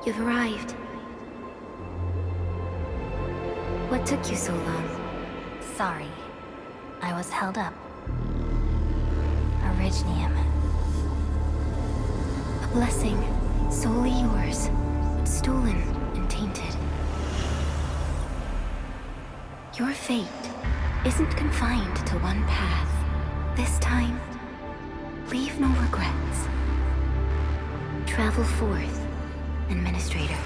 You've arrived. What took you so long? Sorry. I was held up. Originium. A blessing, solely yours, but stolen and tainted. Your fate isn't confined to one path. This time, leave no regrets. Travel forth, Administrator.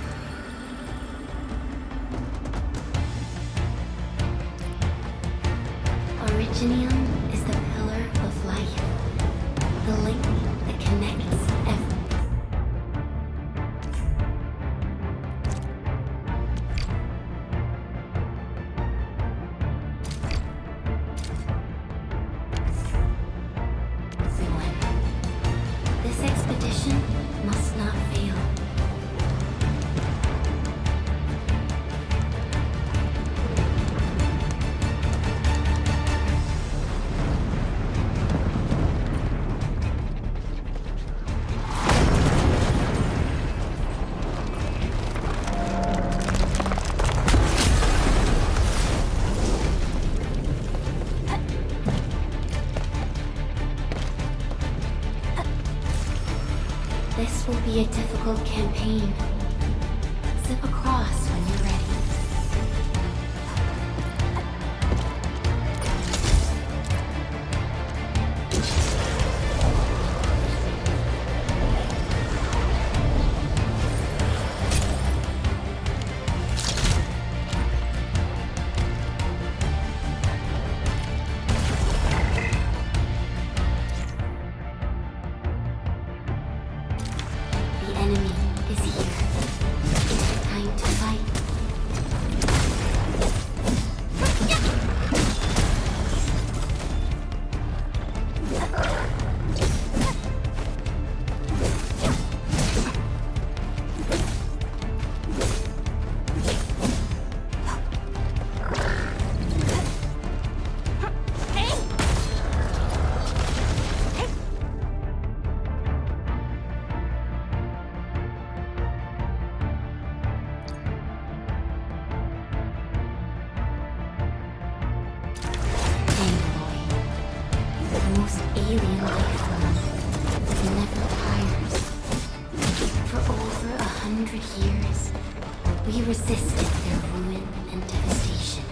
Originium is the pillar of life, the link that connects everyone. This expedition must not fail. This will be a difficult campaign. Zip across when you're ready. The enemy is here. Time to fight. The most alien life form that never tires. For over 100 years, we resisted their ruin and devastation.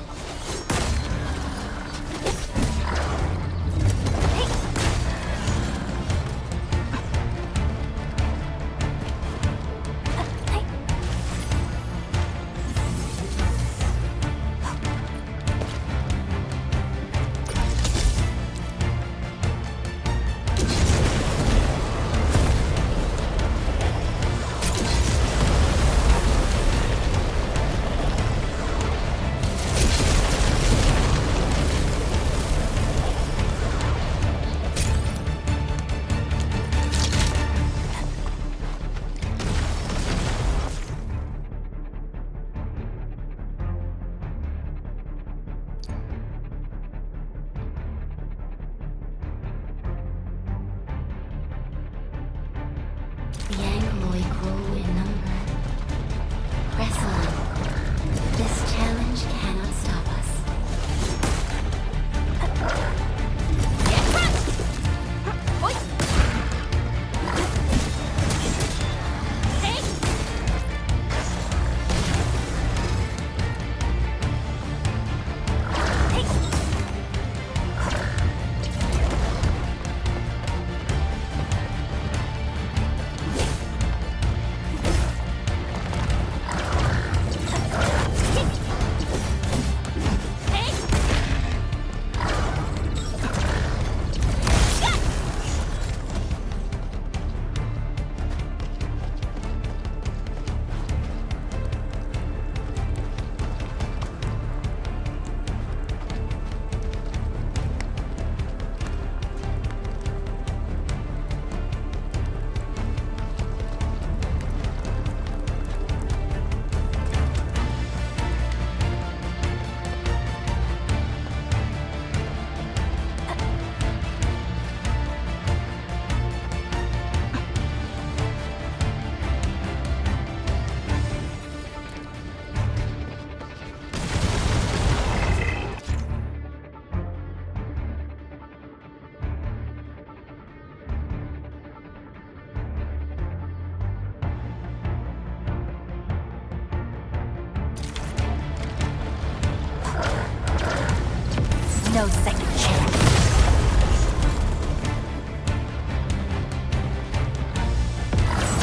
no second chance.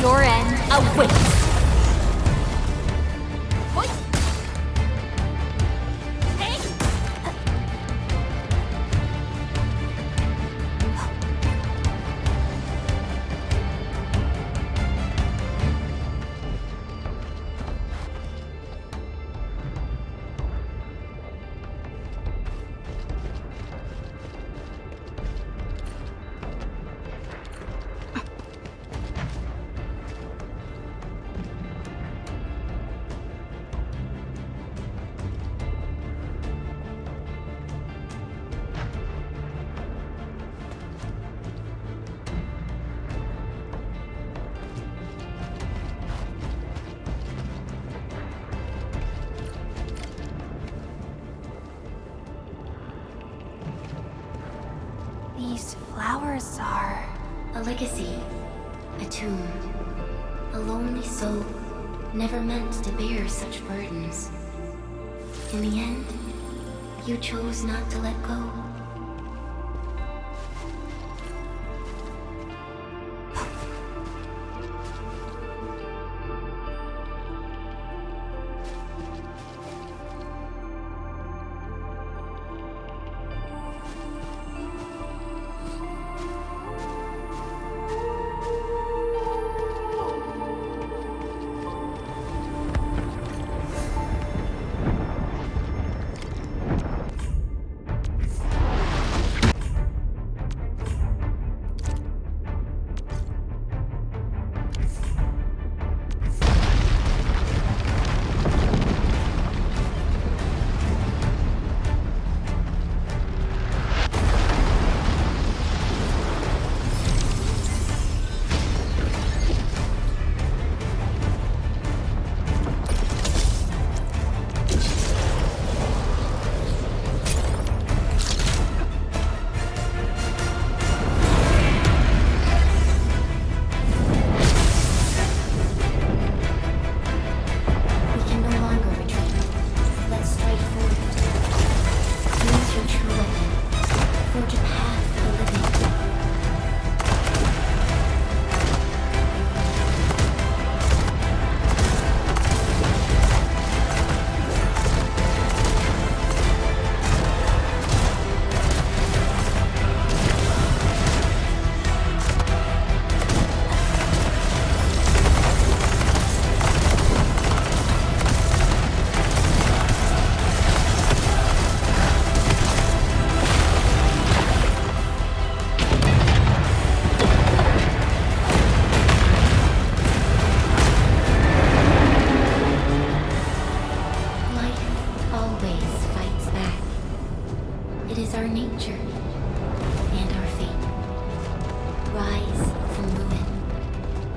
Your end awaits. These flowers are... A legacy. A tomb. A lonely soul, never meant to bear such burdens. In the end, you chose not to let go.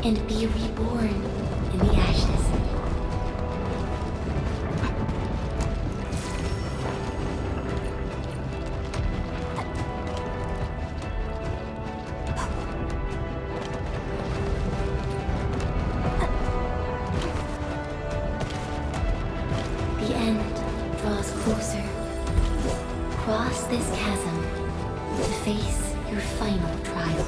And be reborn in the ashes. The end draws closer. Cross this chasm to face your final trial.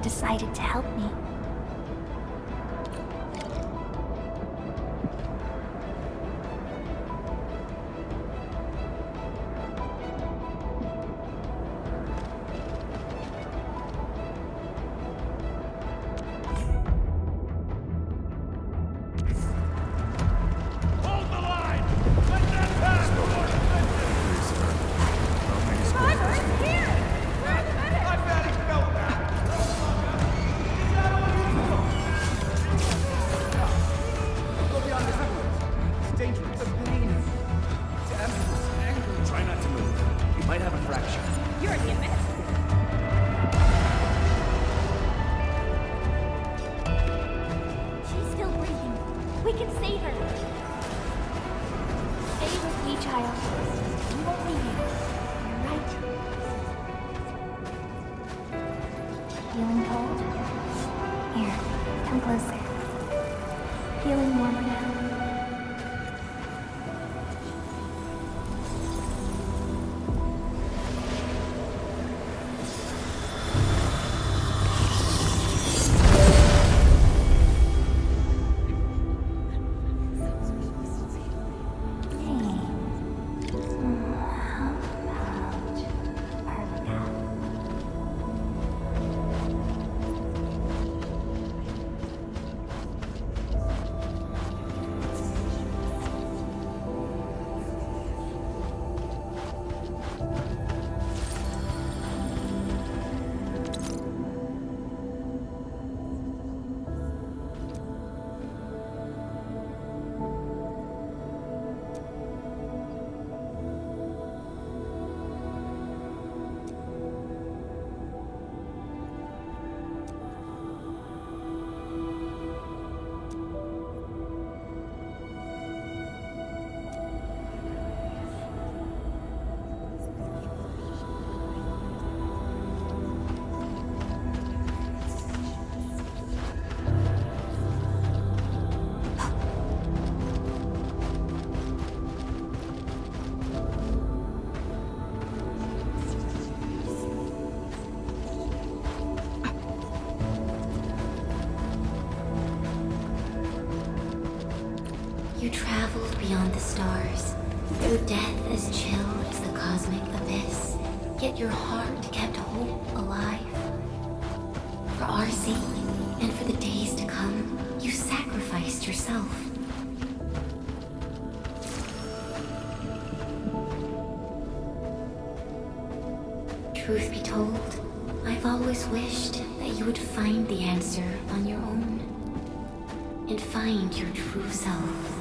Decided to help me. Hold the line! Let them pass! Here! Where are the medics? I've got it spelled out! Is that all feeling warmer now. You traveled beyond the stars, through death as chill as the cosmic abyss, yet your heart kept hope alive. For our sake, and for the days to come, you sacrificed yourself. Truth be told, I've always wished that you would find the answer on your own, and find your true self.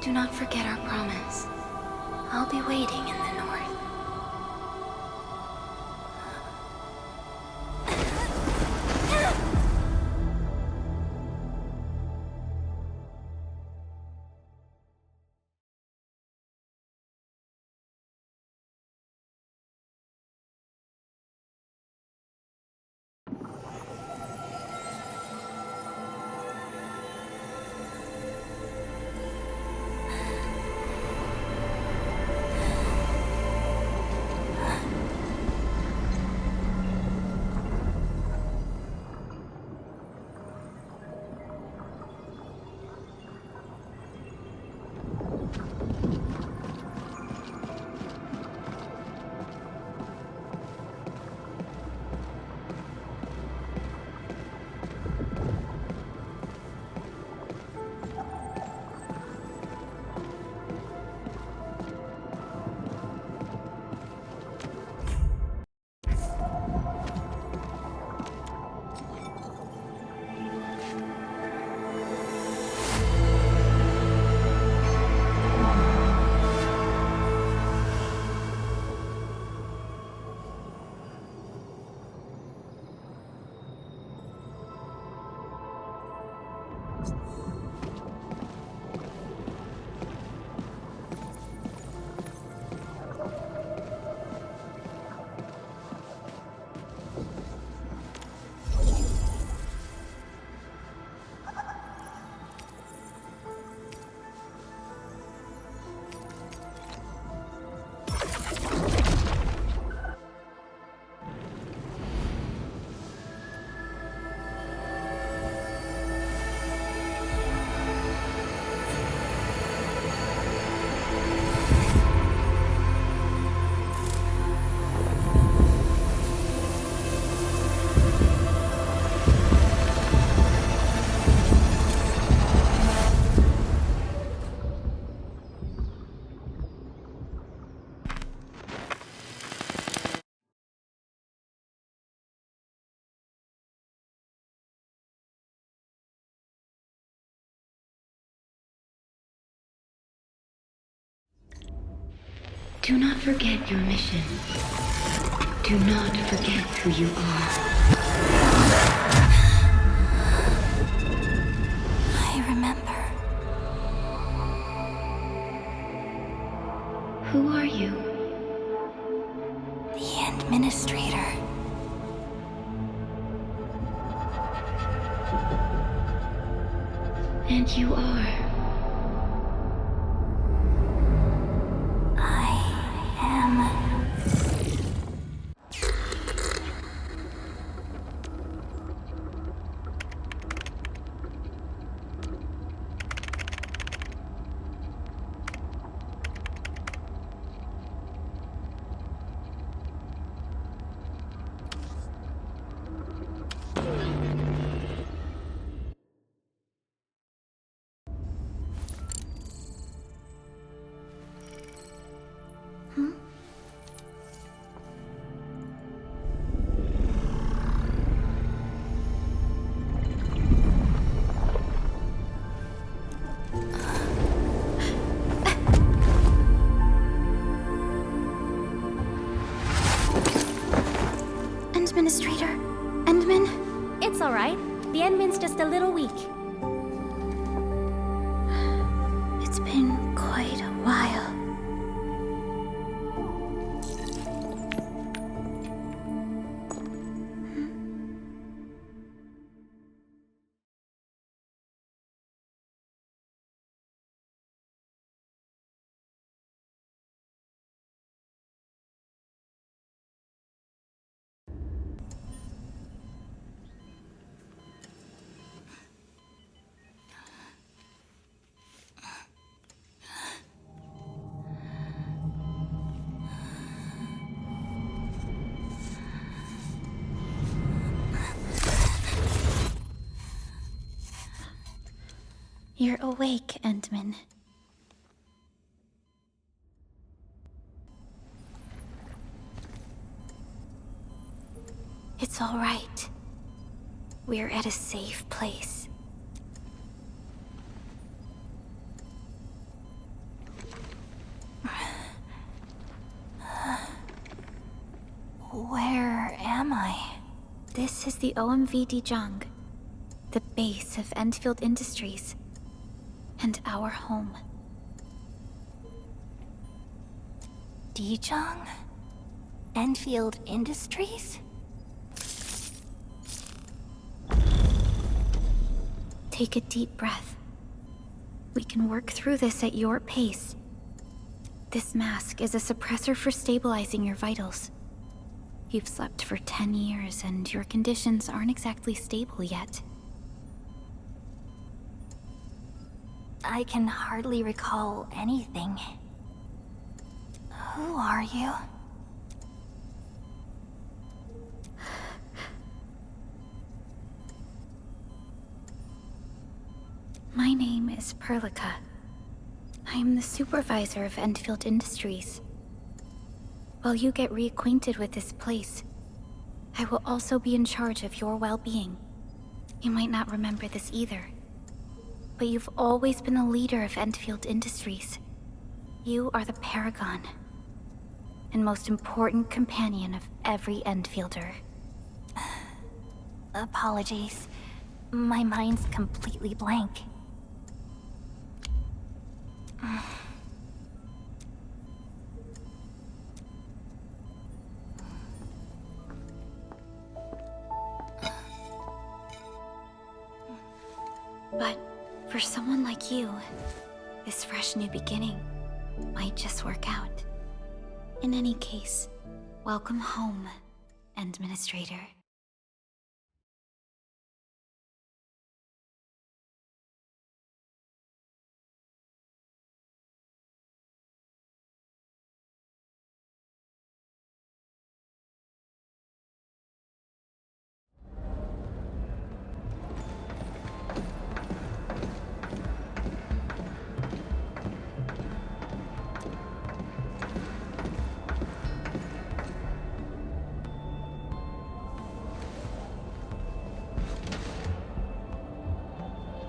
Do not forget our promise. I'll be waiting in the north. Do not forget your mission. Do not forget who you are. I remember. Who are you? The Administrator. And you are. Administrator? Endman? It's all right. The Endman's just a little weak. It's been quite a while. You're awake, Endman. It's all right. We're at a safe place. am I? This is the OMV Dijong, the base of Endfield Industries, and our home. Dijong? Endfield Industries? Take a deep breath. We can work through this at your pace. This mask is a suppressor for stabilizing your vitals. You've slept for 10 years and your conditions aren't exactly stable yet. I can hardly recall anything. Who are you? My name is Perlica. I am the supervisor of Endfield Industries. While you get reacquainted with this place, I will also be in charge of your well-being. You might not remember this either, but you've always been the leader of Endfield Industries. You are the paragon, and most important companion of every Endfielder. Apologies. My mind's completely blank. But for someone like you, this fresh new beginning might just work out. In any case, welcome home, Administrator.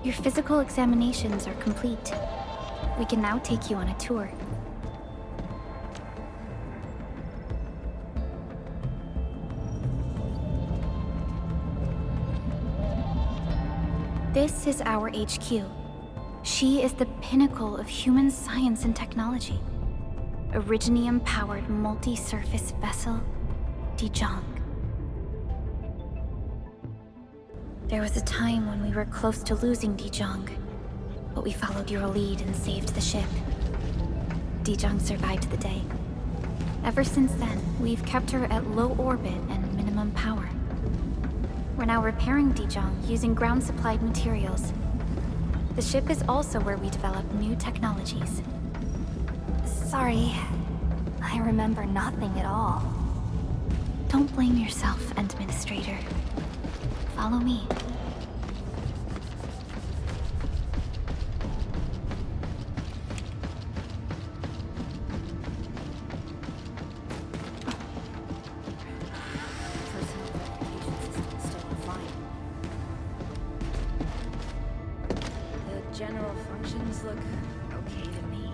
Your physical examinations are complete. We can now take you on a tour. This is our HQ. She is the pinnacle of human science and technology. Originium-powered multi-surface vessel, Dijong. There was a time when we were close to losing Dijong, but we followed your lead and saved the ship. Dijong survived the day. Ever since then, we've kept her at low orbit and minimum power. We're now repairing Dijong using ground-supplied materials. The ship is also where we develop new technologies. Sorry. I remember nothing at all. Don't blame yourself, Administrator. Follow me. General functions look okay to me.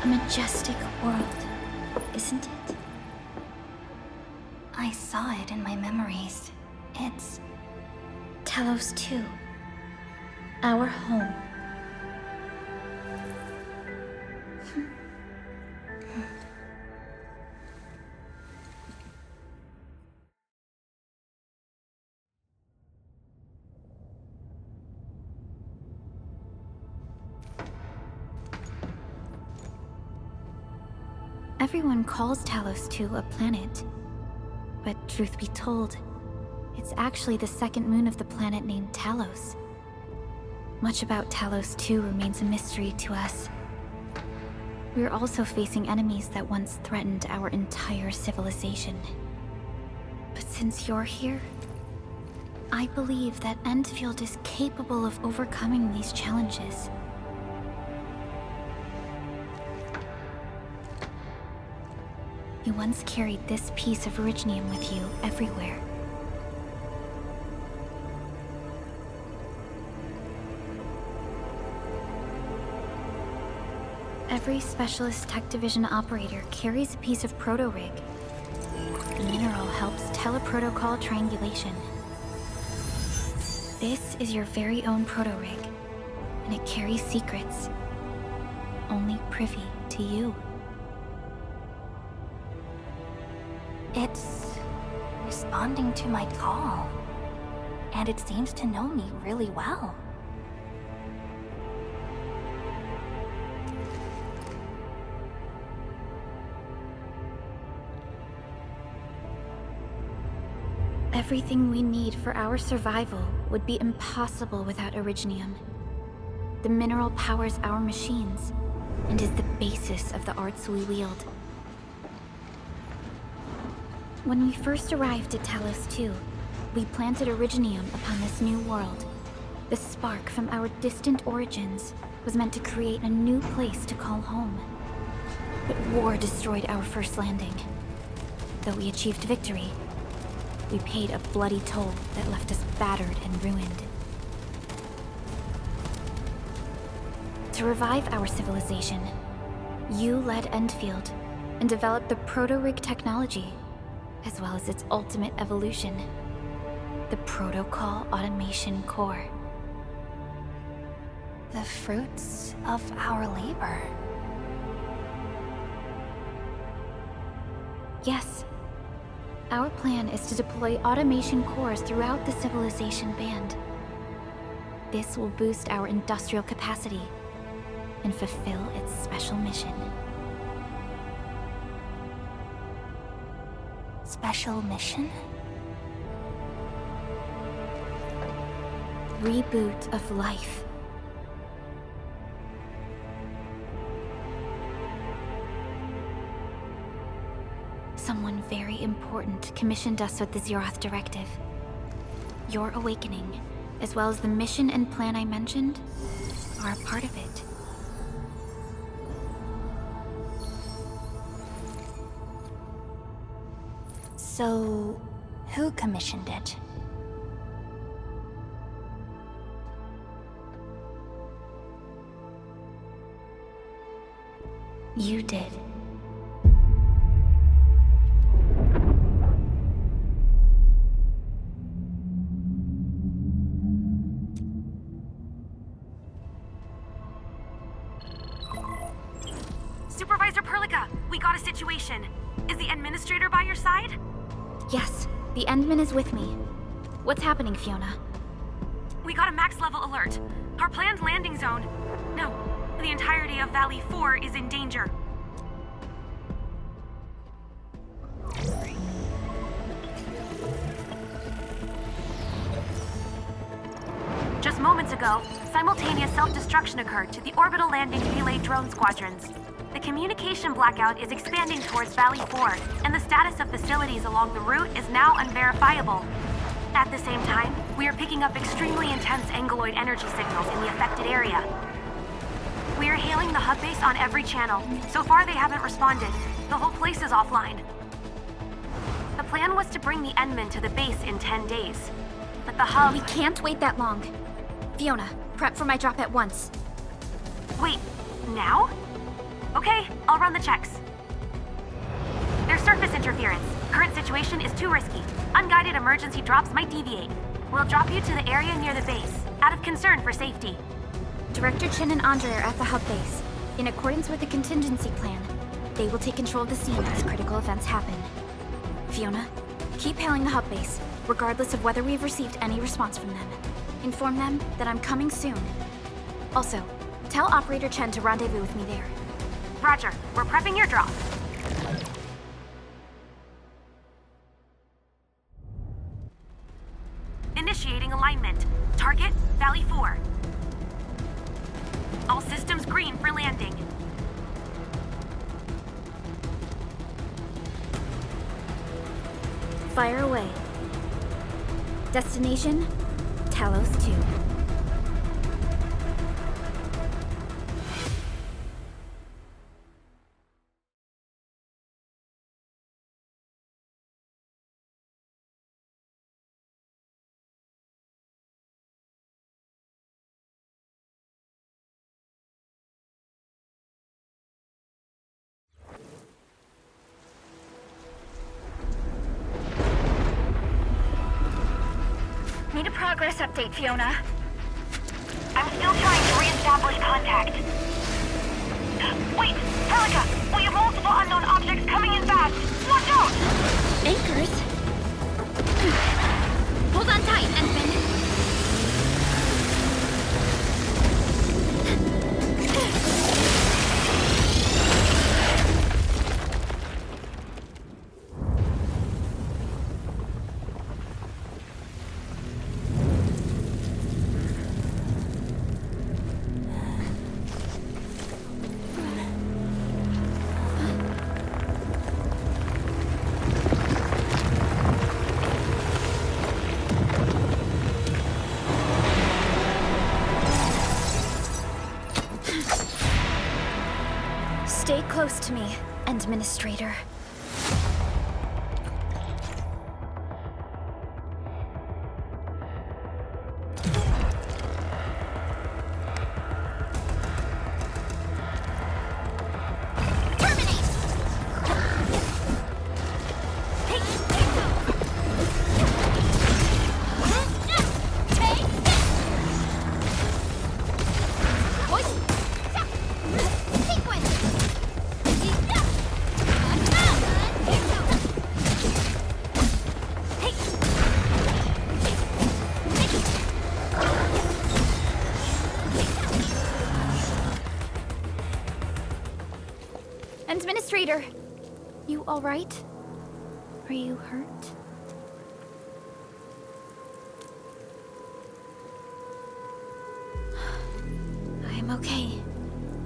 A majestic world, isn't it? I saw it in my memories. It's... Talos 2. Our home. Everyone calls Talos 2 a planet. But truth be told, it's actually the second moon of the planet named Talos. Much about Talos 2 remains a mystery to us. We're also facing enemies that once threatened our entire civilization. But since you're here, I believe that Endfield is capable of overcoming these challenges. You once carried this piece of Originium with you everywhere. Every Specialist Tech Division operator carries a piece of proto-rig. The mineral helps teleprotocol triangulation. This is your very own proto-rig, and it carries secrets only privy to you. It's responding to my call, and it seems to know me really well. Everything we need for our survival would be impossible without Originium. The mineral powers our machines, and is the basis of the arts we wield. When we first arrived at Talos II, we planted Originium upon this new world. The spark from our distant origins was meant to create a new place to call home. But war destroyed our first landing. Though we achieved victory, we paid a bloody toll that left us battered and ruined. To revive our civilization, you led Endfield and developed the proto-rig technology, as well as its ultimate evolution, the Protocol Automation Core. The fruits of our labor. Yes. Our plan is to deploy automation cores throughout the civilization band. This will boost our industrial capacity and fulfill its special mission. Special mission? Reboot of life. Someone very important commissioned us with the Zeroth Directive. Your awakening, as well as the mission and plan I mentioned, are a part of it. So, who commissioned it? You did. Supervisor Perlica, we got a situation. Is the administrator by your side? Yes, the Endman is with me. What's happening, Fiona? We got a max level alert. Our planned landing zone. No, the entirety of Valley 4 is in danger. Just moments ago, simultaneous self-destruction occurred to the orbital landing relay drone squadrons. The communication blackout is expanding towards Valley 4, and the status of facilities along the route is now unverifiable. At the same time, we are picking up extremely intense angeloid energy signals in the affected area. We are hailing the hub base on every channel. So far, they haven't responded. The whole place is offline. The plan was to bring the Endman to the base in 10 days. But the hub... We can't wait that long. Fiona, prep for my drop at once. Wait, now? Okay, I'll run the checks. There's surface interference. Current situation is too risky. Unguided emergency drops might deviate. We'll drop you to the area near the base, out of concern for safety. Director Chen and Andre are at the hub base. In accordance with the contingency plan, they will take control of the scene as critical events happen. Fiona, keep hailing the hub base, regardless of whether we've received any response from them. Inform them that I'm coming soon. Also, tell Operator Chen to rendezvous with me there. Roger, we're prepping your drop. Initiating alignment. Target, Valley 4. All systems green for landing. Fire away. Destination, Talos 2. Need a progress update, Fiona. I'm still trying to re-establish contact. Wait! Helica! We have multiple unknown objects coming in fast! Watch out! Anchors? Hold on tight, Endman. Stay close to me, Administrator. Administrator, you all right? Are you hurt? I'm okay,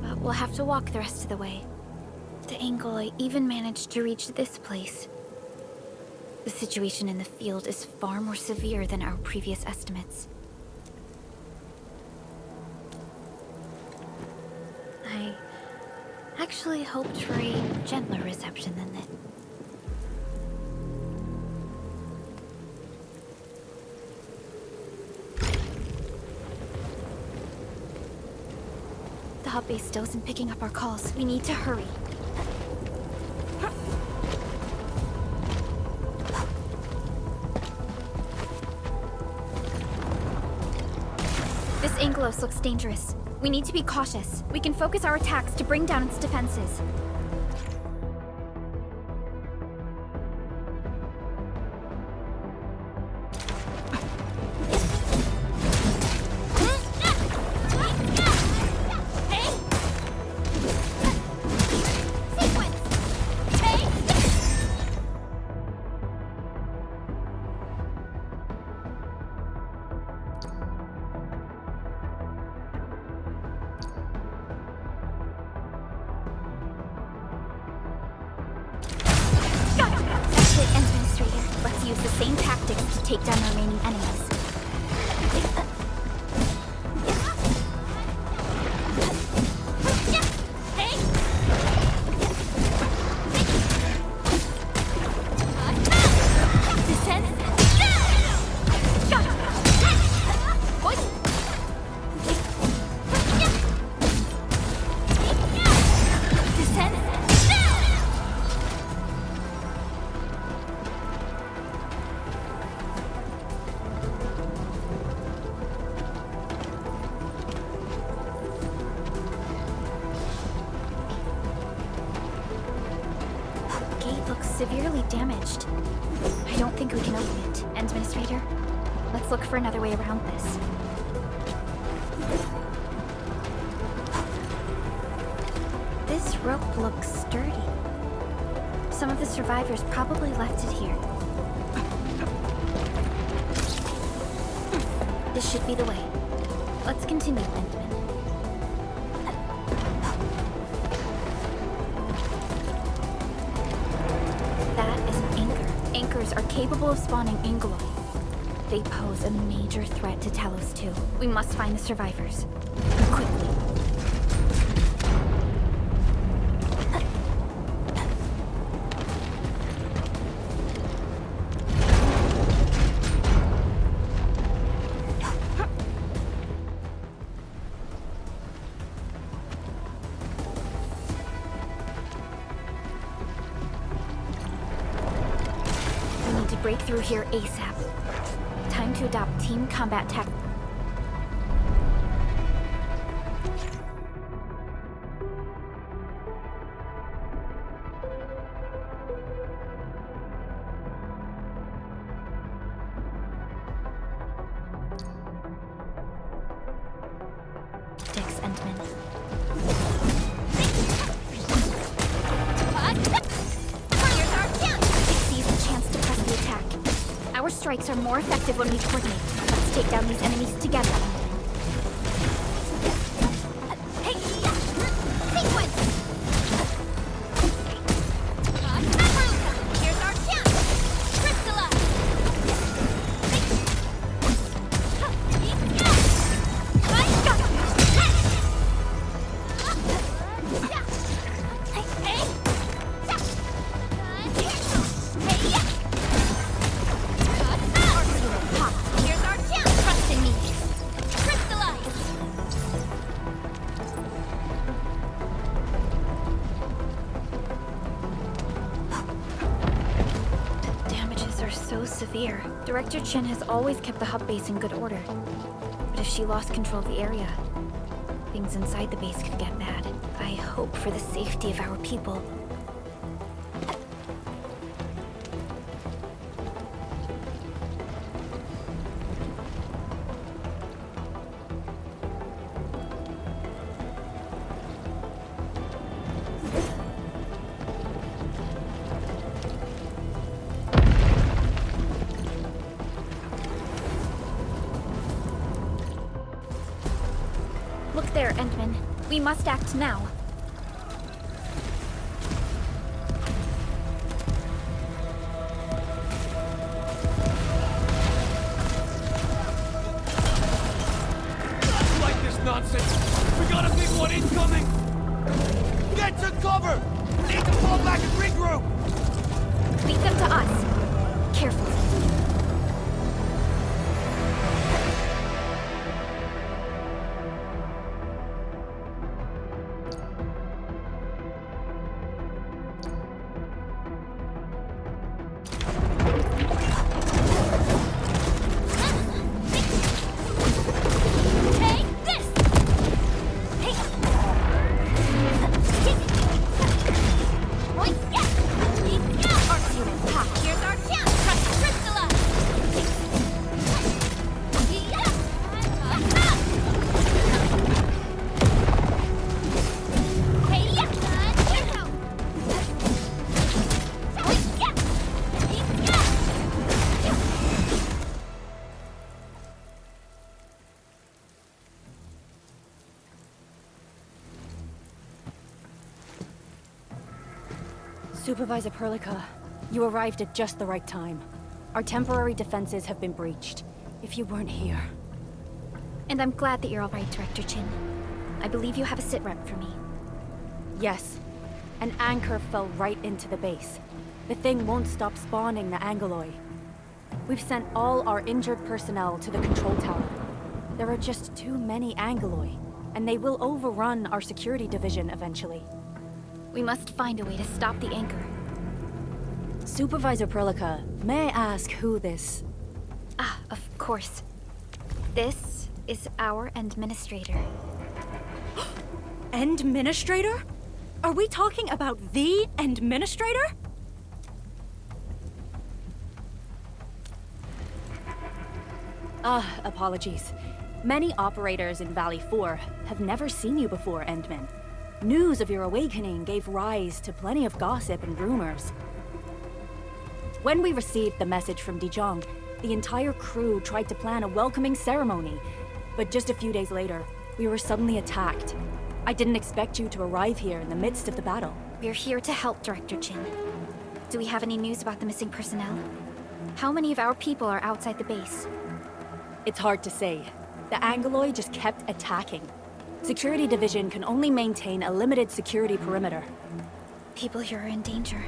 but we'll have to walk the rest of the way. The angle I even managed to reach this place. The situation in the field is far more severe than our previous estimates. I actually hoped for a gentler reception than that. The hub base still isn't picking up our calls. We need to hurry. This Angelos looks dangerous. We need to be cautious. We can focus our attacks to bring down its defenses. Let's use the same tactics to take down the remaining enemies. Severely damaged. I don't think we can open it, Administrator. Let's look for another way around this. This rope looks sturdy. Some of the survivors probably left it here. This should be the way. Let's continue, Endman. Anchors are capable of spawning Angelo. They pose a major threat to Talos 2. We must find the survivors. Quickly. Break through here ASAP. Time to adopt team combat tactics. Endman. Seize the chance to press the attack. Our strikes are more effective when we coordinate. Let's take down these enemies together. Hey, sequence! Here's our chance! Crystallize! Here's our chance! Trust in me! Crystallize! The damages are so severe. Director Chin has always kept the hub base in good order. But if she lost control of the area, things inside the base could get bad. I hope for the safety of our people. Look there, Endman. We must act now. Like this nonsense! We got a big one incoming! Get to cover! Need to fall back and regroup! Lead them to us. Carefully. Supervisor Perlica, you arrived at just the right time. Our temporary defenses have been breached. If you weren't here... And I'm glad that you're all right, Director Chin. I believe you have a sit-rep for me. Yes. An anchor fell right into the base. The thing won't stop spawning the Angoloi. We've sent all our injured personnel to the control tower. There are just too many Angoloi, and they will overrun our security division eventually. We must find a way to stop the anchor. Supervisor Perlica, may I ask who this... Ah, of course. This is our administrator. Administrator? Are we talking about the administrator? Apologies. Many operators in Valley 4 have never seen you before, Endman. News of your awakening gave rise to plenty of gossip and rumors. When we received the message from Dijon, the entire crew tried to plan a welcoming ceremony, but just a few days later, we were suddenly attacked. I didn't expect you to arrive here in the midst of the battle. We're here to help, Director Chin. Do we have any news about the missing personnel? How many of our people are outside the base? It's hard to say. The Angoloi just kept attacking. Security Division can only maintain a limited security perimeter. People here are in danger.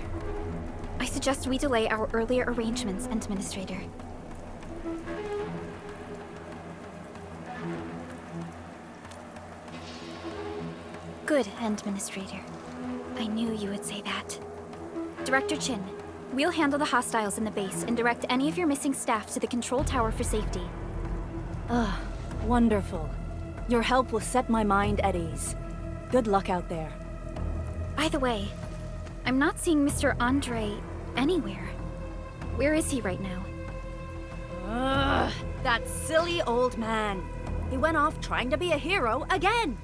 I suggest we delay our earlier arrangements, Administrator. Good, Administrator. I knew you would say that. Director Chin, We'll handle the hostiles in the base and direct any of your missing staff to the control tower for safety. Ugh, wonderful. Your help will set my mind at ease. Good luck out there. By the way, I'm not seeing Mr. Andre anywhere. Where is he right now? Ugh, that silly old man. He went off trying to be a hero again.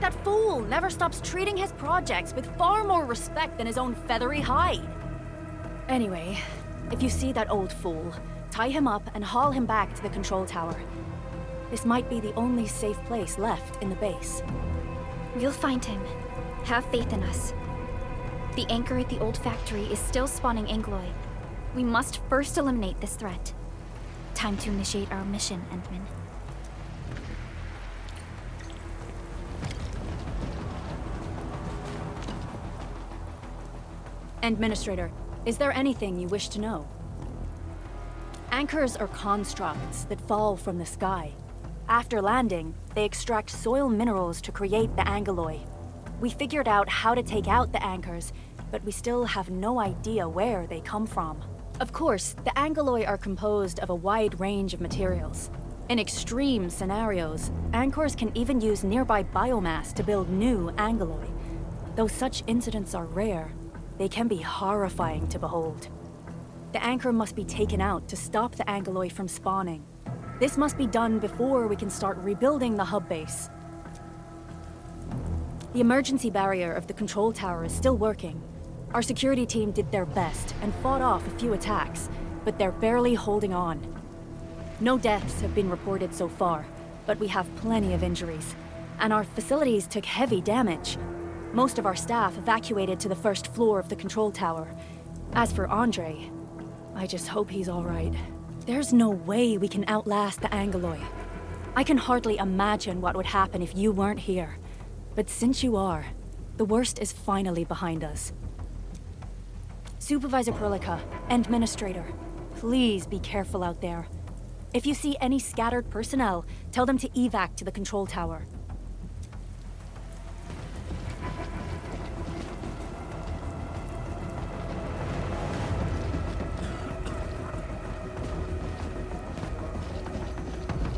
That fool never stops treating his projects with far more respect than his own feathery hide. Anyway, if you see that old fool, tie him up and haul him back to the control tower. This might be the only safe place left in the base. We'll find him. Have faith in us. The anchor at the old factory is still spawning Angloy. We must first eliminate this threat. Time to initiate our mission, Endman. Administrator, is there anything you wish to know? Anchors are constructs that fall from the sky. After landing, they extract soil minerals to create the angeloy. We figured out how to take out the anchors, but we still have no idea where they come from. Of course, the angeloy are composed of a wide range of materials. In extreme scenarios, anchors can even use nearby biomass to build new angeloy. Though such incidents are rare, they can be horrifying to behold. The anchor must be taken out to stop the angeloy from spawning. This must be done before we can start rebuilding the hub base. The emergency barrier of the control tower is still working. Our security team did their best and fought off a few attacks, but they're barely holding on. No deaths have been reported so far, but we have plenty of injuries, and our facilities took heavy damage. Most of our staff evacuated to the first floor of the control tower. As for Andre, I just hope he's all right. There's no way we can outlast the angeloy. I can hardly imagine what would happen if you weren't here. But since you are, the worst is finally behind us. Supervisor Perlica, Administrator, please be careful out there. If you see any scattered personnel, tell them to evac to the control tower.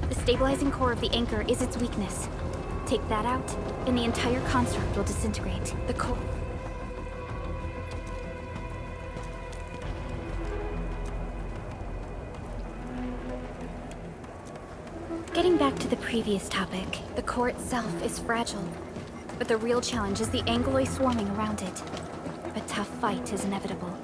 The stabilizing core of the anchor is its weakness. Take that out, and the entire construct will disintegrate. The core... Getting back to the previous topic, the core itself is fragile. But the real challenge is the angeloy swarming around it. A tough fight is inevitable.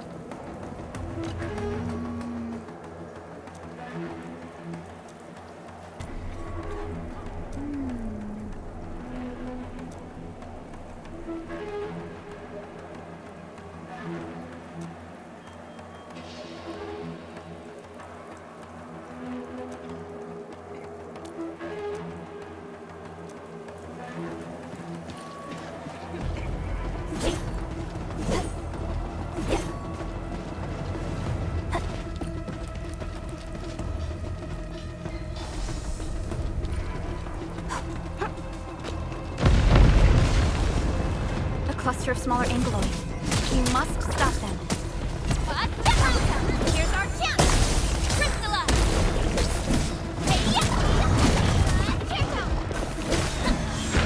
Cluster of smaller angeloy. We must stop them. Here's our chance! Crystallize! Hey, yeah! Check out! Hey!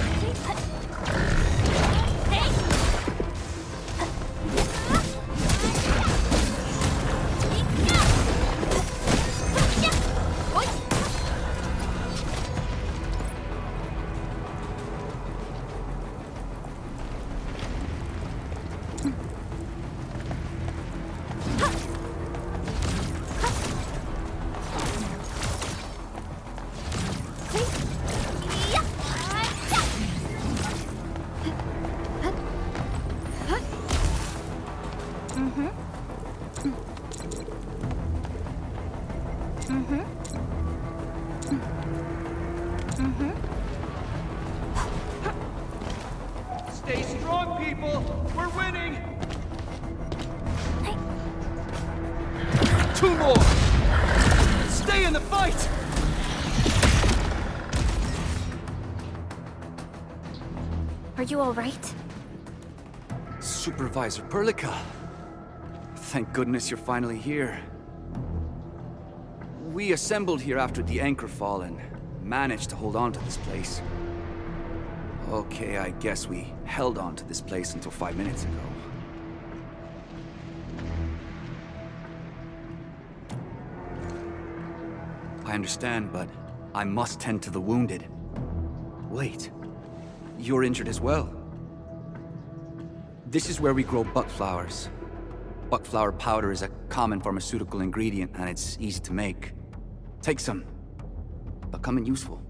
Stay strong, people! We're winning! 2 more! Stay in the fight! Are you all right? Supervisor Perlica, Thank goodness you're finally here. We assembled here after the anchor fall and managed to hold on to this place. Okay, I guess we held on to this place until 5 minutes ago. I understand, but I must tend to the wounded. Wait, you're injured as well. This is where we grow buckflowers. Buckflower powder is a common pharmaceutical ingredient, and it's easy to make. Take some. They'll come in useful.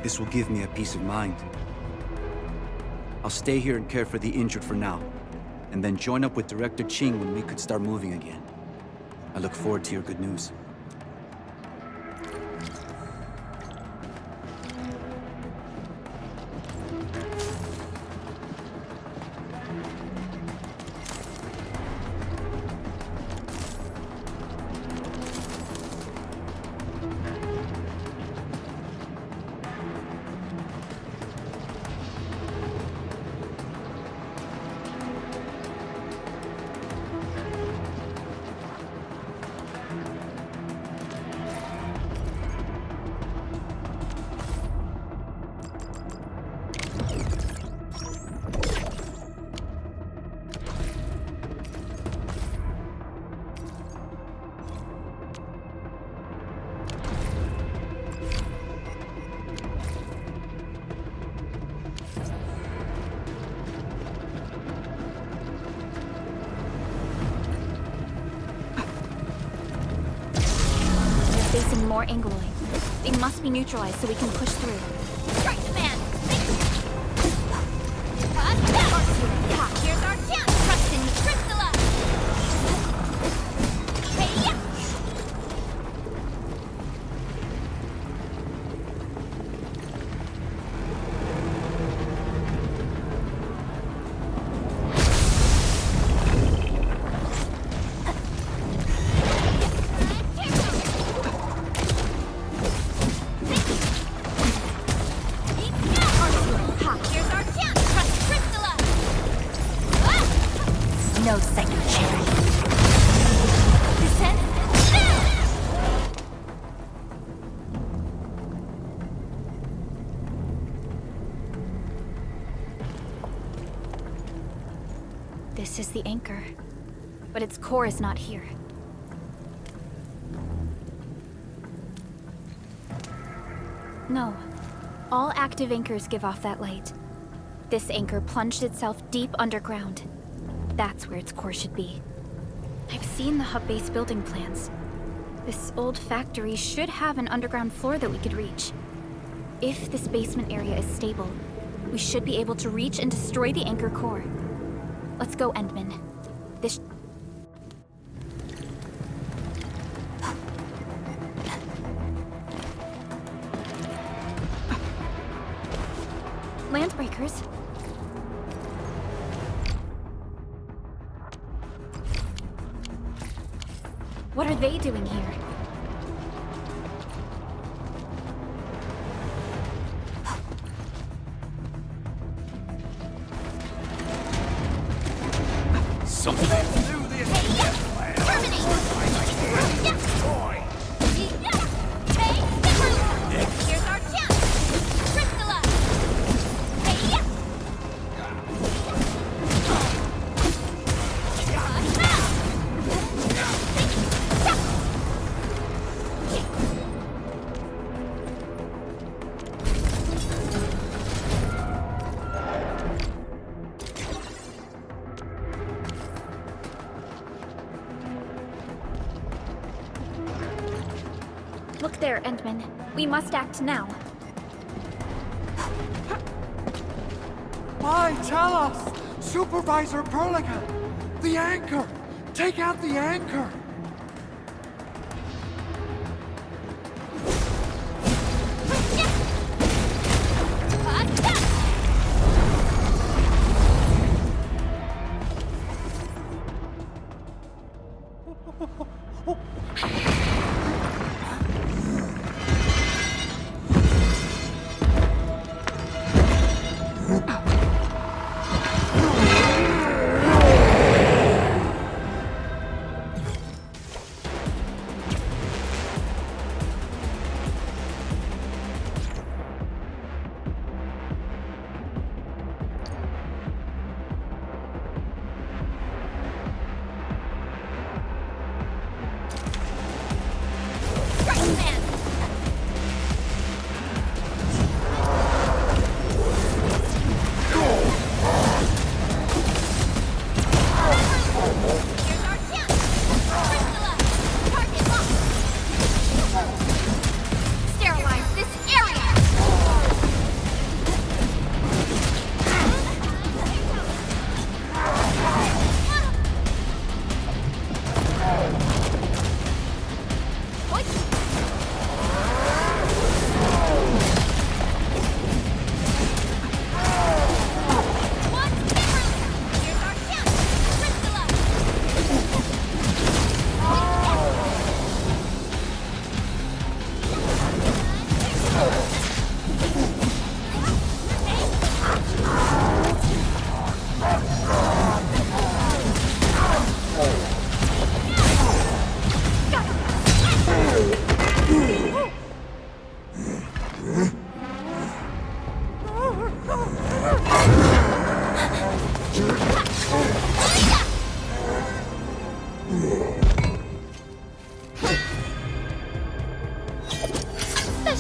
This will give me a peace of mind. I'll stay here and care for the injured for now, and then join up with Director Ching when we could start moving again. I look forward to your good news. Facing more Angloid. They must be neutralized so we can push through. Strike the man! Here's our chance! Trust in me! Crystallize! Hey-ya! No second chance. Descend! This is the anchor, but its core is not here. No. All active anchors give off that light. This anchor plunged itself deep underground. That's where its core should be. I've seen the hub base building plans. This old factory should have an underground floor that we could reach. If this basement area is stable, we should be able to reach and destroy the anchor core. Let's go, Endman. This... Landbreakers? What are they doing here? Something to do this. Here's our chance! Crystallize! Hey-ya! Look there, Endman. We must act now. Why, tell us! Supervisor Perlican! The anchor! Take out the anchor!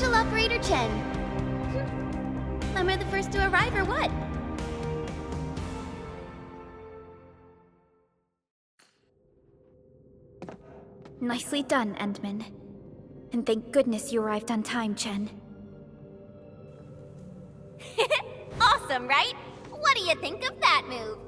Special Operator Chen. Am I the first to arrive or what? Nicely done, Endman. And thank goodness you arrived on time, Chen. Awesome, right? What do you think of that move?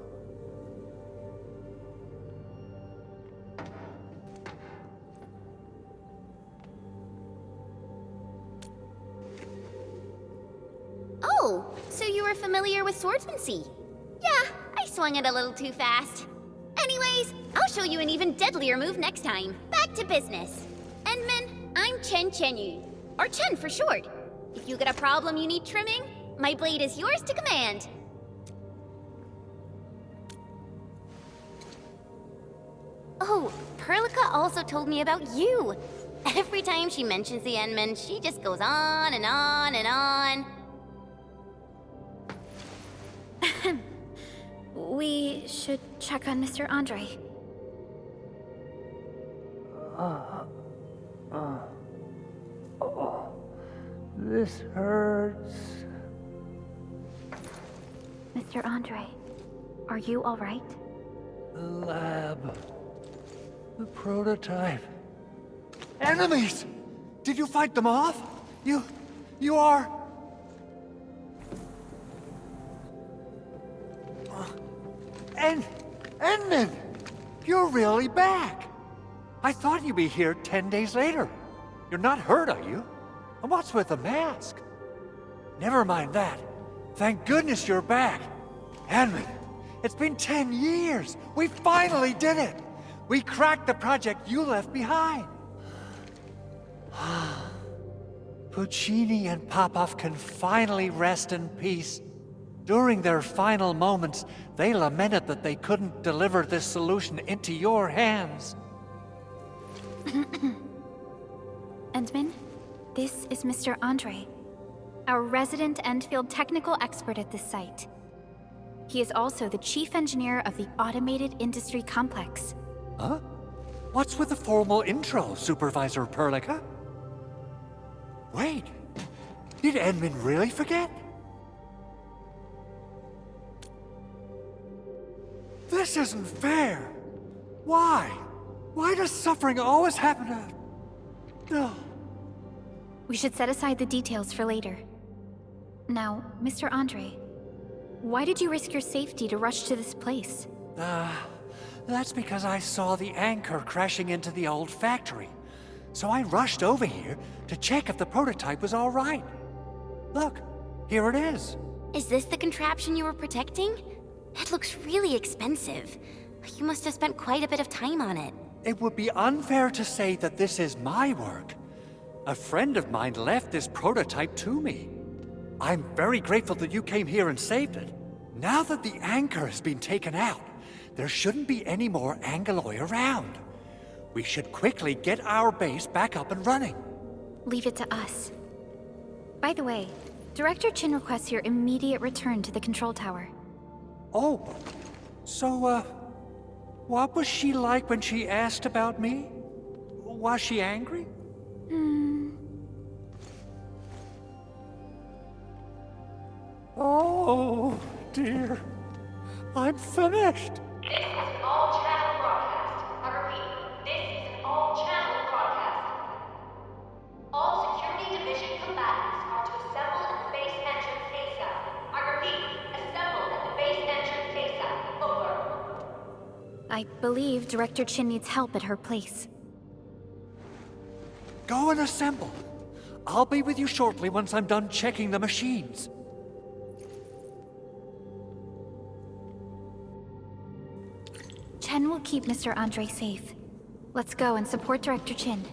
Oh, so you were familiar with swordsmancy? Yeah, I swung it a little too fast. Anyways, I'll show you an even deadlier move next time. Back to business. Endman, I'm Chen Chenyu, or Chen for short. If you get a problem you need trimming, my blade is yours to command. Oh, Perlica also told me about you. Every time she mentions the Endman, she just goes on and on and on. We should check on Mr. Andre. This hurts. Mr. Andre, are you all right? The lab. The prototype. Enemies! Did you fight them off? You are... Endman! You're really back! I thought you'd be here 10 days later. You're not hurt, are you? And what's with the mask? Never mind that. Thank goodness you're back. Endman, it's been 10 years. We finally did it. We cracked the project you left behind. Puccini and Popov can finally rest in peace. During their final moments, they lamented that they couldn't deliver this solution into your hands. Endman, this is Mr. Andre, our resident Endfield technical expert at this site. He is also the chief engineer of the Automated Industry Complex. Huh? What's with the formal intro, Supervisor Perlica? Wait, did Endman really forget? This isn't fair. Why? Why does suffering always happen to... No. We should set aside the details for later. Now, Mr. Andre, why did you risk your safety to rush to this place? That's because I saw the anchor crashing into the old factory. So I rushed over here to check if the prototype was all right. Look, here it is. Is this the contraption you were protecting? It looks really expensive. You must have spent quite a bit of time on it. It would be unfair to say that this is my work. A friend of mine left this prototype to me. I'm very grateful that you came here and saved it. Now that the anchor has been taken out, there shouldn't be any more Angaloi around. We should quickly get our base back up and running. Leave it to us. By the way, Director Chin requests your immediate return to the control tower. Oh, so, what was she like when she asked about me? Was she angry? Oh, dear. I'm finished. This is an all-channel broadcast. I repeat, this is an all-channel broadcast. All security division combatants are to assemble at the base entrance ASAP. I repeat, assemble at the base entrance ASAP. Over. I believe Director Chin needs help at her place. Go and assemble. I'll be with you shortly once I'm done checking the machines. Chen will keep Mr. Andre safe. Let's go and support Director Chin.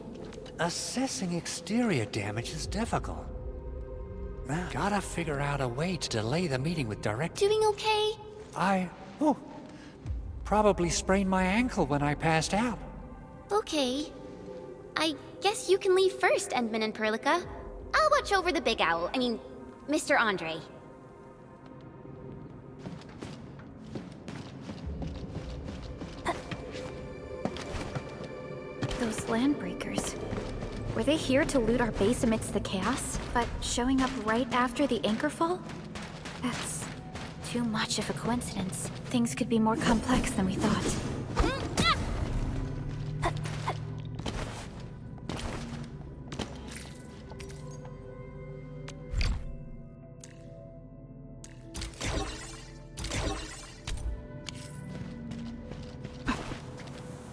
Assessing exterior damage is difficult. Gotta figure out a way to delay the meeting with Director. Doing okay? Probably sprained my ankle when I passed out. Okay. I guess you can leave first, Endman and Perlica. I'll watch over the Big Owl. Mr. Andre. Those land breakers. Were they here to loot our base amidst the chaos, but showing up right after the anchor fall? That's too much of a coincidence. Things could be more complex than we thought.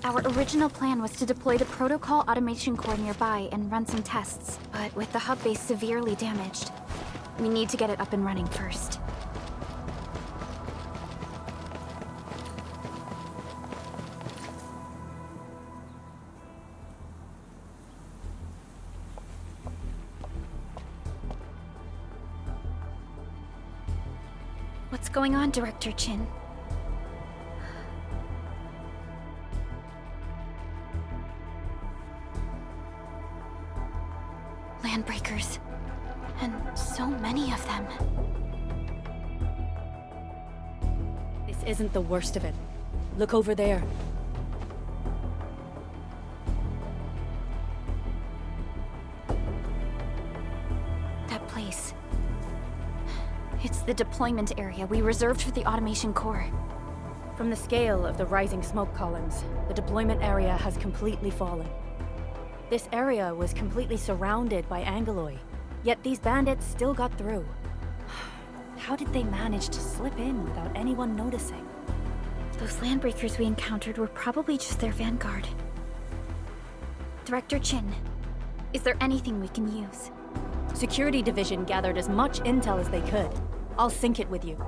Our original plan was to deploy the protocol automation core nearby and run some tests, but with the hub base severely damaged, we need to get it up and running first. What's going on, Director Chin? Landbreakers. And so many of them. This isn't the worst of it. Look over there. That place. It's the deployment area we reserved for the automation core. From the scale of the rising smoke columns, the deployment area has completely fallen. This area was completely surrounded by Angeloi, yet these bandits still got through. How did they manage to slip in without anyone noticing? Those landbreakers we encountered were probably just their vanguard. Director Chin, is there anything we can use? Security Division gathered as much intel as they could. I'll sync it with you.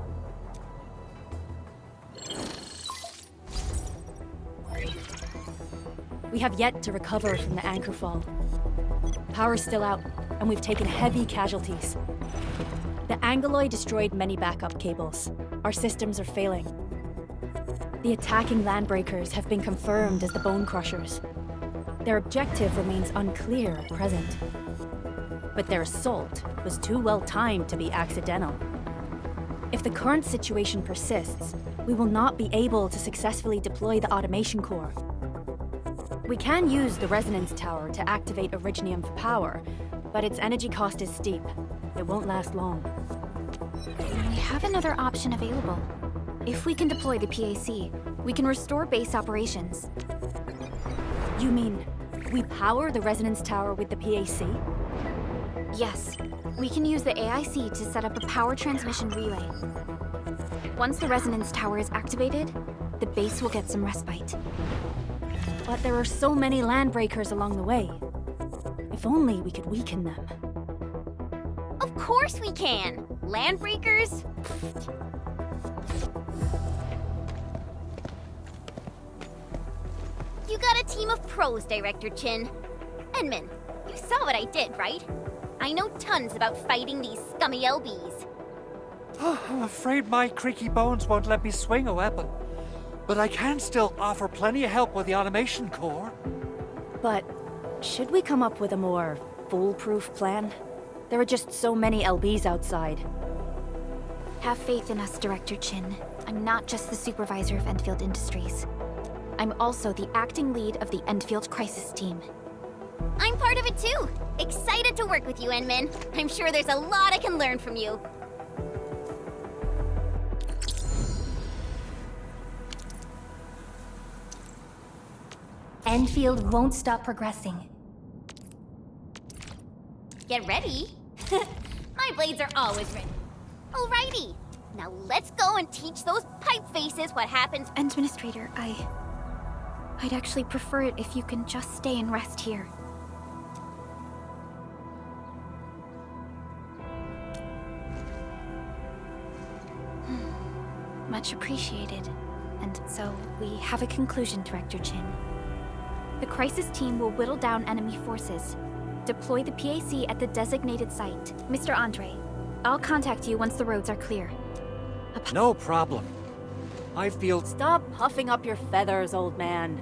We have yet to recover from the anchor fall. Power's still out, and we've taken heavy casualties. The Angeloi destroyed many backup cables. Our systems are failing. The attacking landbreakers have been confirmed as the Bone Crushers. Their objective remains unclear at present. But their assault was too well timed to be accidental. If the current situation persists, we will not be able to successfully deploy the automation core. We can use the resonance tower to activate Originium for power, but its energy cost is steep. It won't last long. We have another option available. If we can deploy the PAC, we can restore base operations. You mean, we power the resonance tower with the PAC? Yes, we can use the AIC to set up a power transmission relay. Once the resonance tower is activated, the base will get some respite. But there are so many landbreakers along the way. If only we could weaken them. Of course we can! Landbreakers? You got a team of pros, Director Chin. Edmund, you saw what I did, right? I know tons about fighting these scummy LBs. I'm afraid my creaky bones won't let me swing a weapon. But I can still offer plenty of help with the automation core. But should we come up with a more foolproof plan? There are just so many LBs outside. Have faith in us, Director Chin. I'm not just the supervisor of Endfield Industries. I'm also the acting lead of the Endfield Crisis Team. I'm part of it too. Excited to work with you, Enmin. I'm sure there's a lot I can learn from you. Endfield won't stop progressing. Get ready. My blades are always ready. Alrighty. Now let's go and teach those pipe faces what happens. Administrator, I'd actually prefer it if you can just stay and rest here. Much appreciated. And so, we have a conclusion, Director Chin. The crisis team will whittle down enemy forces. Deploy the PAC at the designated site. Mr. Andre, I'll contact you once the roads are clear. No problem. I feel... Stop puffing up your feathers, old man.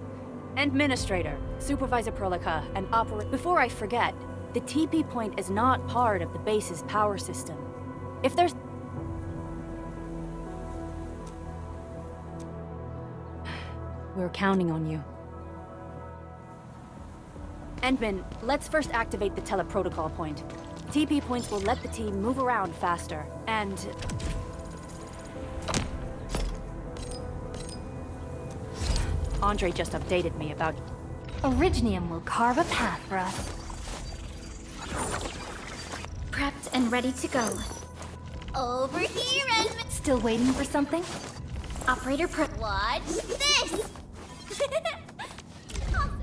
Administrator, Supervisor Prolica, and Before I forget, the TP point is not part of the base's power system. If there's... We're counting on you. Endman, let's first activate the teleprotocol point. TP points will let the team move around faster, and... Andre just updated me about... Originium will carve a path for us. Prepped and ready to go. Over here, Endman. Still waiting for something? Operator prep. Watch this! Awesome.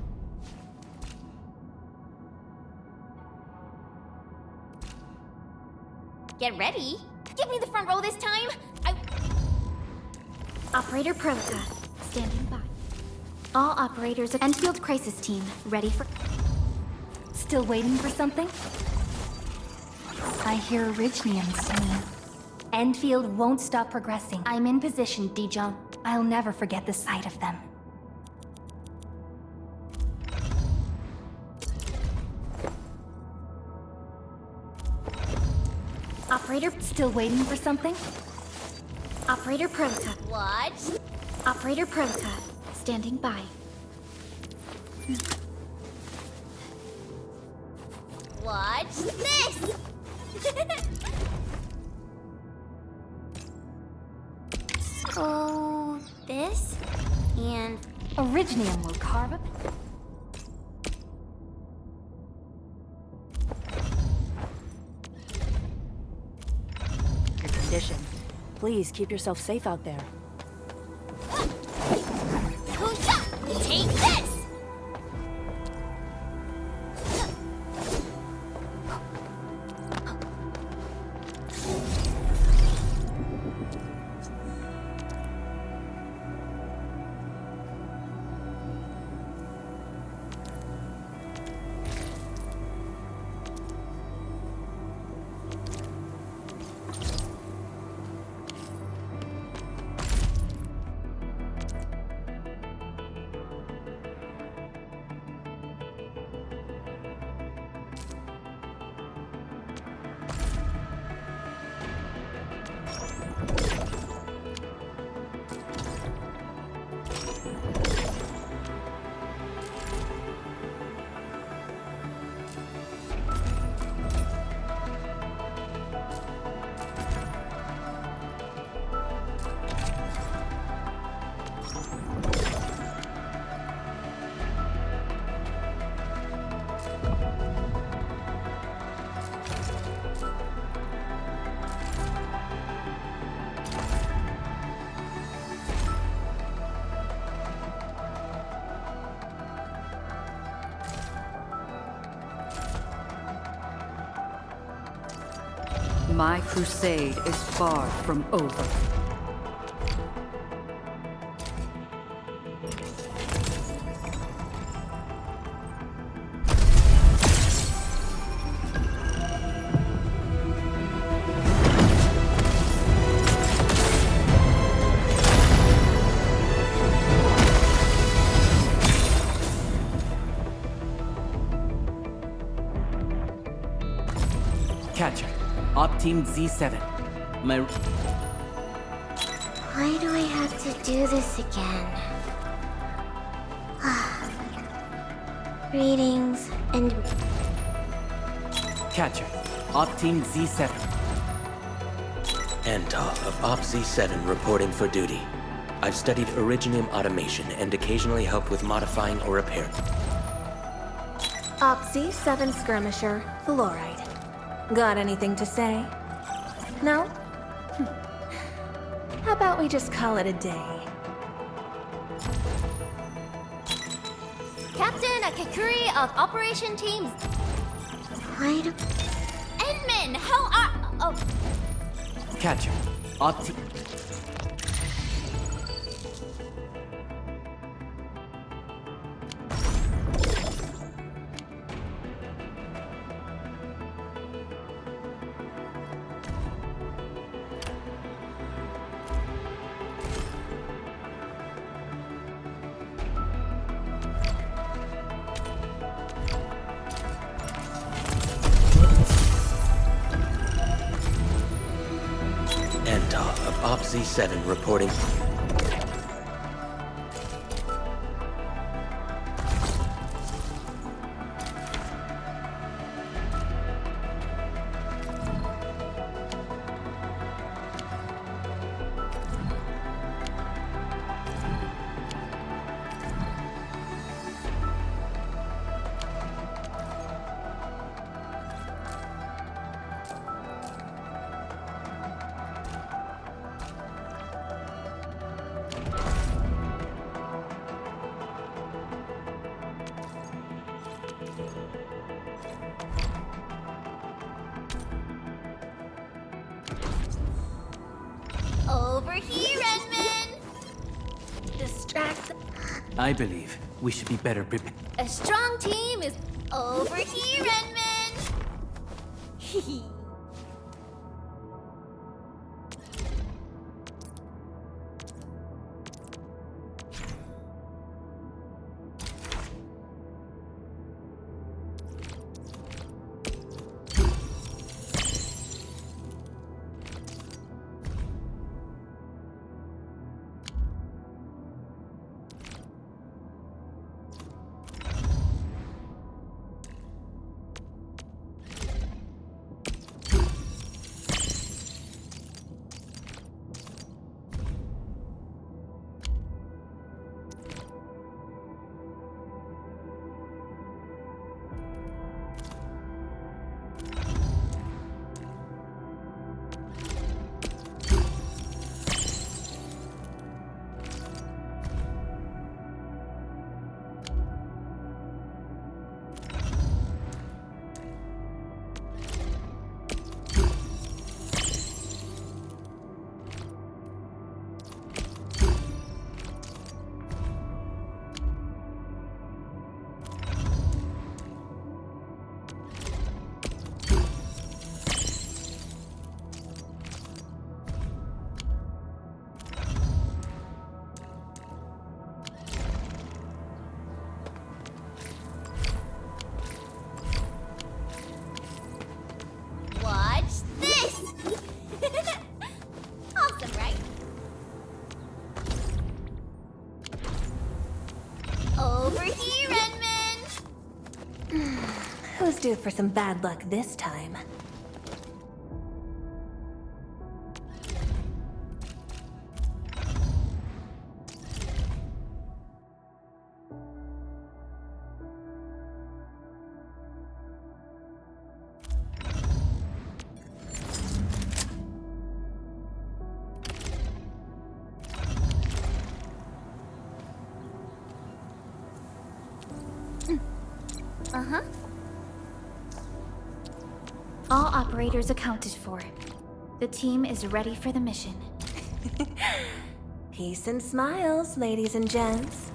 Get ready. Give me the front row this time. Operator Prolica, standing by. All operators of Endfield Crisis Team, ready for... Still waiting for something? I hear Originium soon. Endfield won't stop progressing. I'm in position, Dijon. I'll never forget the sight of them. Operator... Still waiting for something? Operator Prolica. Watch. Operator Prolica, standing by. Watch this! So, this, and... Originium will carve a... Your condition. Please keep yourself safe out there. Take this! My crusade is far from over. Catcher. Op Team Z7. Why do I have to do this again? Greetings and... Catcher. Op Team Z7. Antar of Op Z7 reporting for duty. I've studied Originium automation and occasionally help with modifying or repair. Op Z7 Skirmisher, Fluoride. Got anything to say? No? How about we just call it a day? Captain Akakuri of Operation Teams. Why do... Endman, how are... Oh, Catcher. Op Team... of Op Z7 reporting. Over here, Edmund! Distract them. I believe we should be better prepared. A strong team is Over here, Edmund! Watch this! Awesome, right? Over here, Edmund! Who's due for some bad luck this time? Uh-huh. All operators accounted for. The team is ready for the mission. Peace and smiles, ladies and gents.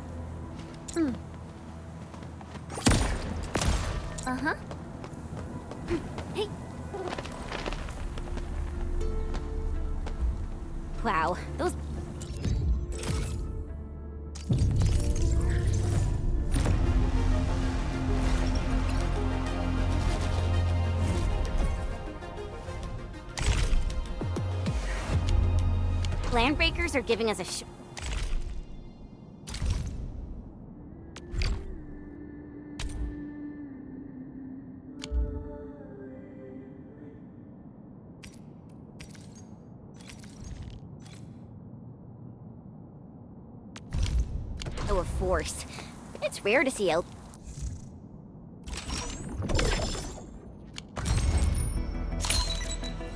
Uh-huh. Hey! Wow, those... Landbreakers are giving us a of force. It's rare to see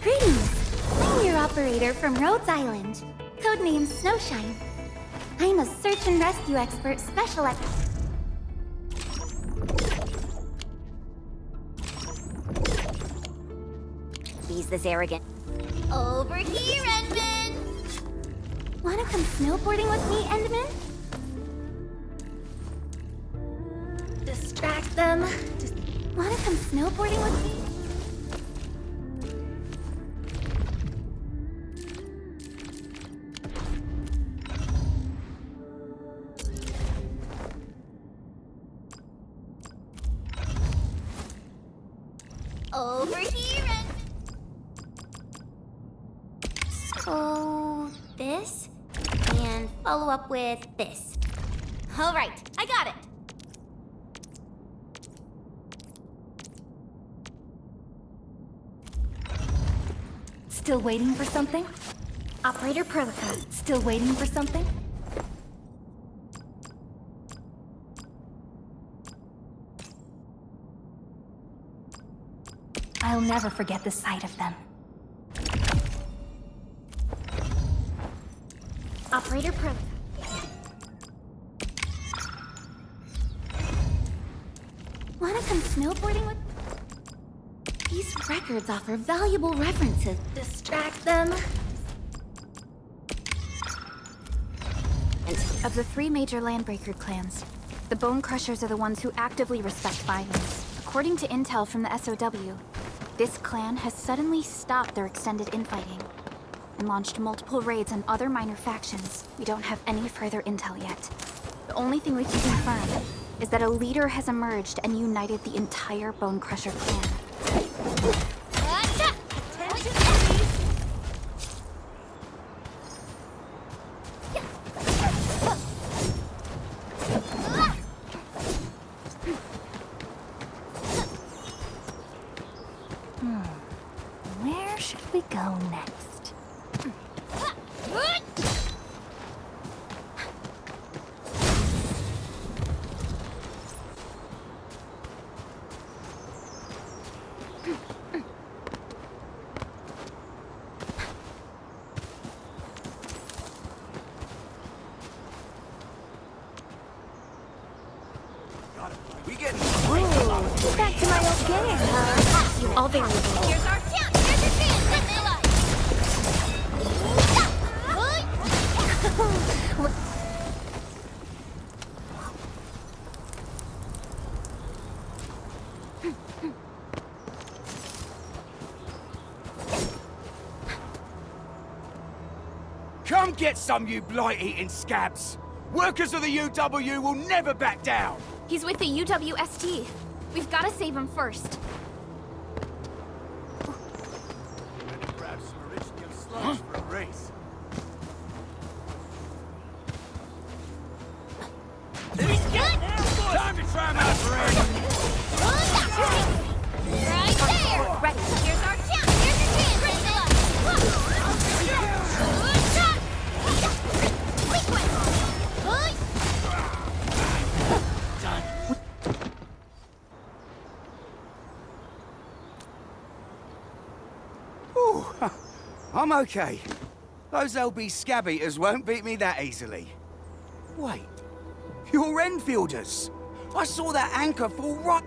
Greetings! I'm your operator from Rhodes Island, codenamed Snowshine. I'm a search and rescue expert specialist. He's this arrogant. Over here, Endman! Wanna come snowboarding with me, Endman? Distract them. Just wanna come snowboarding with me? Over here, Endman! So, this? And follow up with this. All right, I got it. Still waiting for something? Operator Perlica. Still waiting for something? I'll never forget the sight of them. Operator Perlica. Wanna come snowboarding with... These records offer valuable references. Distract them. Of the 3 major Landbreaker clans, the Bone Crushers are the ones who actively respect violence. According to intel from the SOW, this clan has suddenly stopped their extended infighting and launched multiple raids on other minor factions. We don't have any further intel yet. The only thing we can confirm is that a leader has emerged and united the entire Bone Crusher clan. Where should we go next? We getting Back to my old game, huh? All variable. Here's our chance! Here's your chance! Let me alive! Come get some, you blight-eating scabs! Workers of the UW will never back down! He's with the UWST. We've got to save him first. Grab some original slugs for a race. Time to try my friend! Right there! Ready. Here's our chance! Here's your chance! Bring it up! Quick one! Ooh, I'm okay. Those LB scab eaters won't beat me that easily. Wait, you're Enfielders. I saw that anchor fall right...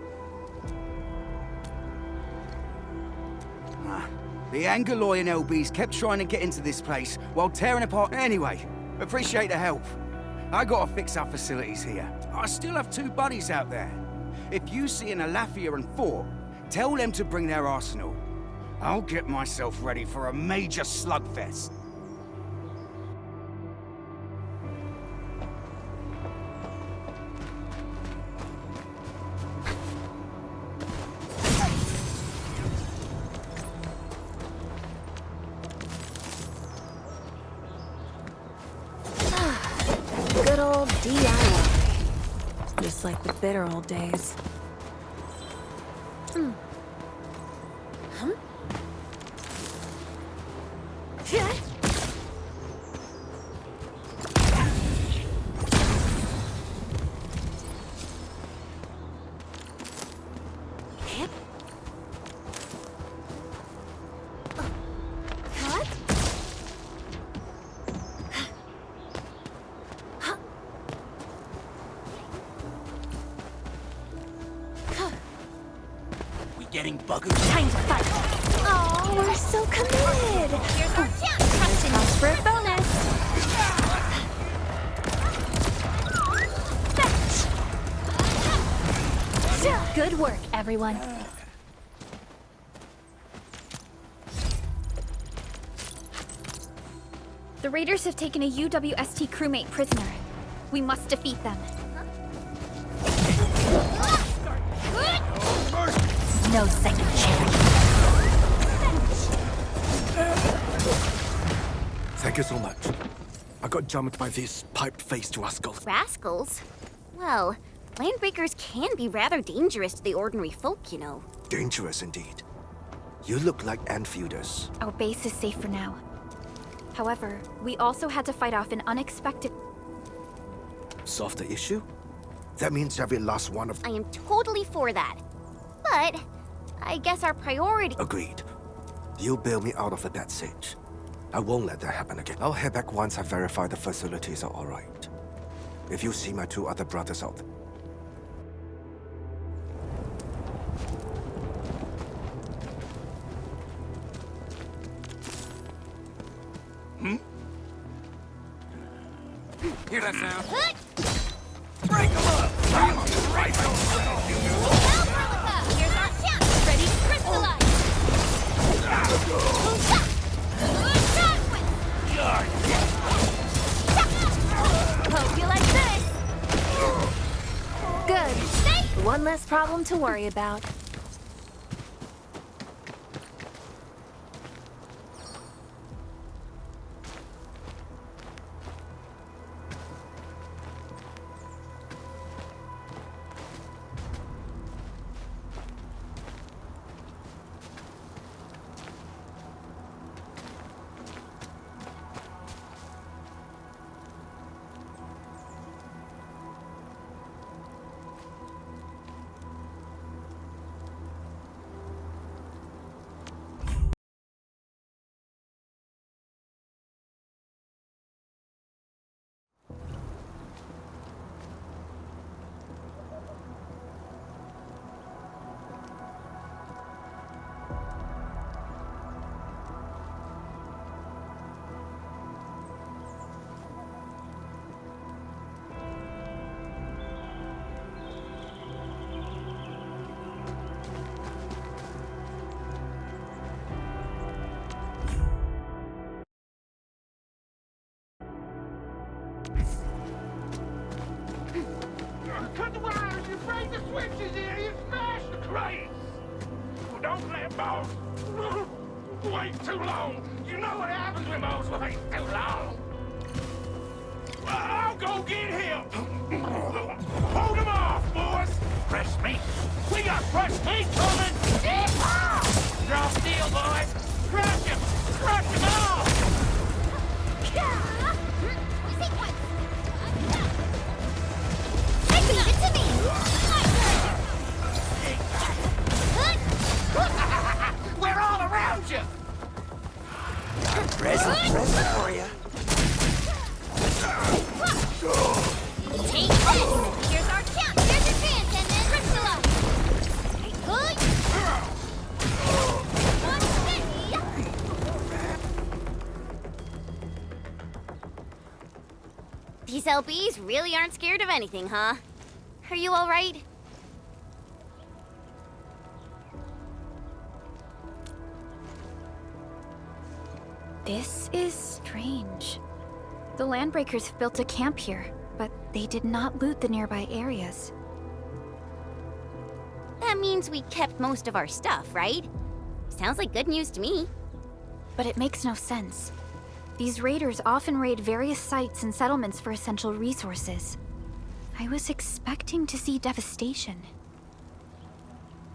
The Angaloy and LBs kept trying to get into this place while tearing apart... Anyway, appreciate the help. I gotta fix our facilities here. I still have 2 buddies out there. If you see an Alafia and 4, tell them to bring their arsenal. I'll get myself ready for a major slugfest. Good old DIY. Just like the bitter old days. Getting buggered. Time to fight. Oh, we're so committed. Here's our chance! Trust in House for a bonus. Good work, everyone. The raiders have taken a UWST crewmate prisoner. We must defeat them. No second chance. Thank you so much. I got jumped by these pipe-faced rascals. Rascals? Well, Landbreakers can be rather dangerous to the ordinary folk, you know. Dangerous indeed. You look like Enfielders. Our base is safe for now. However, we also had to fight off an unexpected... Solve the issue? That means every last one of... I am totally for that. But I guess our priority... Agreed. You bail me out of a bad sitch. I won't let that happen again. I'll head back once I verify the facilities are all right. If you see my 2 other brothers out... Hear that sound? Break them up! Right here's our chance! Ready to crystallize! Hope you like this. Good. One less problem to worry about. Cut the wires, you break the switches here, you smash the crates! Well, don't let boss wait too long. You know what happens when boss waits too long. Well, I'll go get him. Hold him off, boys. Fresh meat. We got fresh meat coming. Drop steel, boys. Crush him. Crush him off. Leave it to me! We're all around you! Present for you. Take this! Here's our chance! Here's your chance, and then crystallize! These LBs really aren't scared of anything, huh? Are you all right? This is strange. The Landbreakers have built a camp here, but they did not loot the nearby areas. That means we kept most of our stuff, right? Sounds like good news to me. But it makes no sense. These raiders often raid various sites and settlements for essential resources. I was expecting to see devastation.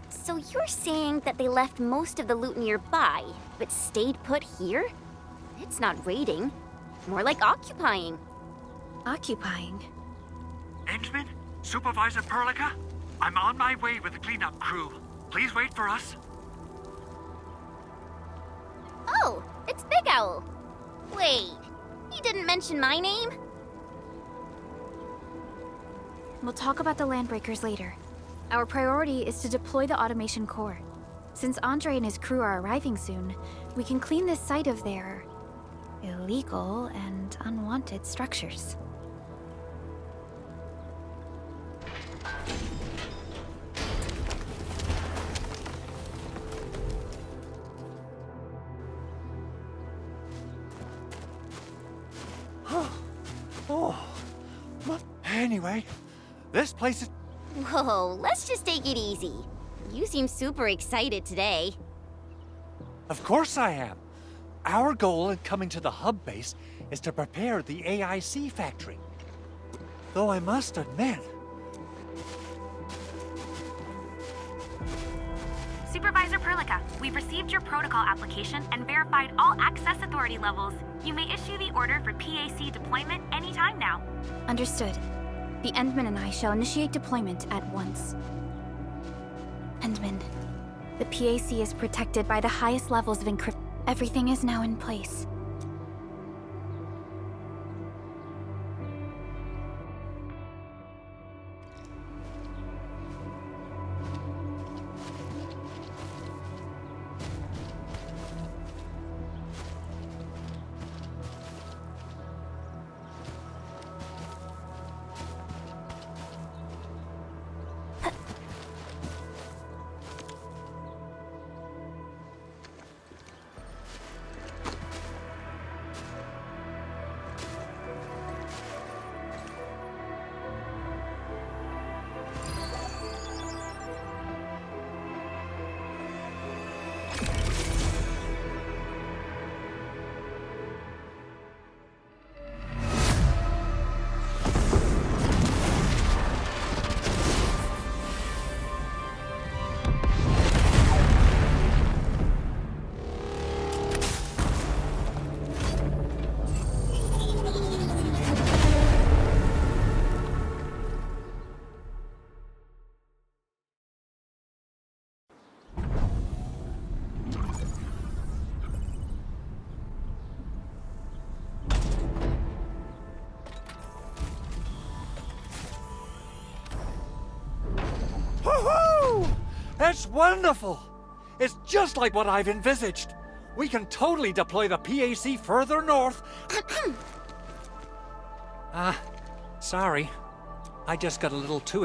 So you're saying that they left most of the loot nearby, but stayed put here? It's not raiding. More like occupying. Occupying? Endman? Supervisor Perlica? I'm on my way with the cleanup crew. Please wait for us. Oh, it's Big Owl. Wait, you didn't mention my name? We'll talk about the Landbreakers later. Our priority is to deploy the automation core. Since Andre and his crew are arriving soon, we can clean this site of their illegal and unwanted structures. Anyway, this place is... Whoa, let's just take it easy. You seem super excited today. Of course I am. Our goal in coming to the hub base is to prepare the AIC factory. Though I must admit... Supervisor Perlica, we've received your protocol application and verified all access authority levels. You may issue the order for PAC deployment anytime now. Understood. The Endman and I shall initiate deployment at once. Endman, the PAC is protected by the highest levels of encryption. Everything is now in place. That's wonderful! It's just like what I've envisaged. We can totally deploy the PAC further north. Sorry. I just got a little too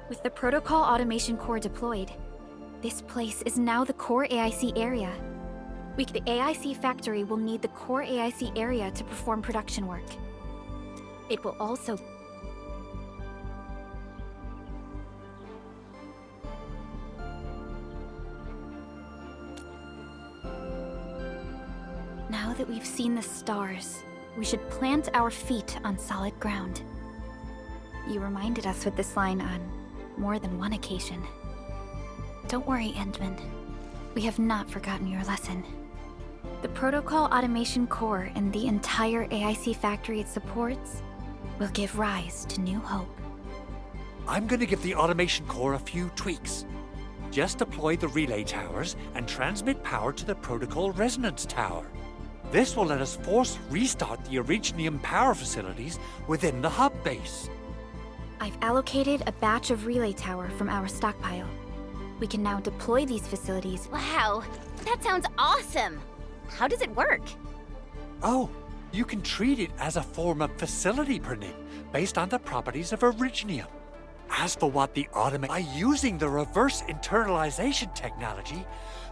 With the Protocol Automation Core deployed, this place is now the core AIC area. The AIC factory will need the core AIC area to perform production work. It will also... Now that we've seen the stars, we should plant our feet on solid ground. You reminded us with this line on more than one occasion. Don't worry, Endman. We have not forgotten your lesson. The Protocol Automation Core and the entire AIC factory it supports will give rise to new hope. I'm gonna give the Automation Core a few tweaks. Just deploy the relay towers and transmit power to the Protocol Resonance Tower. This will let us force restart the Originium power facilities within the hub base. I've allocated a batch of relay tower from our stockpile. We can now deploy these facilities. Wow, that sounds awesome! How does it work? Oh, you can treat it as a form of facility permit based on the properties of Originium. As for what the by using the reverse internalization technology,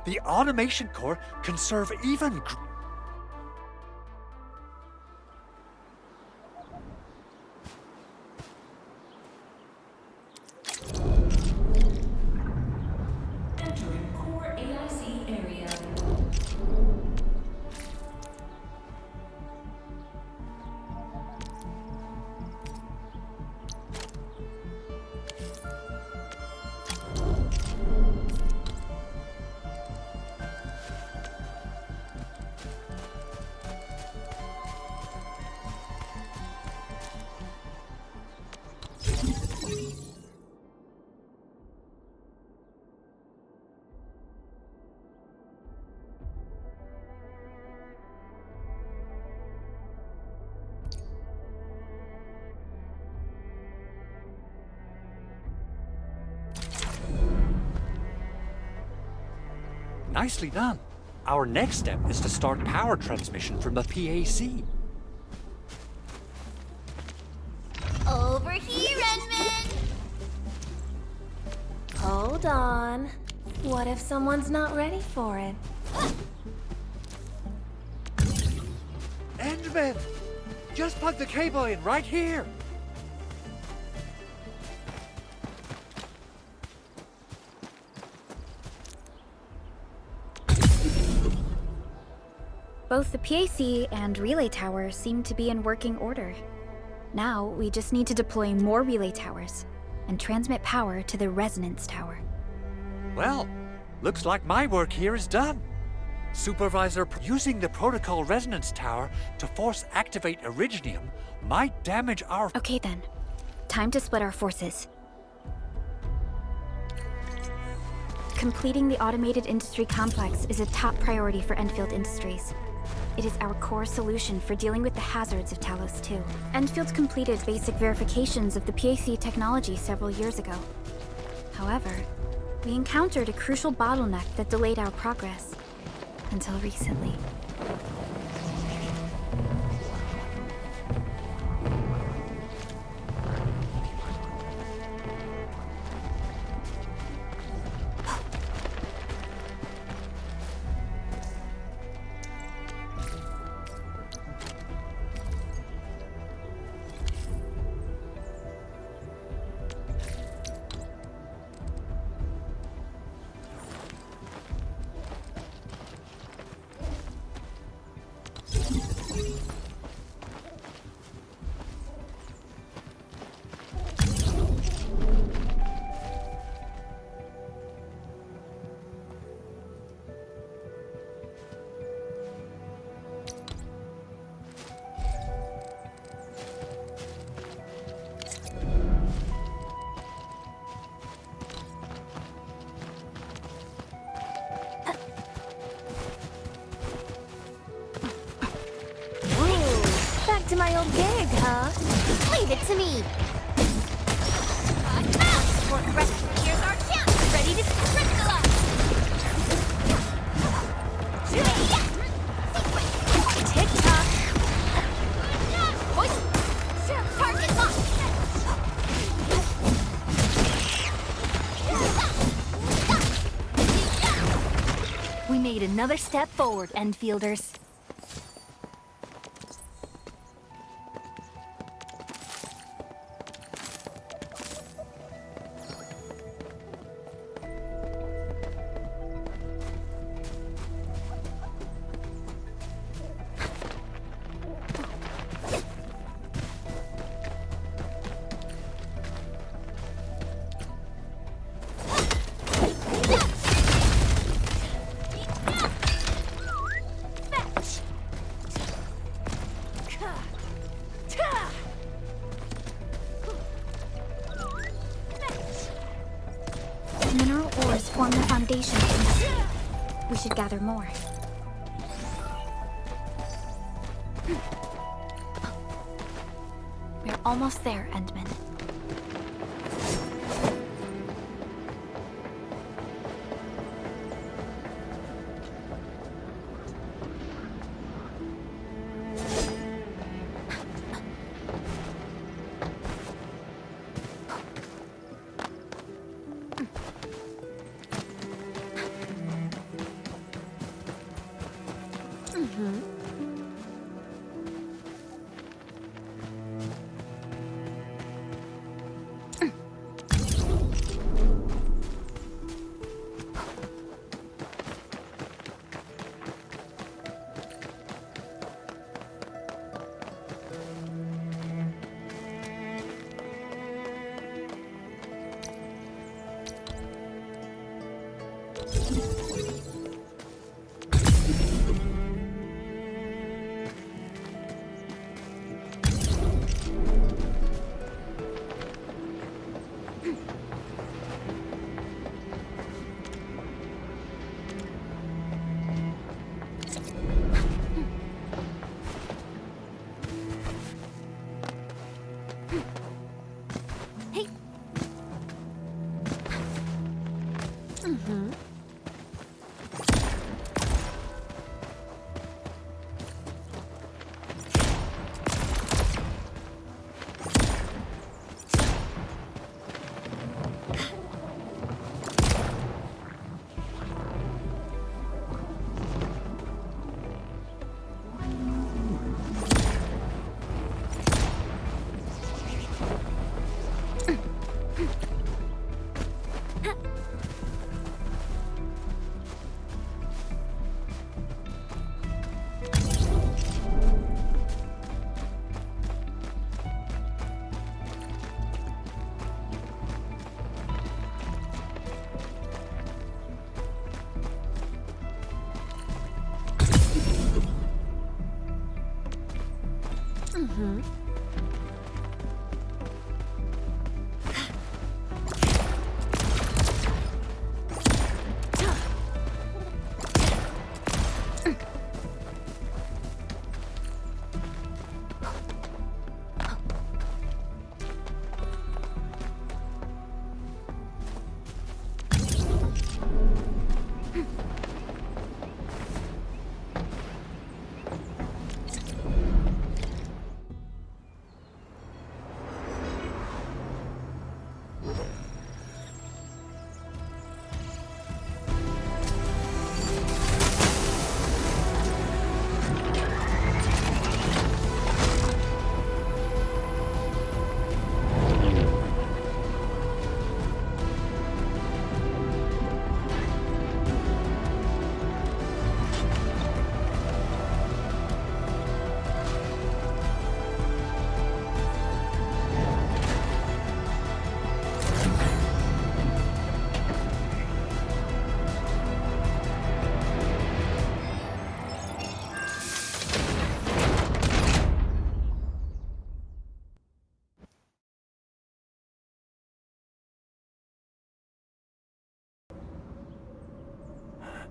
the Automation Core can serve even Nicely done. Our next step is to start power transmission from the PAC. Over here, Edmund! Hold on. What if someone's not ready for it? Endman! Just plug the cable in right here! Both the PAC and relay tower seem to be in working order. Now, we just need to deploy more relay towers and transmit power to the resonance tower. Well, looks like my work here is done. Supervisor, using the Protocol Resonance Tower to force activate Originium might damage our... Okay then. Time to split our forces. Completing the automated industry complex is a top priority for Endfield Industries. It is our core solution for dealing with the hazards of Talos 2. Endfield completed basic verifications of the PAC technology several years ago. However, we encountered a crucial bottleneck that delayed our progress. Until recently. To my old gig, huh? Leave it to me! made another step forward, Enfielders. Mineral ores form the foundation of the sea. We should gather more. We're almost there, Endman.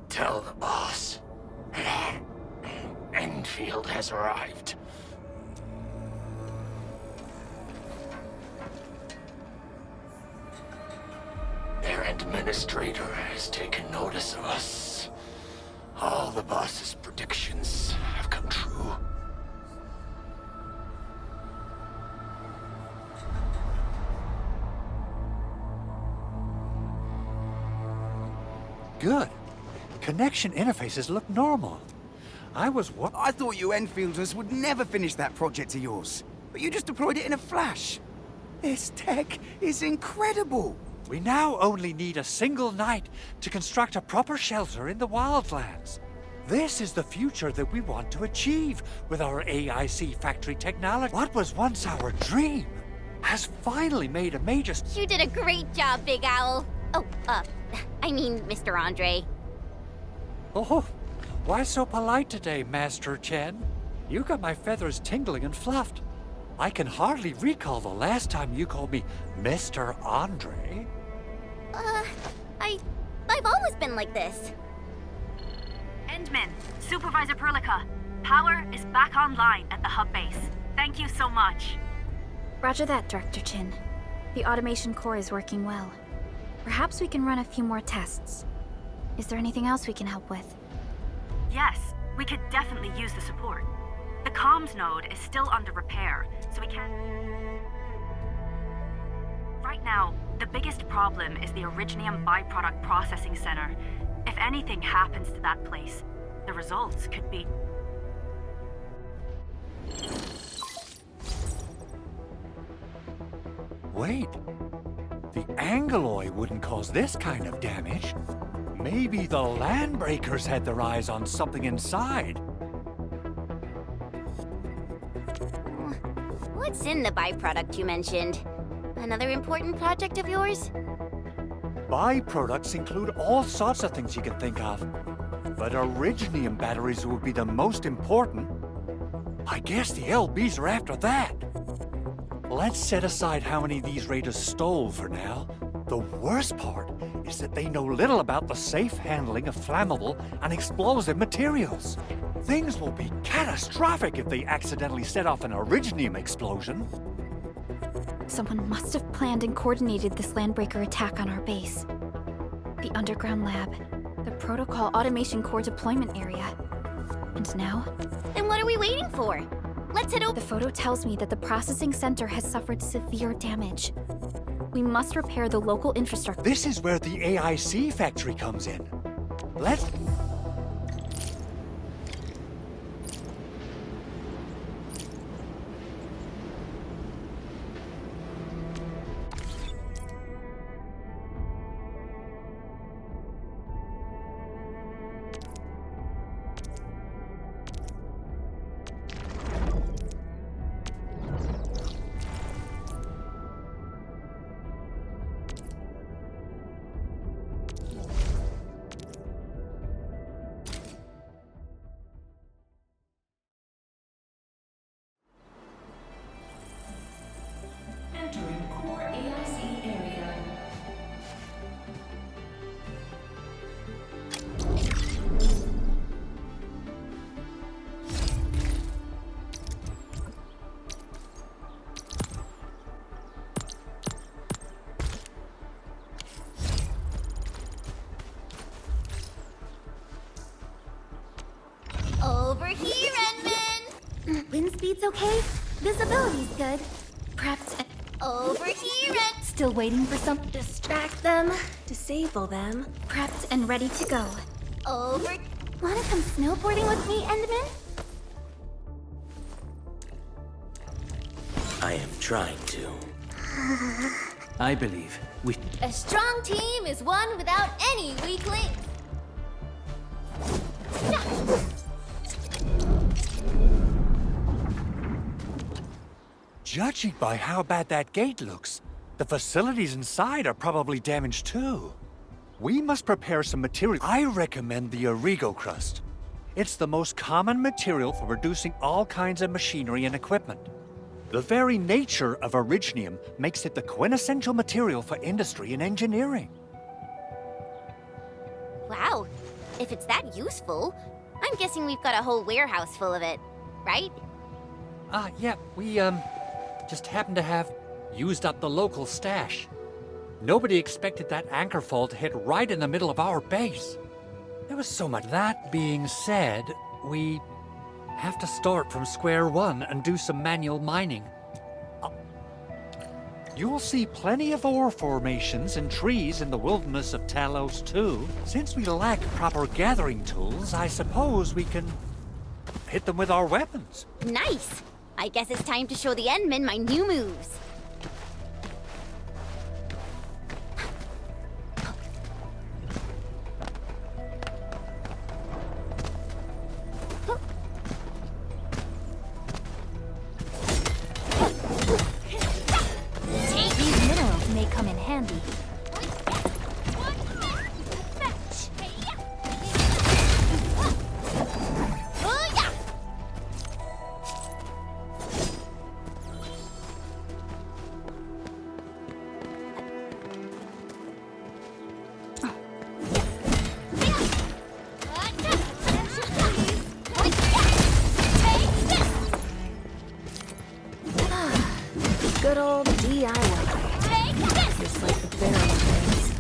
Tell the boss. Endfield has arrived. Their administrator has taken notice of us. All the boss's predictions have come true. Good. connection interfaces look normal. I thought you Enfielders would never finish that project of yours. But you just deployed it in a flash. This tech is incredible. We now only need a single night to construct a proper shelter in the wildlands. This is the future that we want to achieve with our AIC factory technology. What was once our dream has finally made a major... You did a great job, Big Owl. Oh, I mean, Mr. Andre. Oh, why so polite today, Master Chen? You got my feathers tingling and fluffed. I can hardly recall the last time you called me Mr. Andre. I've always been like this. Endman, Supervisor Perlica, power is back online at the hub base. Thank you so much. Roger that, Director Chin. The automation core is working well. Perhaps we can run a few more tests. Is there anything else we can help with? Yes, we could definitely use the support. The comms node is still under repair, so we can't... Right now, the biggest problem is the Originium byproduct processing center. If anything happens to that place, the results could be... Wait, the Angeloy wouldn't cause this kind of damage. Maybe the Landbreakers had their eyes on something inside. What's in the byproduct you mentioned? Another important project of yours? Byproducts include all sorts of things you can think of. But Originium batteries would be the most important. I guess the LBs are after that. Let's set aside how many these raiders stole for now. The worst part is that they know little about the safe handling of flammable and explosive materials. Things will be catastrophic if they accidentally set off an Originium explosion. Someone must have planned and coordinated this Landbreaker attack on our base. The underground lab, the protocol automation core deployment area. And now? Then what are we waiting for? Let's head over. The photo tells me that the processing center has suffered severe damage. We must repair the local infrastructure. This is where the AIC factory comes in. Let's... Entering core AIC area. Over here, Endman! Wind speed's okay? Visibility's good. Prepped and... Over here, and... Still waiting for something to distract them, disable them. Prepped and ready to go. Over... Wanna come snowboarding with me, Endman? I am trying to. I believe we... A strong team is one without any weak links. Judging by how bad that gate looks, the facilities inside are probably damaged too. We must prepare some material. I recommend the Origo crust. It's the most common material for producing all kinds of machinery and equipment. The very nature of Originium makes it the quintessential material for industry and engineering. Wow, if it's that useful, I'm guessing we've got a whole warehouse full of it, right? Yeah, we, just happen to have used up the local stash. Nobody expected that anchor fall to hit right in the middle of our base. There was so much. That being said, we have to start from square one and do some manual mining. You'll see plenty of ore formations and trees in the wilderness of Talos too. Since we lack proper gathering tools, I suppose we can hit them with our weapons. Nice! I guess it's time to show the Endmen my new moves. These minerals may come in handy. Good old DIY. Just like the bitter things.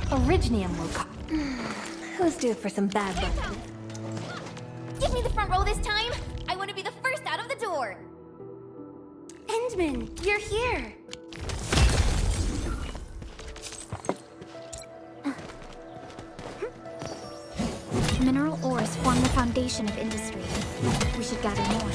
Originium will come. Who's due for some bad luck? Give me the front row this time! I want to be the first out of the door! Endman, you're here! Mineral ores form the foundation of industry. We should gather more.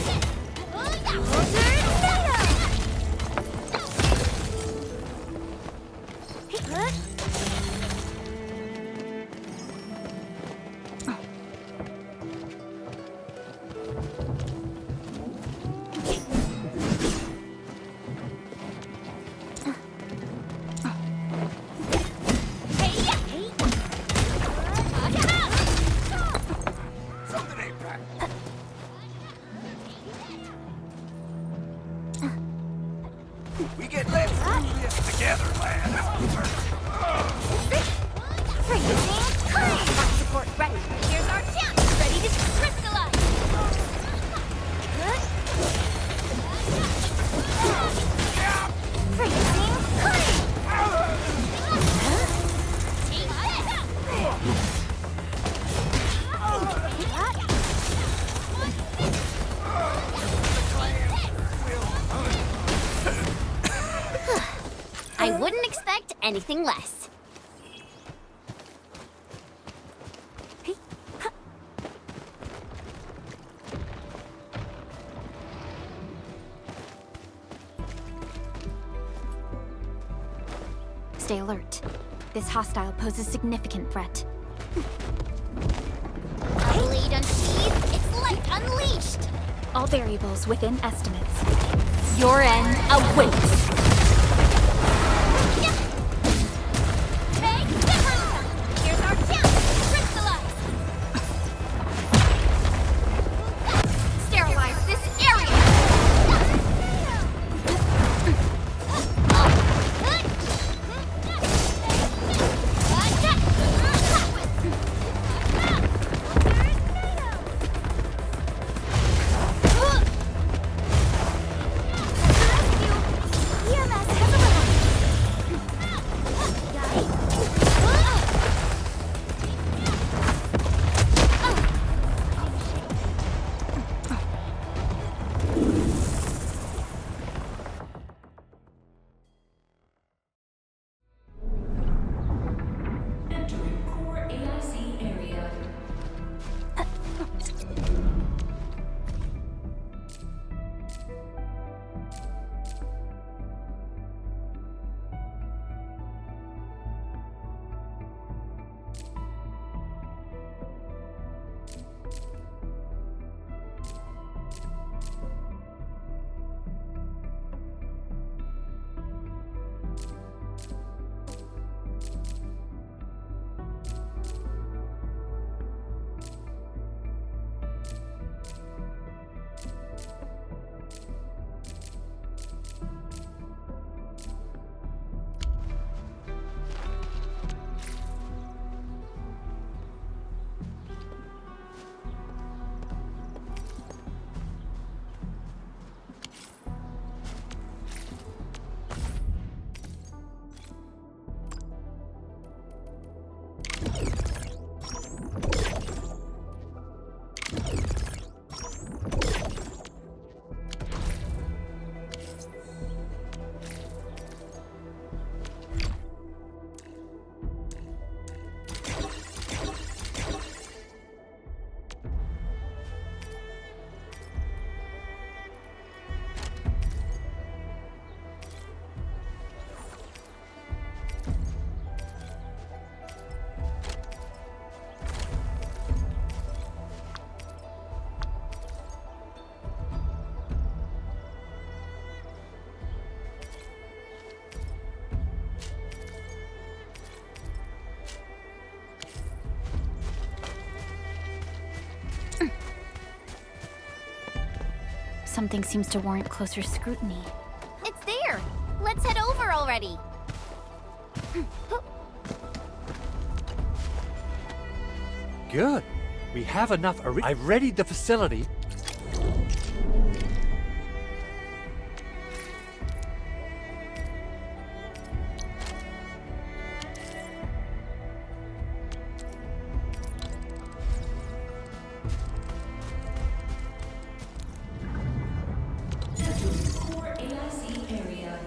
We get left through this together, lad. Back support ready. Here's our chance! Ready to crystallize! I wouldn't expect anything less. Stay alert. This hostile poses significant threat. A blade unsheathed, its light unleashed! All variables within estimates. Your end awaits. Here's our chance to crystallize! Sterilize this area! something seems to warrant closer scrutiny. It's there! Let's head over already! Good. We have enough. I've readied the facility. Core AIC area.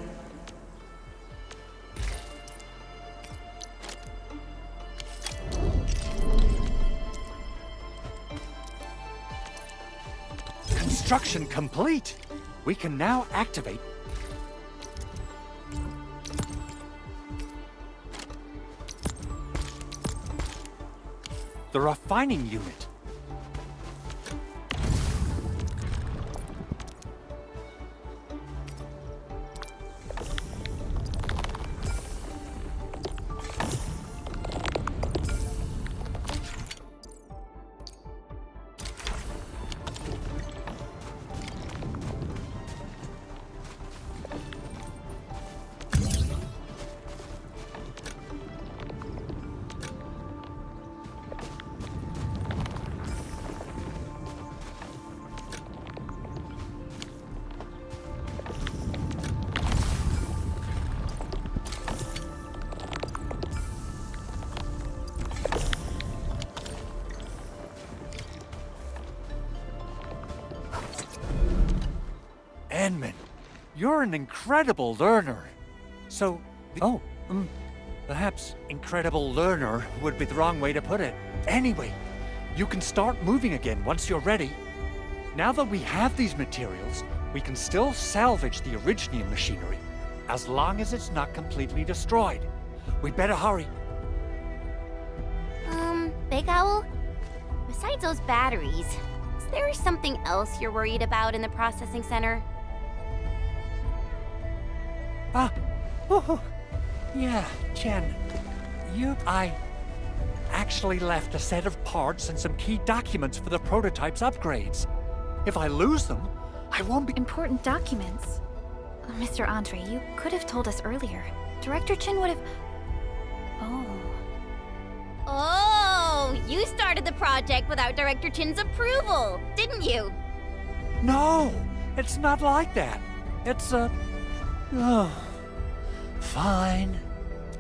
Construction complete. We can now activate the refining unit. Edmund, you're an incredible learner. So, perhaps incredible learner would be the wrong way to put it. Anyway, you can start moving again once you're ready. Now that we have these materials, we can still salvage the Originium machinery, as long as it's not completely destroyed. We better hurry. Big Owl? Besides those batteries, is there something else you're worried about in the processing center? Yeah, Jen. I actually left a set of parts and some key documents for the prototype's upgrades. If I lose them, I won't be— Important documents? Mr. Andre, you could have told us earlier. Director Chin would have... Oh, you started the project without Director Chin's approval, didn't you? No, it's not like that. It's fine.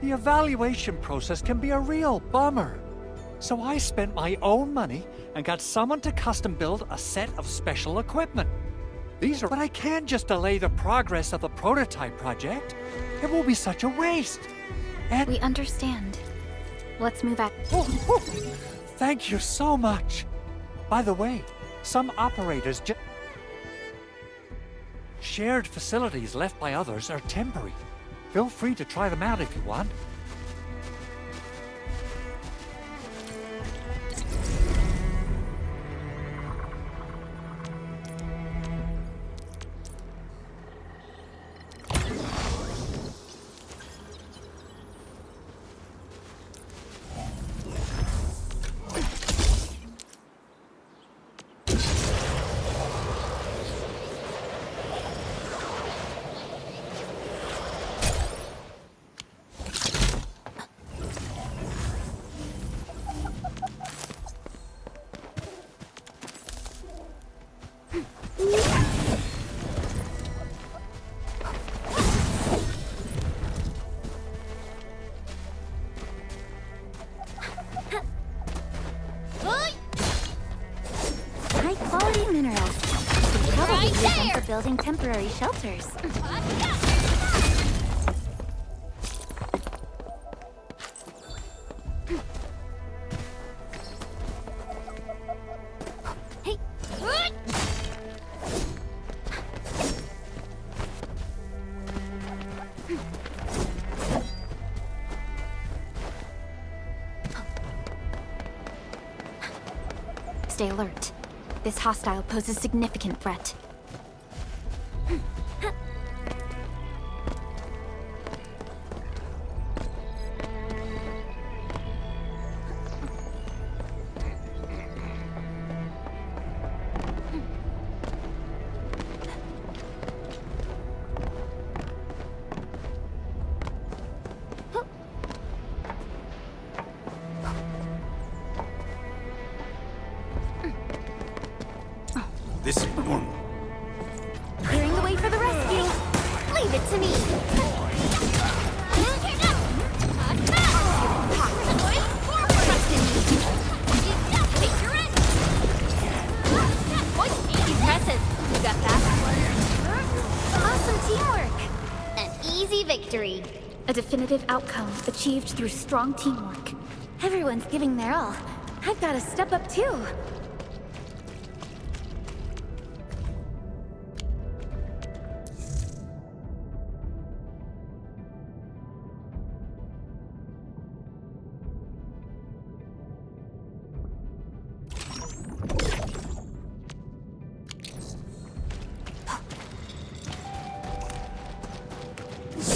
The evaluation process can be a real bummer. So I spent my own money and got someone to custom build a set of special equipment. But I can't just delay the progress of the prototype project. It will be such a waste. And we understand. Let's move at... Thank you so much. By the way, some operators shared facilities left by others are temporary. Feel free to try them out if you want. High-quality minerals. We could probably use them for building temporary shelters. Hey! Stay alert. This hostile poses significant threat. to me! Trust in me! Impressive! You got that? Awesome teamwork! An easy victory. A definitive outcome achieved through strong teamwork. Everyone's giving their all. I've got to step up too.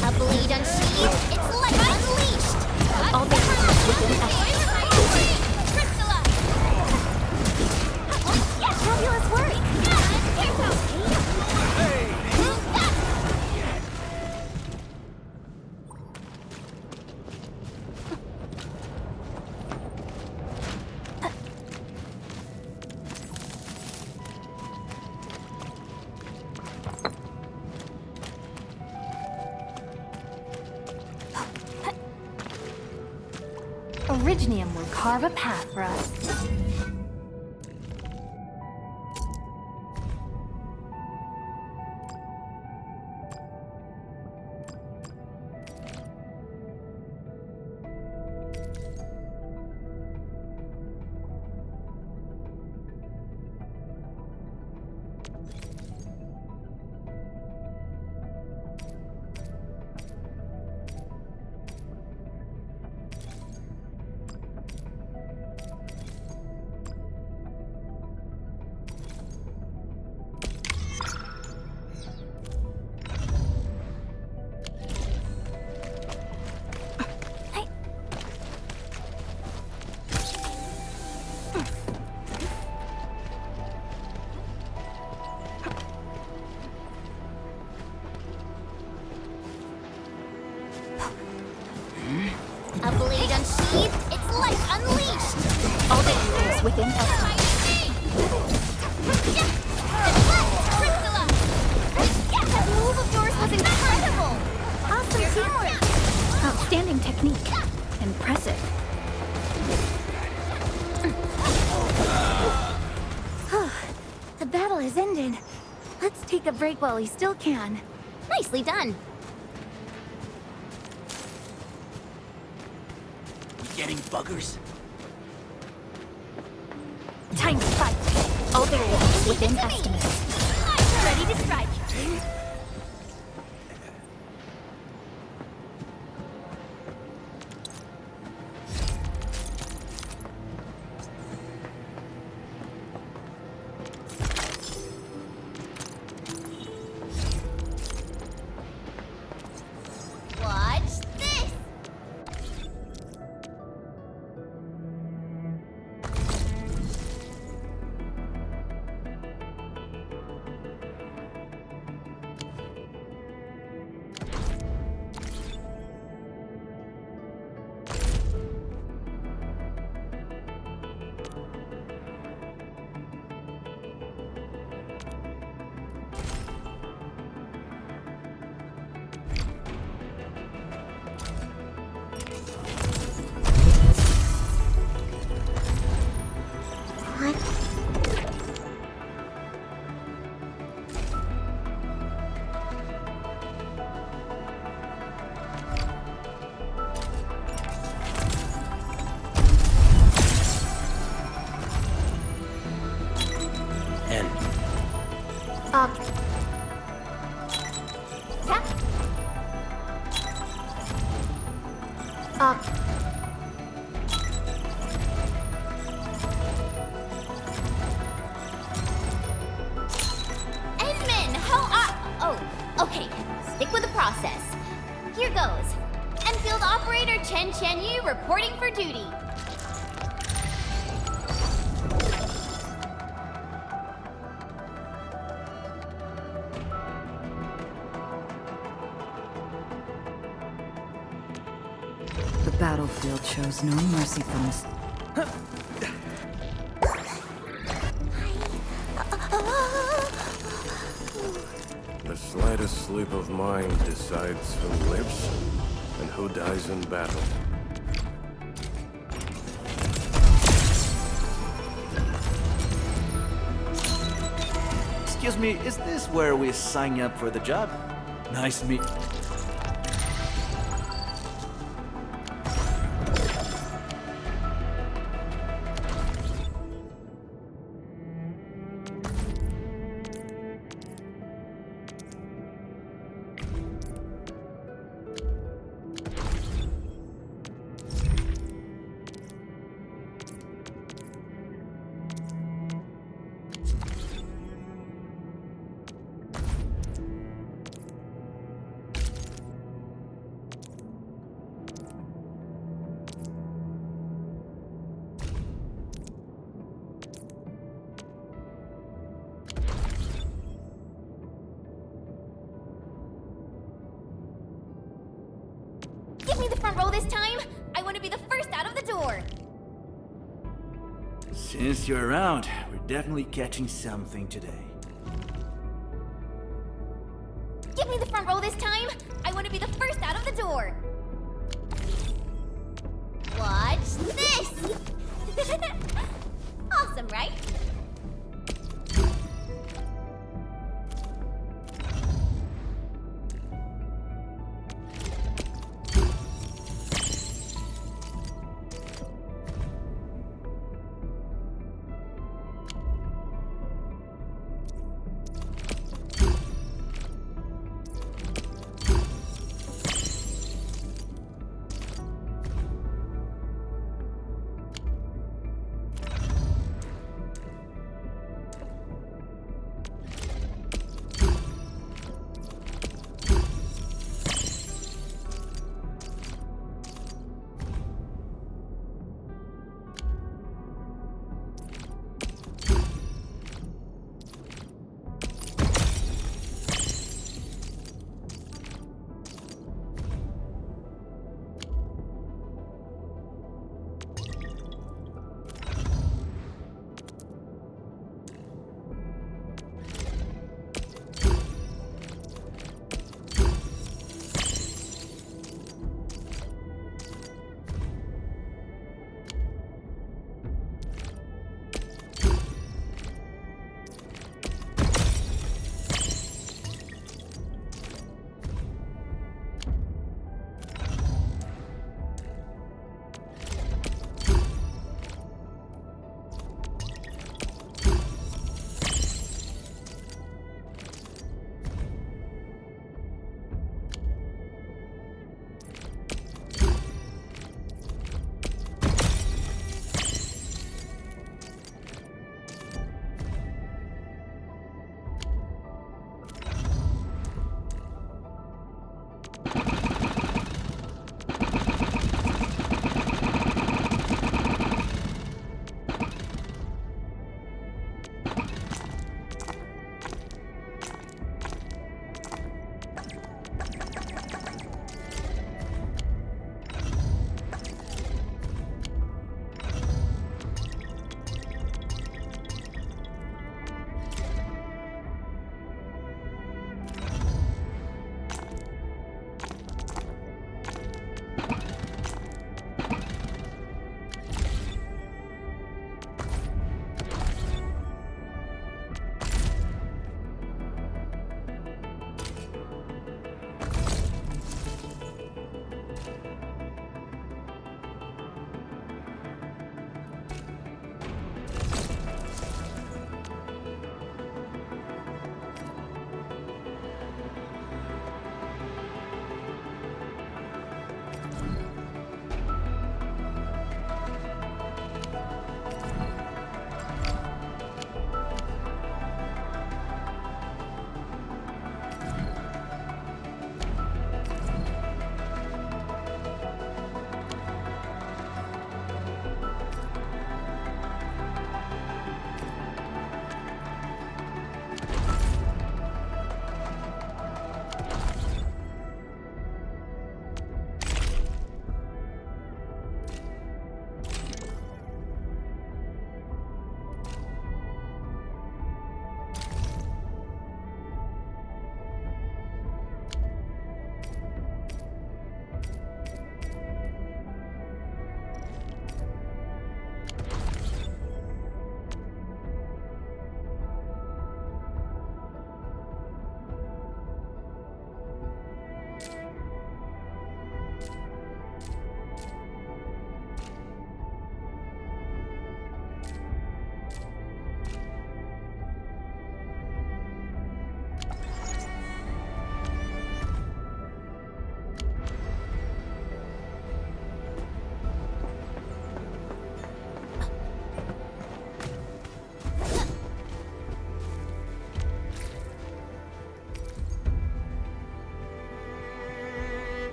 A blade unsheathed, its light unleashed! All the within us. Fabulous work! Originium will carve a path for us. A blade unsheathed, its light unleashed! All the heroes within us. That move of yours was incredible! Awesome teamwork! Outstanding technique. Impressive. The battle has ended. Let's take a break while we still can. Nicely done. Getting buggers? Time to fight. All variables within estimates. Ready to strike. Watch this! Up. Tap. Up. Endman, oh, okay. Stick with the process. Here goes. Enfield operator Chen Yu reporting for duty. The battlefield shows no mercy from us. The slightest This sleep of mine decides who lives and who dies in battle. Excuse me, is this where we sign up for the job? Nice meet. Give me the front row this time! I want to be the first out of the door! Since you're around, we're definitely catching something today. Give me the front row this time! I want to be the first out of the door! Watch this! Awesome, right?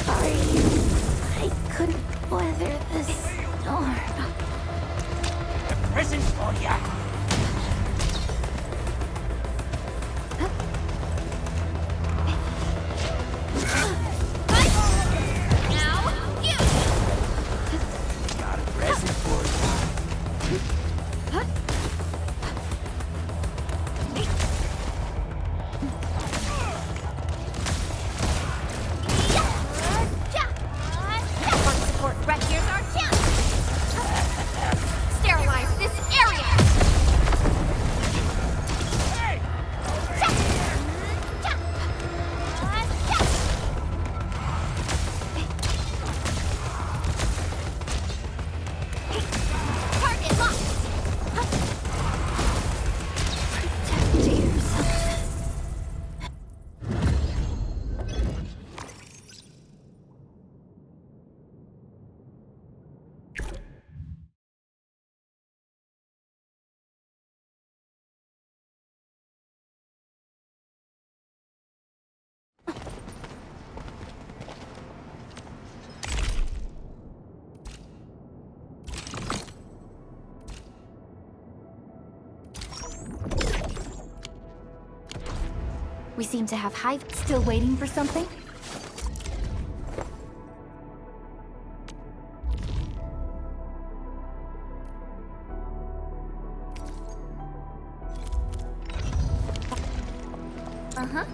Sorry. I couldn't weather the storm. Present for ya. We seem to have hive... Still waiting for something? Uh-huh.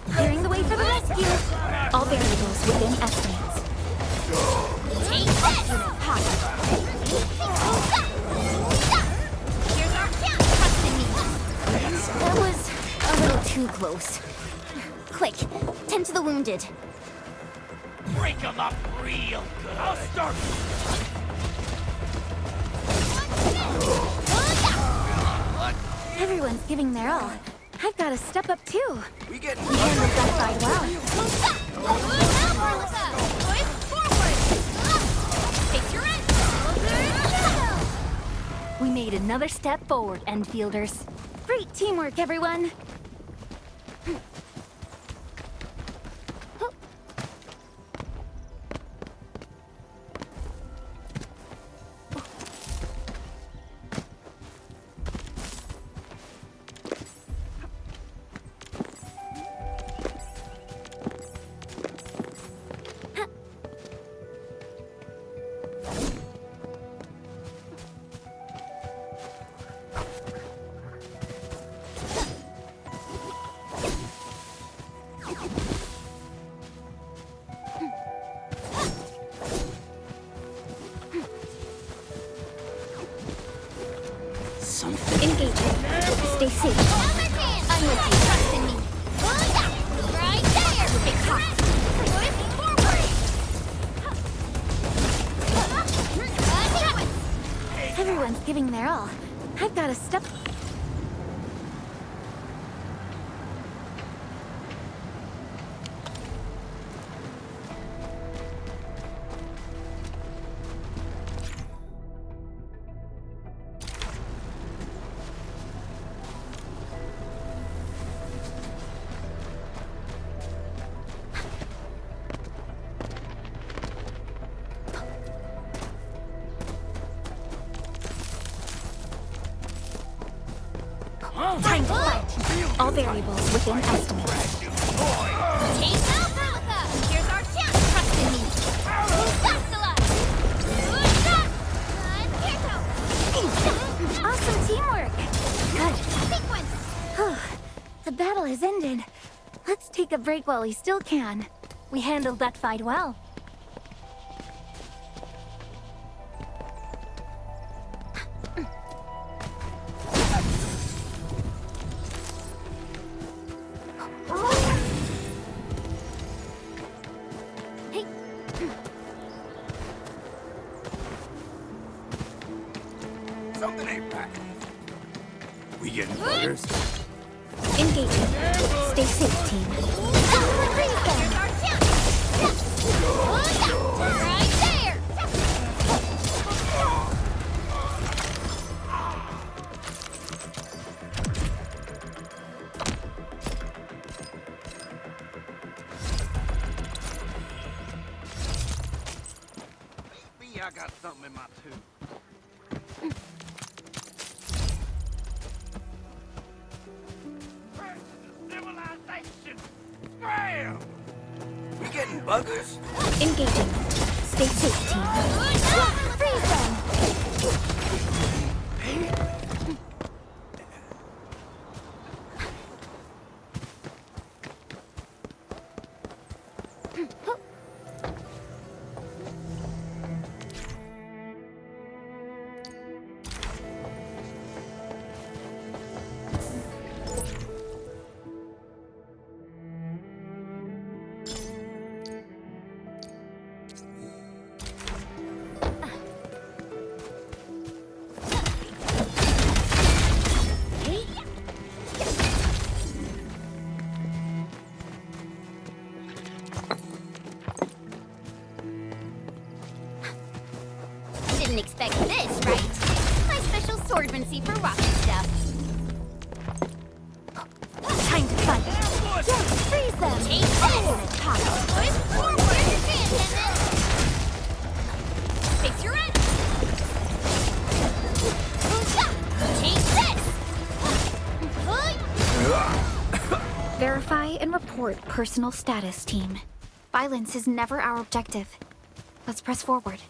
Clearing the way for the rescue. All variables within estimates. Take this! Here's our chance. Trust in me. That was a little too close. Quick, tend to the wounded. Break them up real good. I'll start. Everyone's giving their all. I've got to step up too. We getting handled that fight well. We made another step forward, Enfielders. Great teamwork, everyone. Engaging. Stay safe. I'm with you. Trust in me. Right there. Big hot. Everyone's giving their all. I've got to step... Time to fight. All variables within estimates. Take out Malika. Here's our chance. Trust in me. That's alive. Awesome teamwork. Good. Sequence. The battle has ended. Let's take a break while we still can. We handled that fight well. Something ain't right. We getting orders? Engaging. Stay safe, team. you I got something in my tooth. Civilization! Scram! We getting buggers? Engaging. Stay safe, team. Freeze them! Didn't expect this, right? My special swordmancy for rocket stuff. Time to fight. Yeah, freeze them! Take this! Push forward! Here's your chance, Emmett! Fix your end! Take this! Verify and report personal status, team. Violence is never our objective. Let's press forward.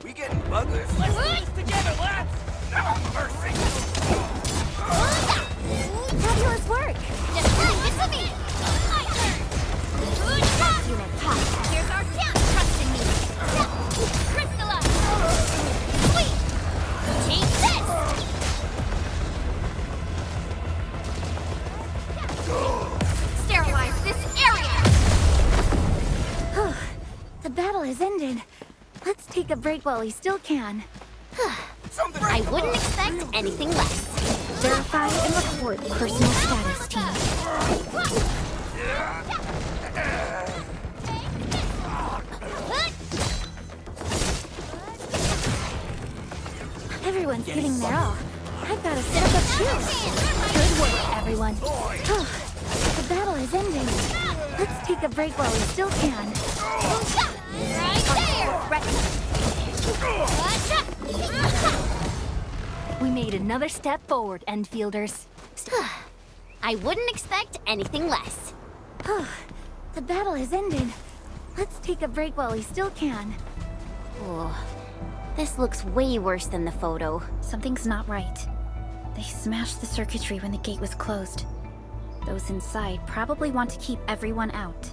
We getting buggers? Let's do this together, lads! No mercy! Fabulous work! Just practice with me! My turn! Unit pop! Here's our chance! Trust in me! Crystallize! Sweet! Take this! Sterilize this area! The battle has ended. Let's take a break while we still can. I wouldn't expect anything less. Verify and report personal status, team. Everyone's giving their all. I've got to sit up too. Good work, everyone. The battle is ending. Let's take a break while we still can. Right there! We made another step forward, Endfielders. I wouldn't expect anything less. The battle has ended. Let's take a break while we still can. Oh, this looks way worse than the photo. Something's not right. They smashed the circuitry when the gate was closed. Those inside probably want to keep everyone out.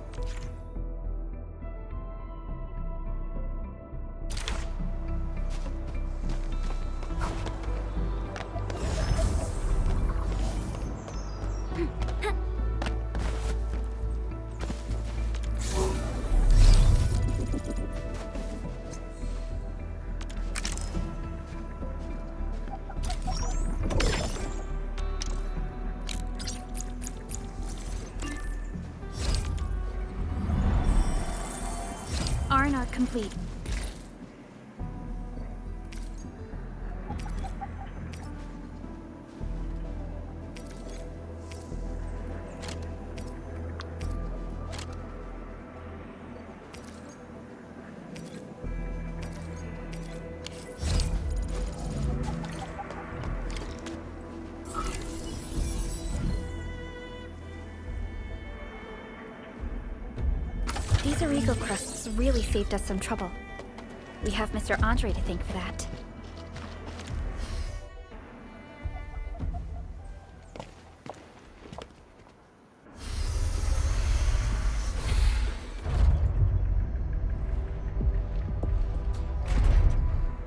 R&R complete. These iirc crusts really saved us some trouble. We have Mr. Andre to thank for that.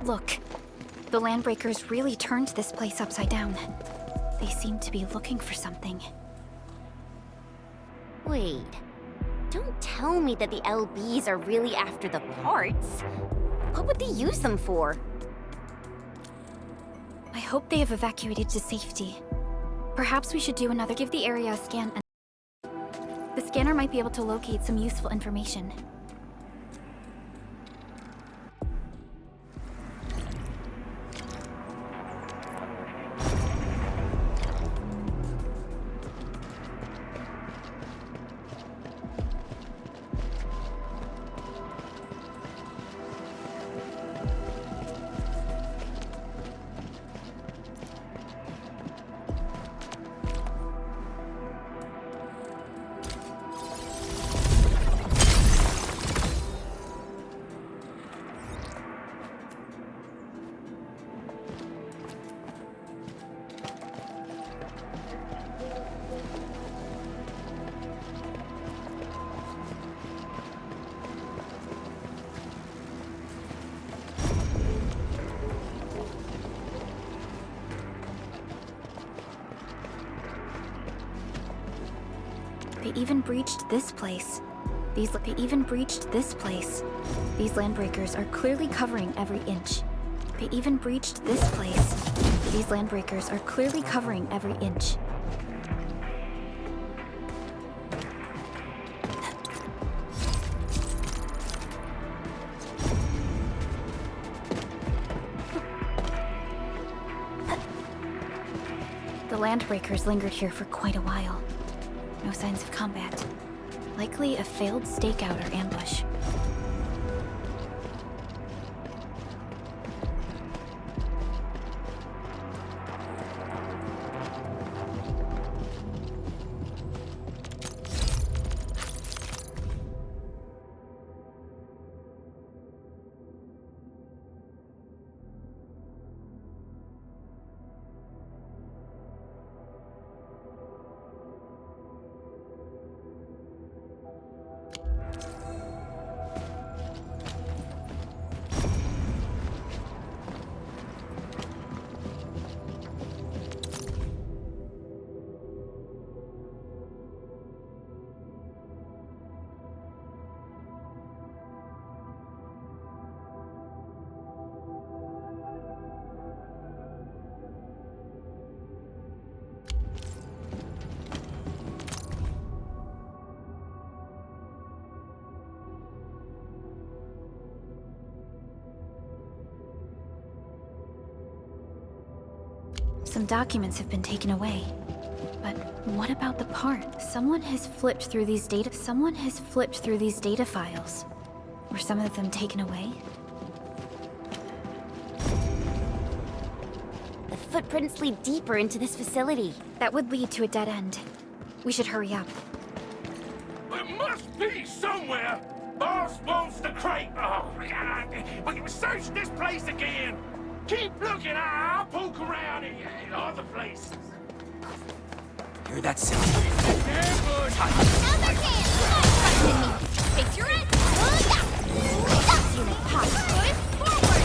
Look, the Landbreakers really turned this place upside down. They seem to be looking for something. Wait. Don't tell me that the LBs are really after the parts. What would they use them for? I hope they have evacuated to safety. Perhaps we should do another. Give the area a scan. The scanner might be able to locate some useful information. They even breached this place. These landbreakers are clearly covering every inch. They even breached this place. These landbreakers are clearly covering every inch. The landbreakers lingered here for quite a while. No signs of combat. Likely a failed stakeout or ambush. Some documents have been taken away. But what about the part? Someone has flipped through these data files. Were some of them taken away? The footprints lead deeper into this facility. That would lead to a dead end. We should hurry up. There must be somewhere! Boss wants the crate! Oh, God! We can search this place again! Keep looking, I'll poke around in other places. Hear that sound? Another chance! Trust in me! Picture it! Unit hot! Forward!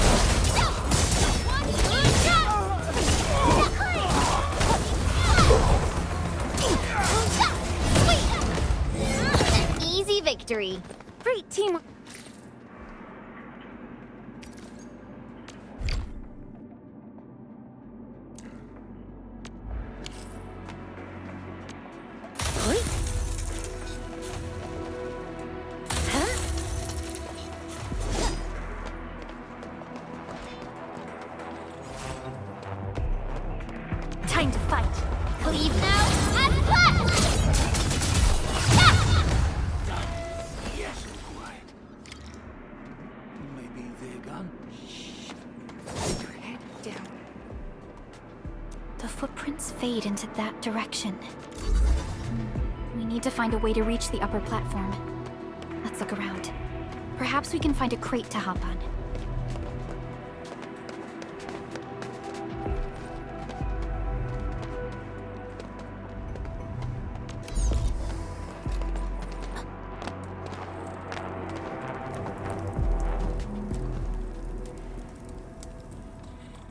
An easy victory. Great teamwork. Time to fight. Leave now and left! Yes, quiet. Maybe they're gone. Keep your head down. The footprints fade into that direction. We need to find a way to reach the upper platform. Let's look around. Perhaps we can find a crate to hop on.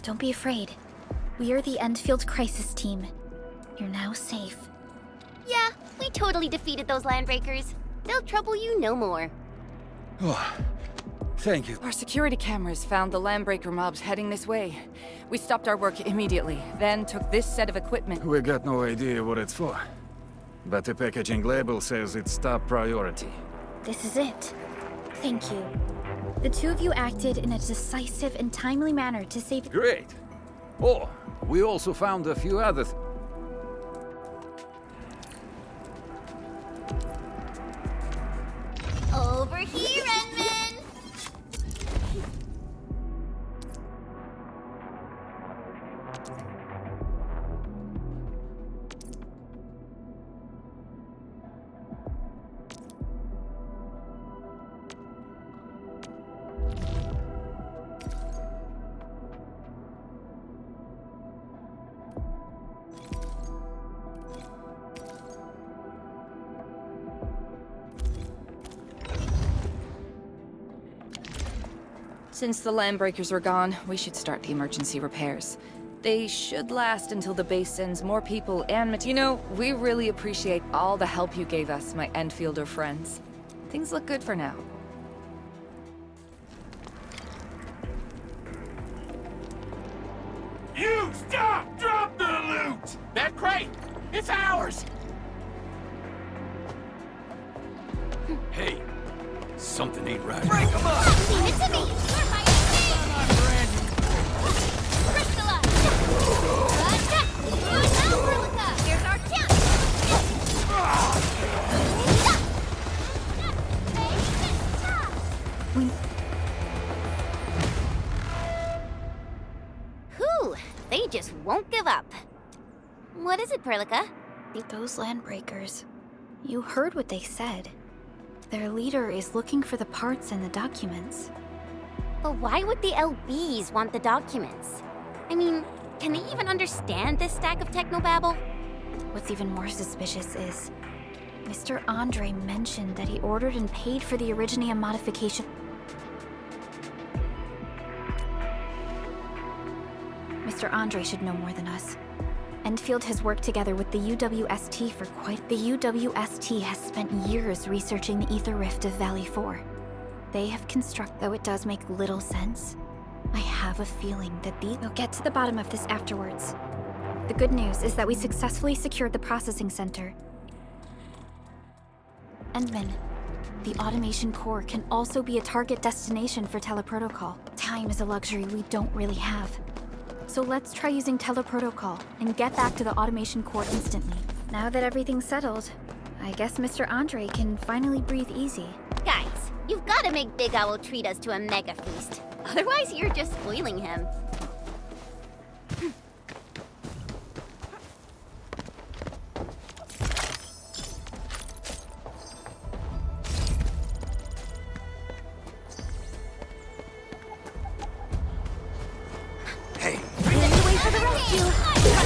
Don't be afraid. We are the Endfield crisis team. You're now safe. Yeah, we totally defeated those landbreakers. They'll trouble you no more. Oh, thank you. Our security cameras found the landbreaker mobs heading this way. We stopped our work immediately, then took this set of equipment. We got no idea what it's for. But the packaging label says it's top priority. This is it. Thank you. The two of you acted in a decisive and timely manner to save— Great! Oh, we also found a few other Over here, Edmund! Since the landbreakers are gone, we should start the emergency repairs. They should last until the base sends more people and You know, we really appreciate all the help you gave us, my Endfielder friends. Things look good for now. You stop! Drop the loot! That crate! It's ours! Hey, something ain't right. Break them up! Leave it to me! You're fighting me! Crystallized! Now, Verlica! Here's our chance! Whew, they just won't give up. What is it, Perlica? Those landbreakers. You heard what they said. Their leader is looking for the parts and the documents. But why would the LBs want the documents? I mean, can they even understand this stack of technobabble? What's even more suspicious is Mr. Andre mentioned that he ordered and paid for the Originium modification. Mr. Andre should know more than us. Endfield has worked together with the UWST for quite... The UWST has spent years researching the ether rift of Valley 4. They have constructed... Though it does make little sense, I have a feeling that we'll get to the bottom of this afterwards. The good news is that we successfully secured the processing center. Endman, the automation core can also be a target destination for teleprotocol. Time is a luxury we don't really have. So let's try using teleprotocol and get back to the automation core instantly. Now that everything's settled, I guess Mr. Andre can finally breathe easy. Guys, you've got to make Big Owl treat us to a mega feast. Otherwise, you're just spoiling him.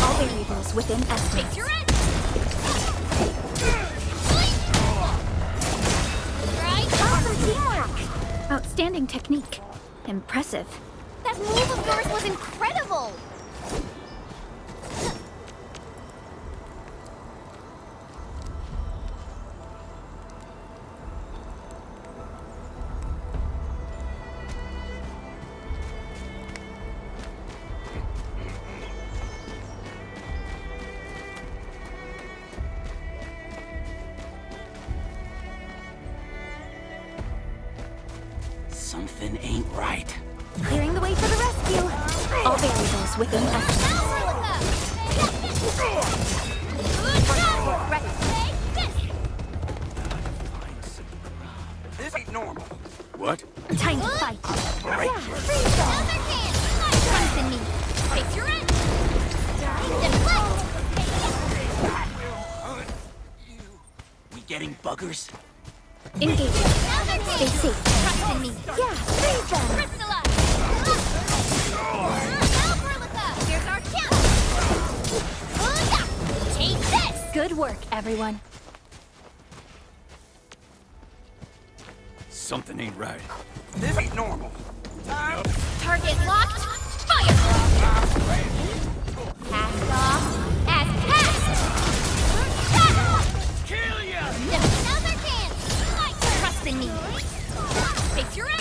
All variables within estimates. Awesome teamwork! Outstanding technique. Impressive. That move of yours was incredible! Something ain't right. Clearing the way for the rescue. All variables within estimates. This ain't normal. What? Time to fight. Right. Yeah, freeze them. Trust in me. Face your end. Deflect. We getting buggers? Engaging. Stay safe. Trust in me. Yeah, freeze them. Crystallize. Now, Verlica. Here's our chance. Take this. Good work, everyone. Something ain't right. This ain't normal. Target locked. Fire. Cast off. As cast. Kill ya! Another chance. Trust in me. Face your end.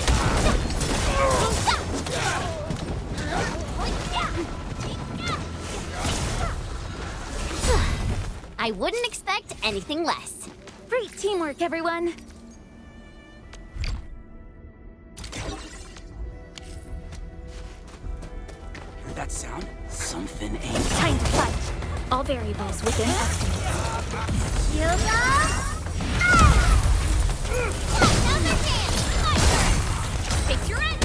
I wouldn't expect anything less. Great teamwork, everyone. Hear that sound? Something ain't Time to fight. All variables within estimates. Shield up. Another chance. Face your end.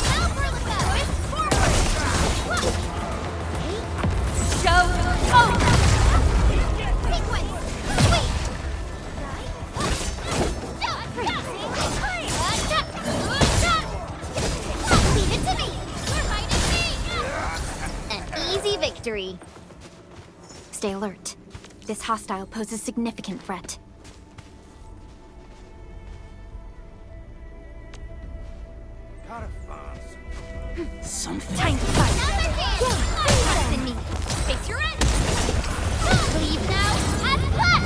Now, Verlica. Forward. Show over. Sequence. Sweep. Leave it to me. You're fighting me. An easy victory. Stay alert. This hostile poses a significant threat. something. Time to fight. Trust in me. Face your end. Leave now. As planned.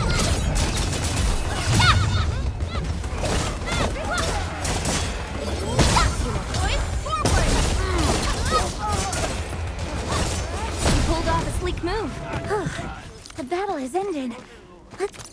You pulled off a sleek move. The battle has ended. Let's...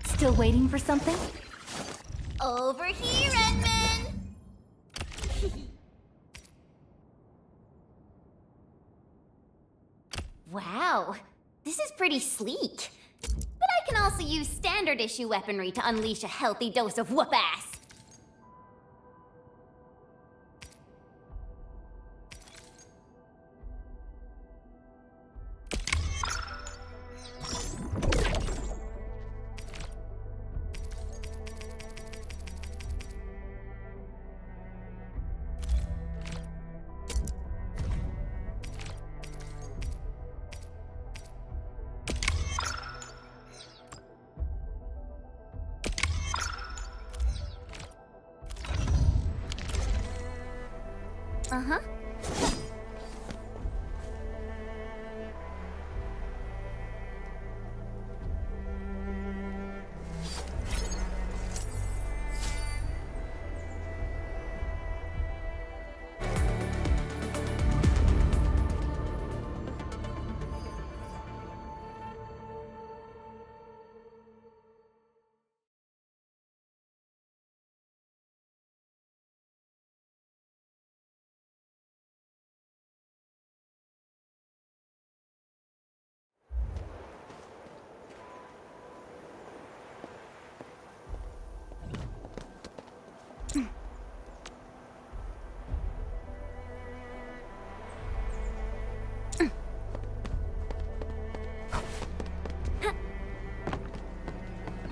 Still waiting for something? Over here, Edmund! Wow, this is pretty sleek. But I can also use standard issue weaponry to unleash a healthy dose of whoop-ass. Uh-huh.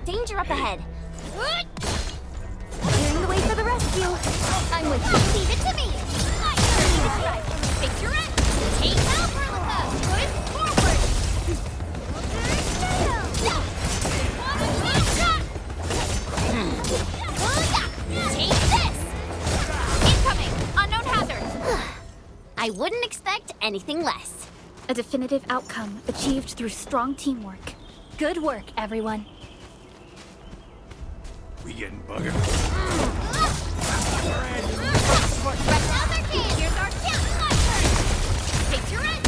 Danger up ahead. Clearing the way for the rescue. I'm with you. Leave it to me. My turn. Fix your end. Take out Berlica. Push forward. Take this. Incoming. Unknown hazard. I wouldn't expect anything less. A definitive outcome achieved through strong teamwork. Good work, everyone. We getting buggered. Another kid. Here's our chance. My turn. Take your end.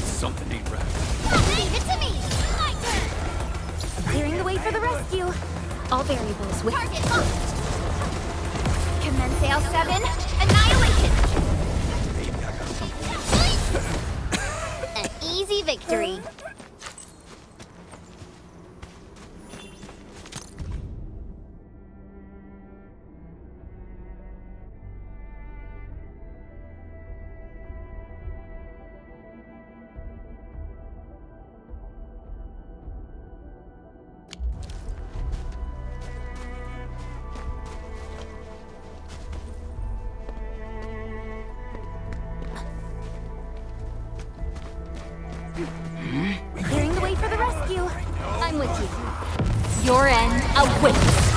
Something ain't right. Leave it to me. My turn. Clearing the way for the rescue. All variables with... Target locked. Commence AL7. Annihilation. An easy victory. I'm with you. Your end awaits.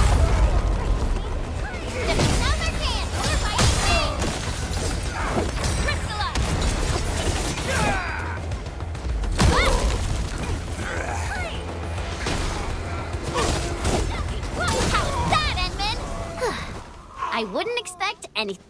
I wouldn't expect anything.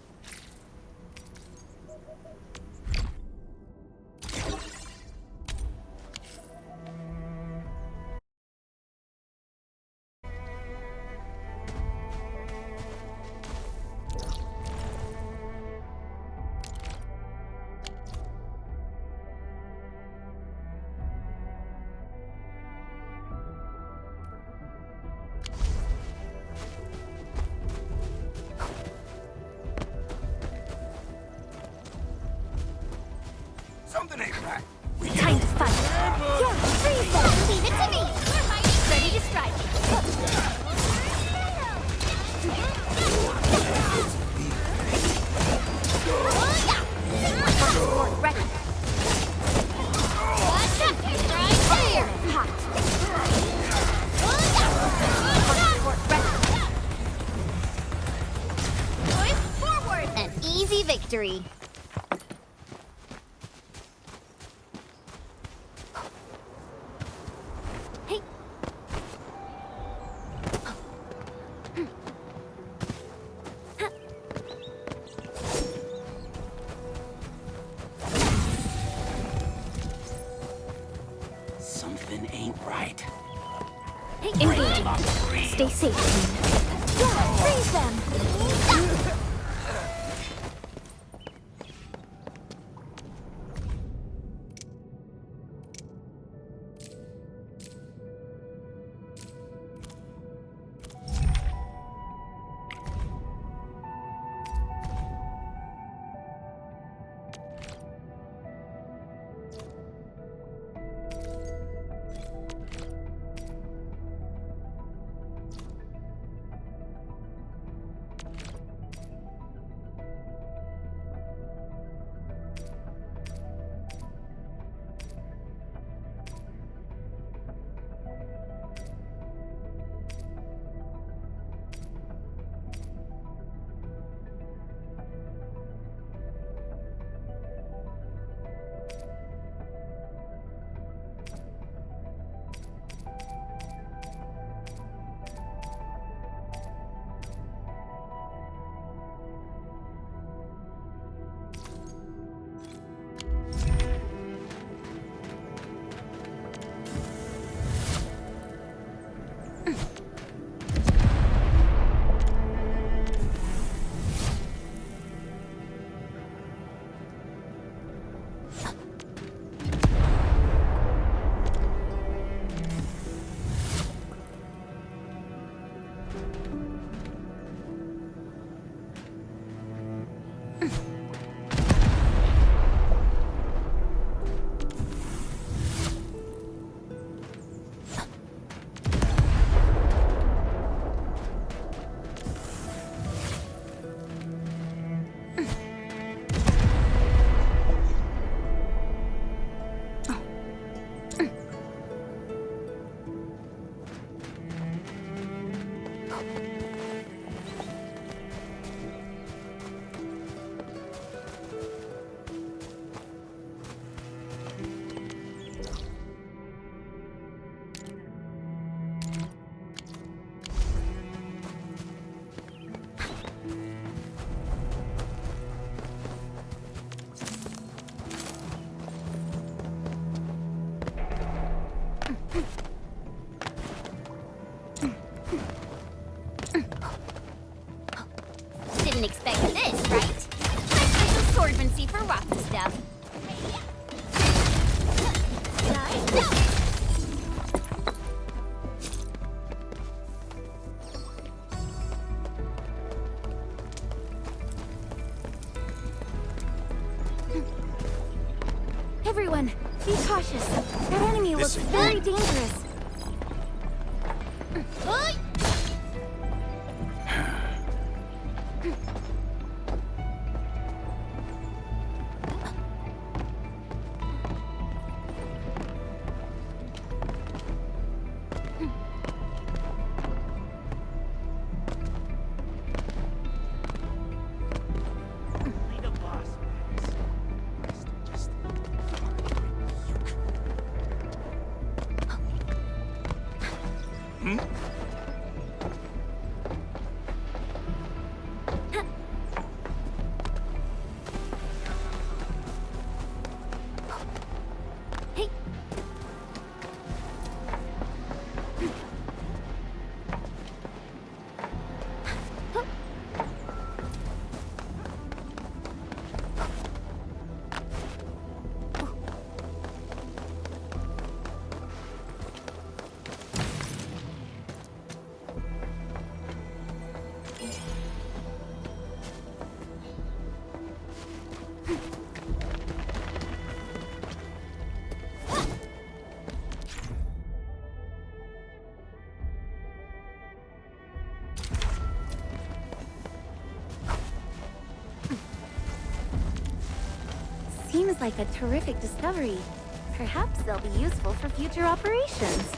Something ain't right. Time to fight. Yeah, freeze them. Leave it to me. Ready to strike. Sword ready. Watch out, right there. Hot. Sword forward. An easy victory. Something ain't right. Engaging. Stay safe, team. Yeah, freeze them. Didn't expect this, right? Special swordmancy for rocky stuff. Everyone, be cautious. That enemy looks very dangerous. Seems like a terrific discovery. Perhaps they'll be useful for future operations.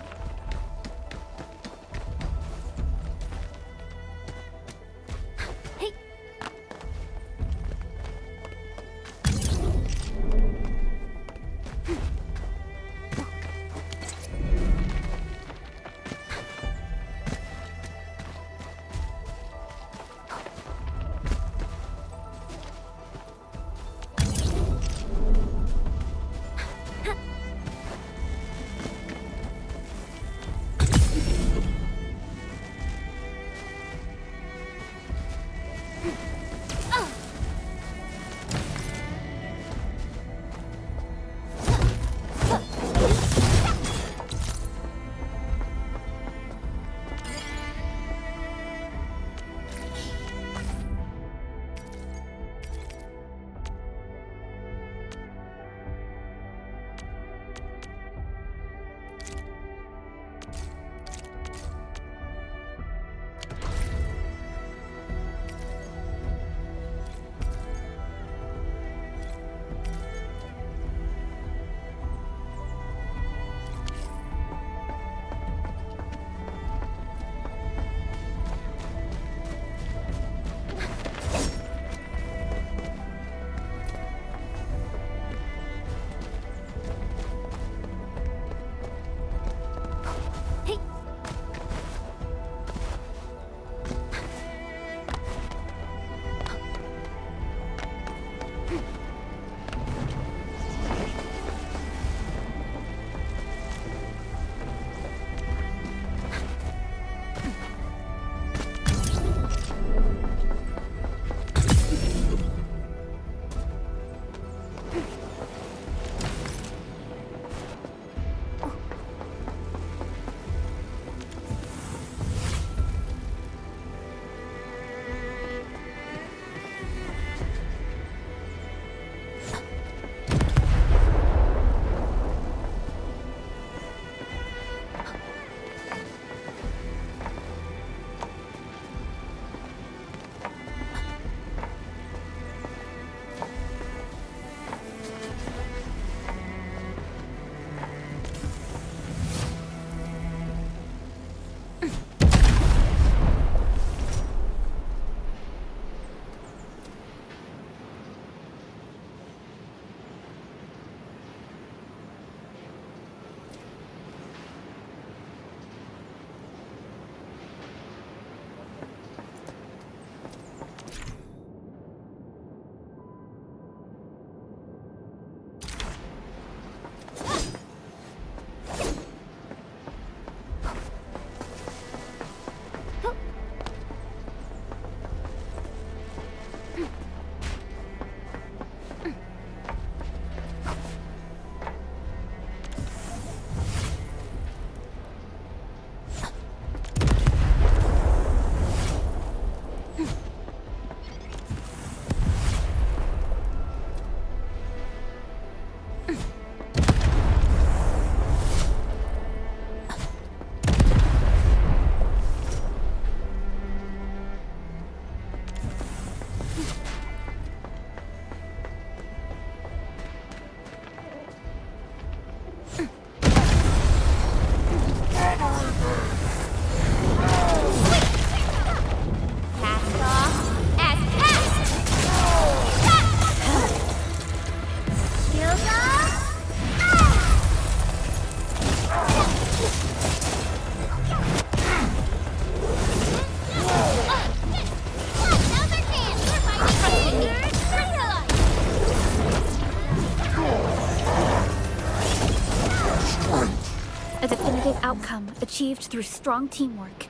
outcome achieved through strong teamwork.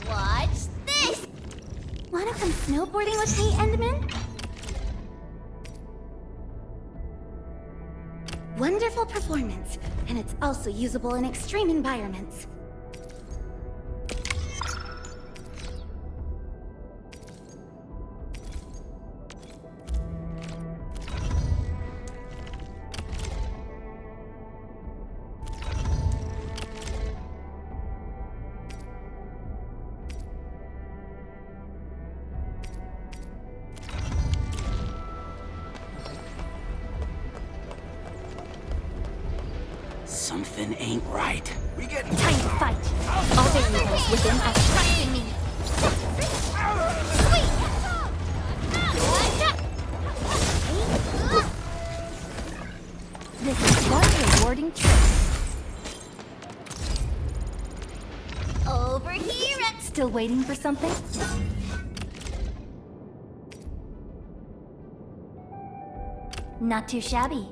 Watch this! Wanna come snowboarding with me, Endman? Wonderful performance, and it's also usable in extreme environments. Something ain't right. We get time to fight. All variables within us trust in me. This is one rewarding trip. Over here and... Still waiting for something? Not too shabby.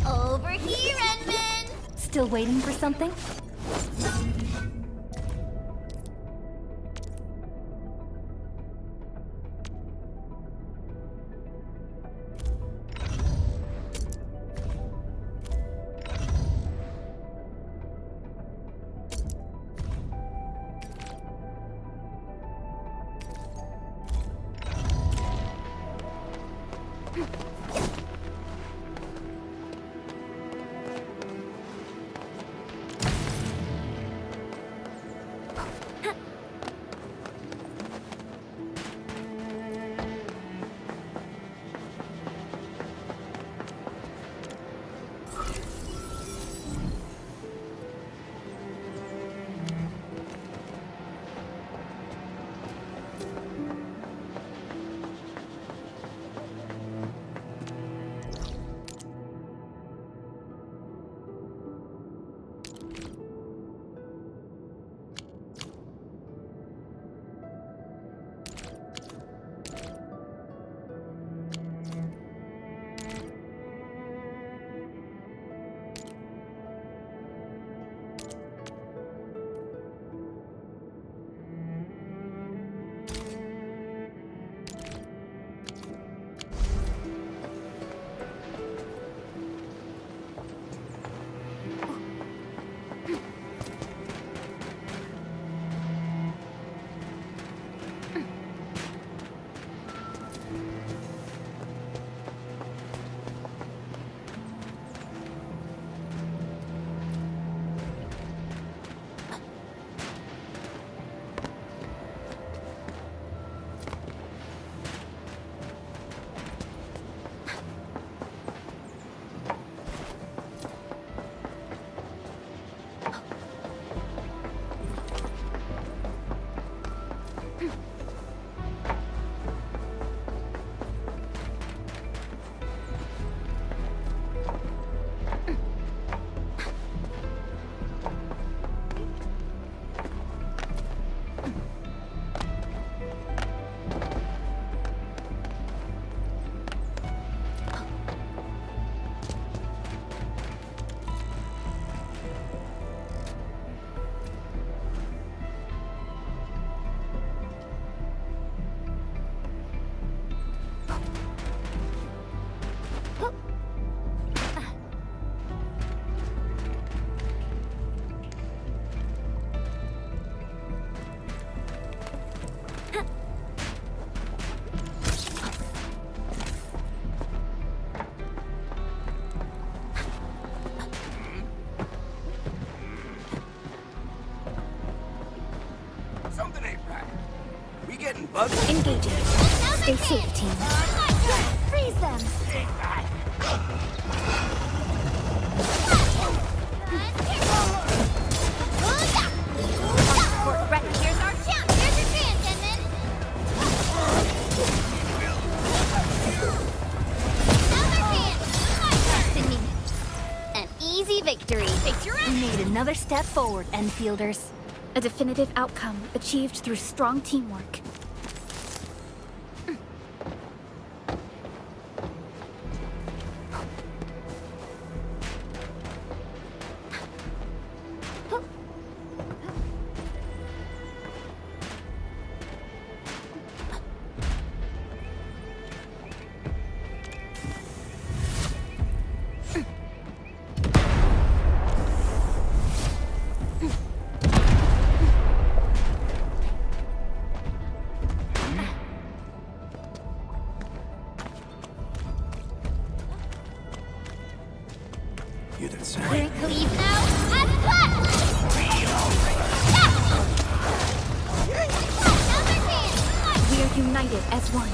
Over here, Endman! Still waiting for something? fighting bugs. Engaging. Stay safe, team. Freeze them! Here's our chance! Here's your chance, Edmund! Another chance! Destiny. An easy victory. Picture it! We made another step forward, Enfielders. A definitive outcome achieved through strong teamwork. You didn't say. Leave now! And clap! We are united as one.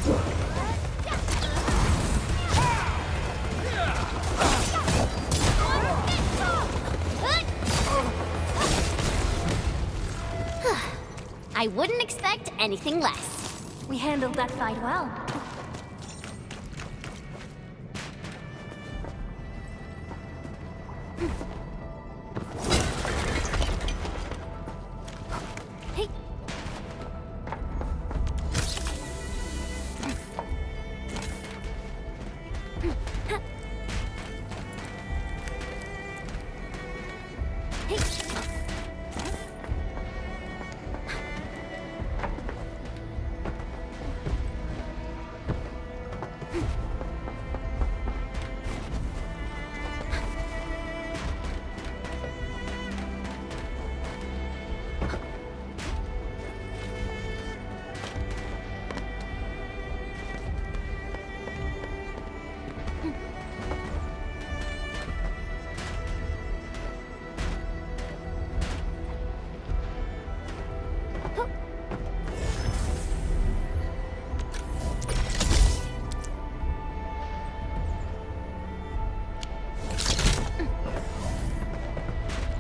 I wouldn't expect anything less. We handled that fight well. Hey.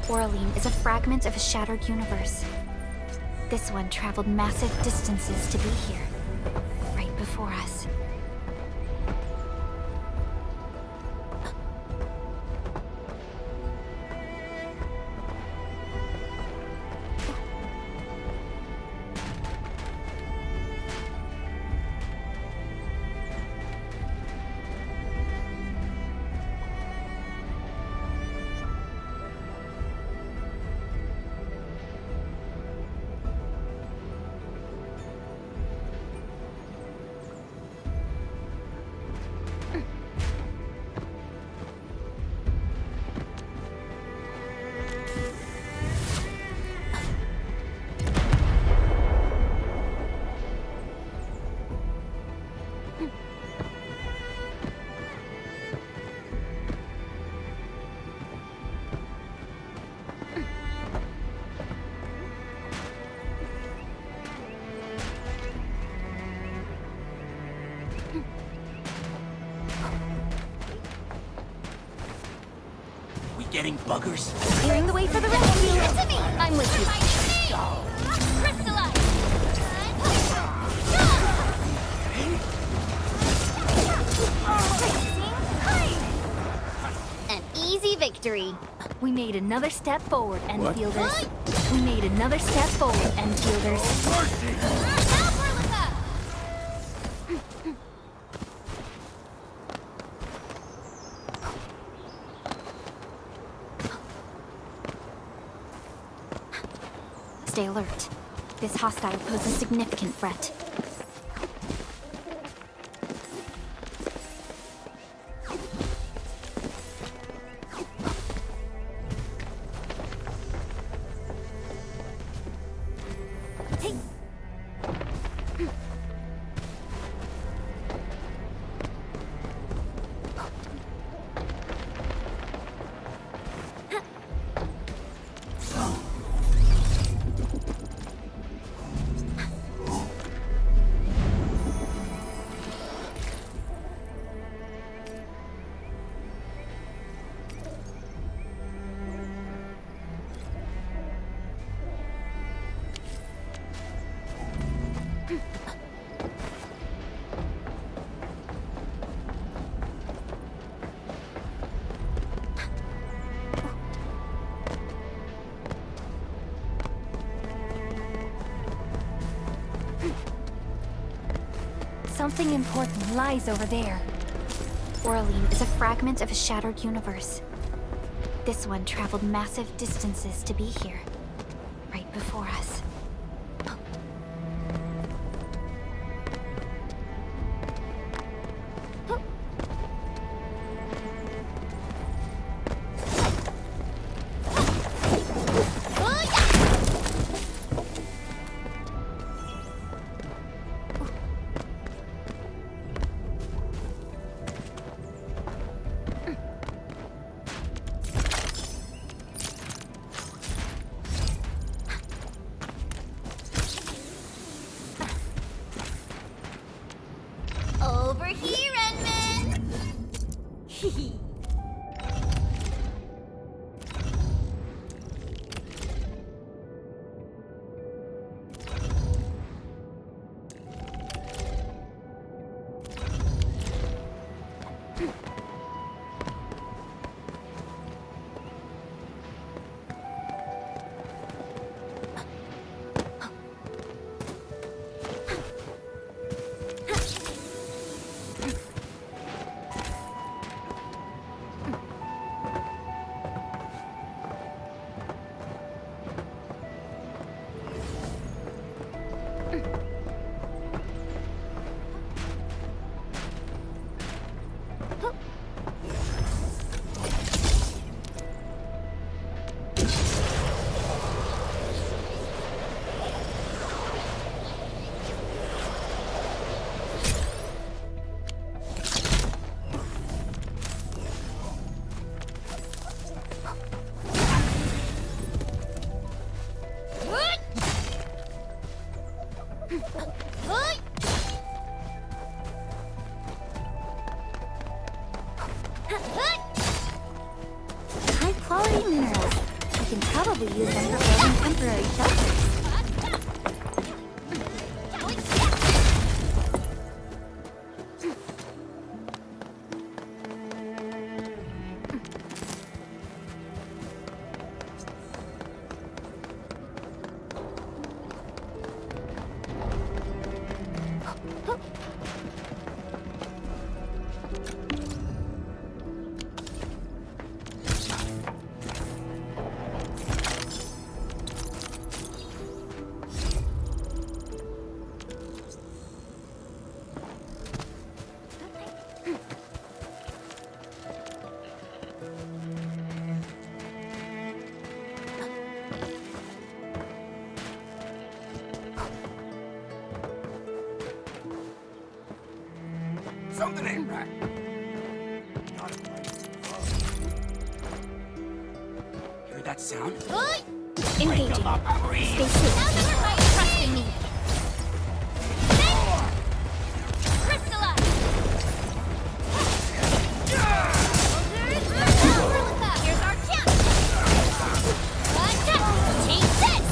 Oraline is a fragment of a shattered universe. This one traveled massive distances to be here, right before us. Getting buggers? Clearing the way for the rescue. To me! I'm with you. Crystallize! An easy victory. We made another step forward, Enfielders. We made another step forward, Enfielders. Stay alert. This hostile poses a significant threat. Something important lies over there. Oraline is a fragment of a shattered universe. This one traveled massive distances to be here, right before us. Over here, Edmund! High-quality minerals. We can probably use them for building temporary shelters. Something ain't right. Hear that sound? Engaging. Stay safe. Now that we're right, trust in me. Crystallize! Here's our chance! Take this!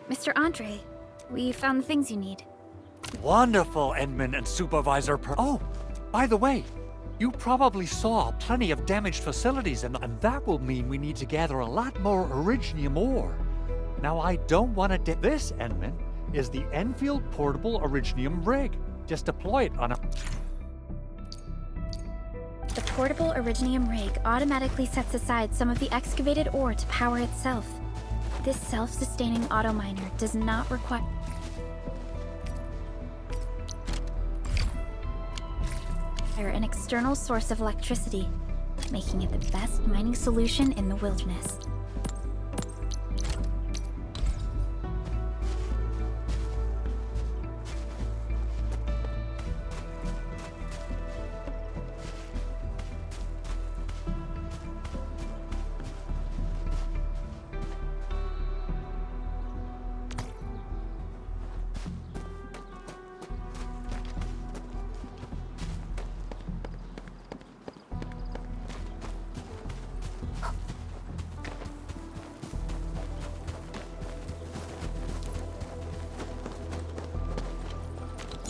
Mr. Andre, we found the things you need. Wonderful, Edmund and Supervisor Oh, by the way, you probably saw plenty of damaged facilities, and that will mean we need to gather a lot more Originium ore. Now, I don't want to This, Edmund, is the Endfield Portable Originium Rig. Just deploy it on a... The portable Originium rig automatically sets aside some of the excavated ore to power itself. This self-sustaining auto miner does not require an external source of electricity, making it the best mining solution in the wilderness.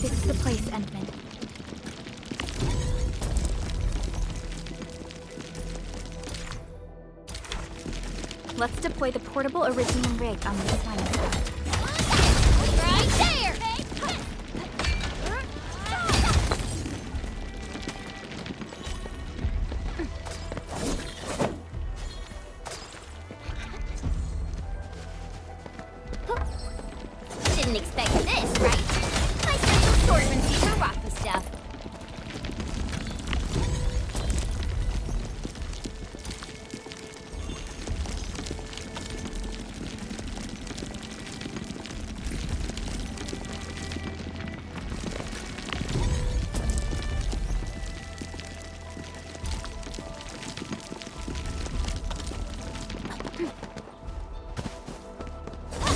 This is the place, Endman. Let's deploy the portable Iridium rig on this line. Right there! Didn't expect this, right? My special swordsman feet are rock the stuff.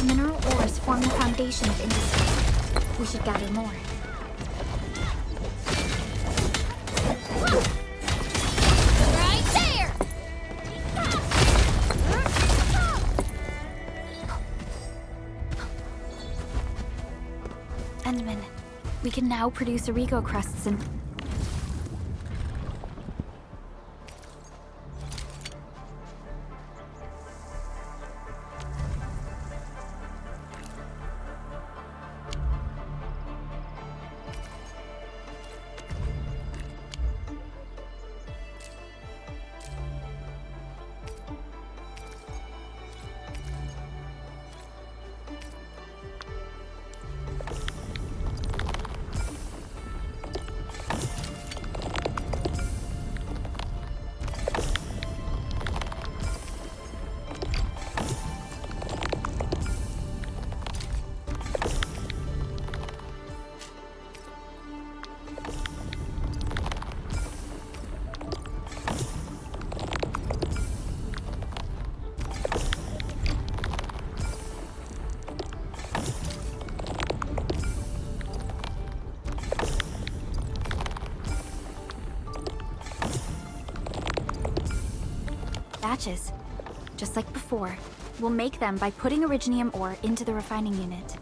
Mineral ores form the foundation of industry. We should gather more. Right there! Endman, we can now produce Origo crusts and... batches. Just like before, we'll make them by putting Originium ore into the refining unit.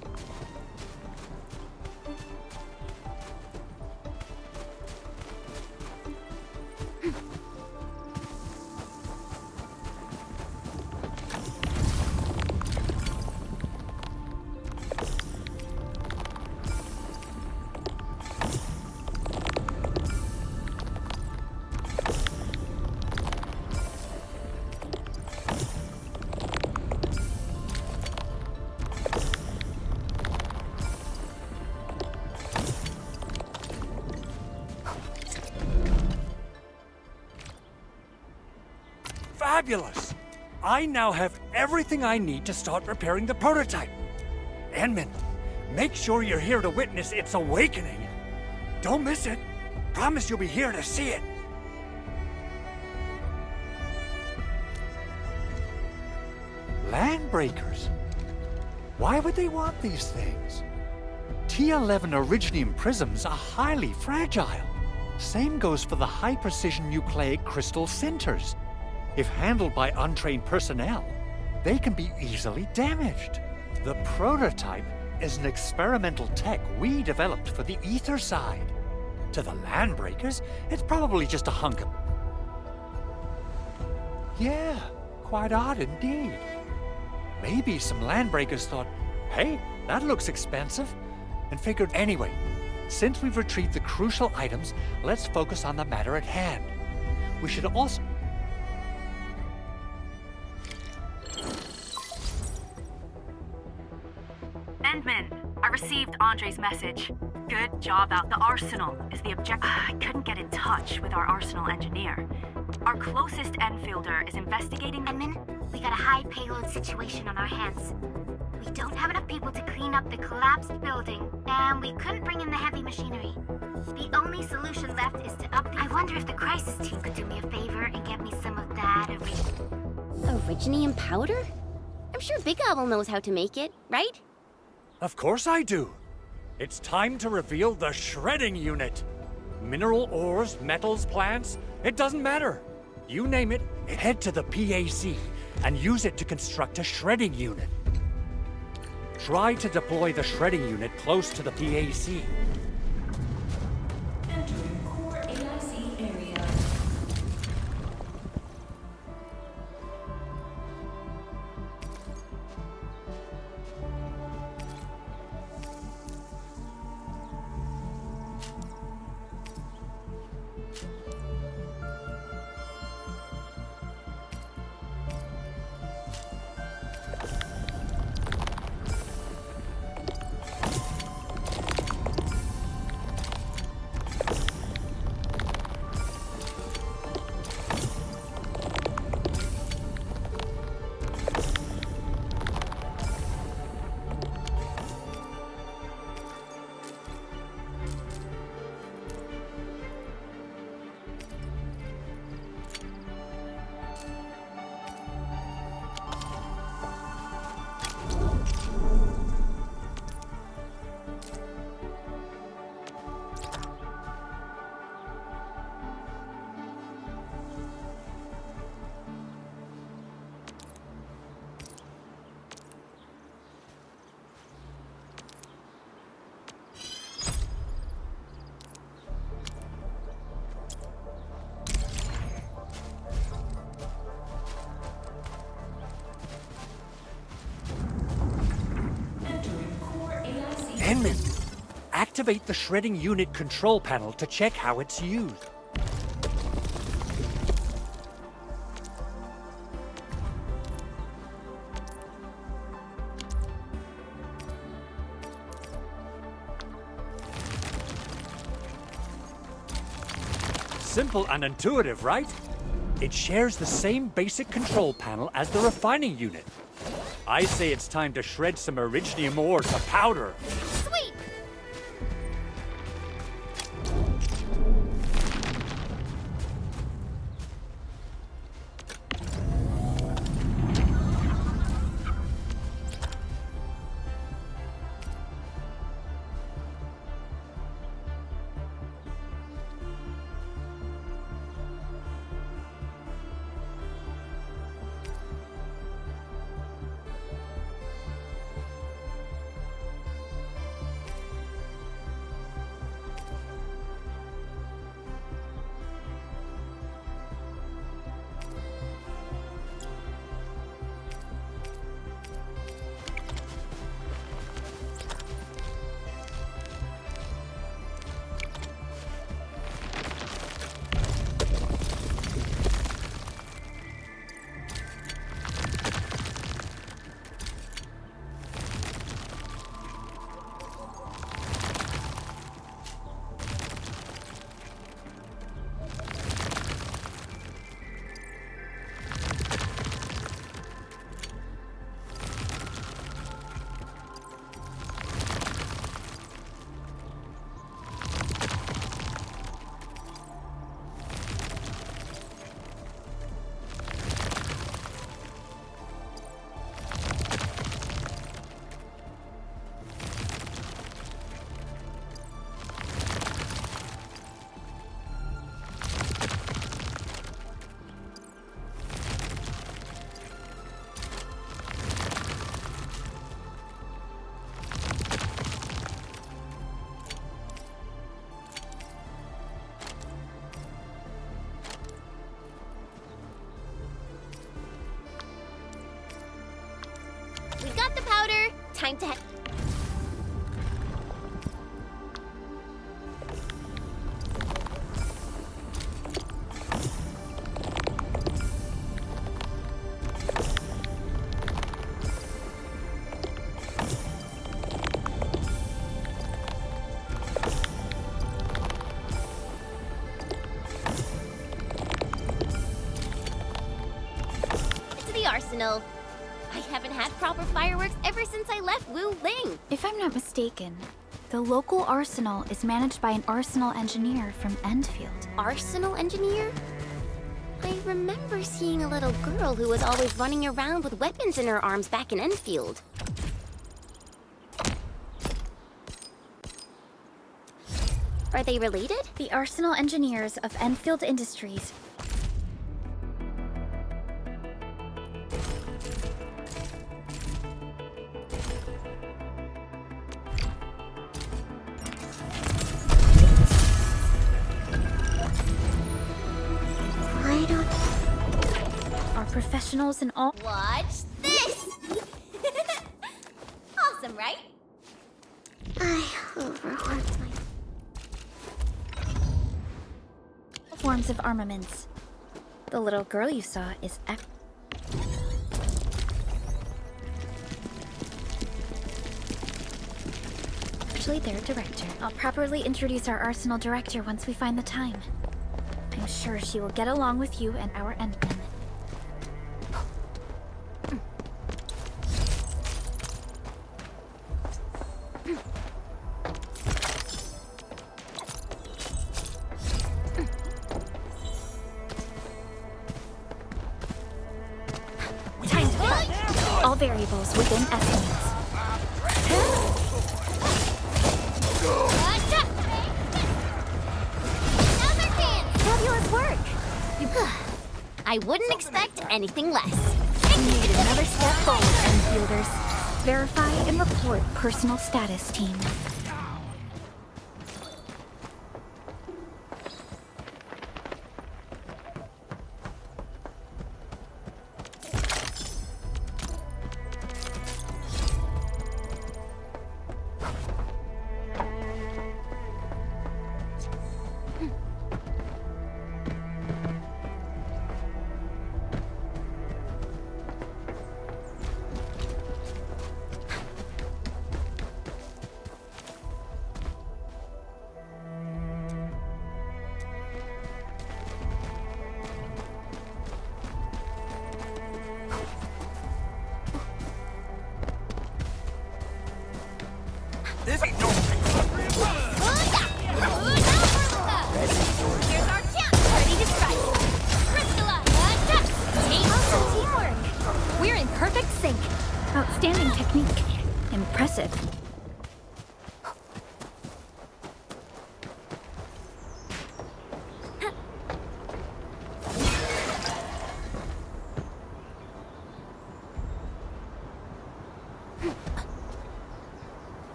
Fabulous! I now have everything I need to start repairing the prototype. Endman, make sure you're here to witness its awakening. Don't miss it. Promise you'll be here to see it. Landbreakers? Why would they want these things? T11 Originium prisms are highly fragile. Same goes for the high-precision nucleic crystal centers. If handled by untrained personnel, they can be easily damaged. The prototype is an experimental tech we developed for the ether side. To the Landbreakers, it's probably just a hunk of... Yeah, quite odd indeed. Maybe some Landbreakers thought, hey, that looks expensive, and figured anyway, since we've retrieved the crucial items, let's focus on the matter at hand. We should also... Endman, I received Andre's message. Good job out. The arsenal is the objective. I couldn't get in touch with our arsenal engineer. Our closest Enfielder is investigating... Endman, we got a high payload situation on our hands. We don't have enough people to clean up the collapsed building, and we couldn't bring in the heavy machinery. The only solution left is to I wonder if the crisis team could do me a favor and get me some of that Originium powder? I'm sure Big Owl knows how to make it, right? Of course I do. It's time to reveal the shredding unit. Mineral ores, metals, plants, it doesn't matter. You name it, head to the PAC and use it to construct a shredding unit. Try to deploy the shredding unit close to the PAC. Enman, activate the shredding unit control panel to check how it's used. Simple and intuitive, right? It shares the same basic control panel as the refining unit. I say it's time to shred some Originium ore to powder. Sweet! We got the powder. Time to head. To the arsenal. I haven't had proper fireworks ever since I left Wu Ling. If I'm not mistaken, the local arsenal is managed by an arsenal engineer from Endfield. Arsenal engineer? I remember seeing a little girl who was always running around with weapons in her arms back in Endfield. Are they related? The arsenal engineers of Enfield Industries are professionals in all. Watch this! Awesome, right? I overworked my... forms of armaments. The little girl you saw is actually their director. I'll properly introduce our arsenal director once we find the time. I'm sure she will get along with you and our Endmen. Time to fight. All variables within estimates. Fabulous work! I wouldn't expect anything less. We need another step forward, Enfielders. Verify and report personal status, team. This ain't no... Here's our chance! Ready to strike! Crystalla! Awesome teamwork! We're in perfect sync. Outstanding technique. Impressive.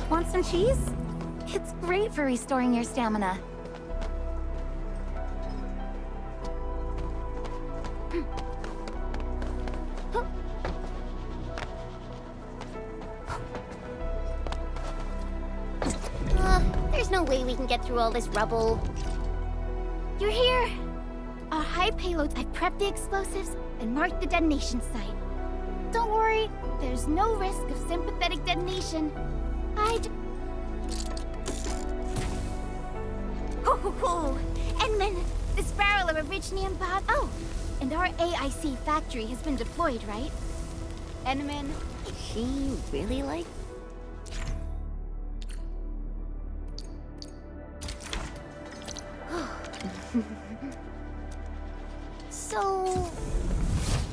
Want some cheese? It's great for restoring your stamina. There's no way we can get through all this rubble. You're here! Our high payloads, I've prepped the explosives and marked the detonation site. Don't worry, there's no risk of sympathetic detonation. Edmund, this barrel of originium pod. Oh, and our AIC factory has been deployed, right? Edmund, is she really like... So,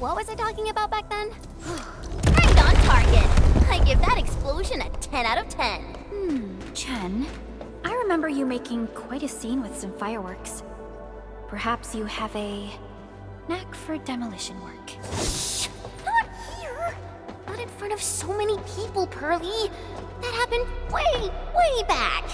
what was I talking about back then? Right on target! I give that explosion a 10 out of 10. Chen, I remember you making quite a scene with some fireworks. Perhaps you have a knack for demolition work. Shh! Not here! Not in front of so many people, Pearly. That happened way, way back.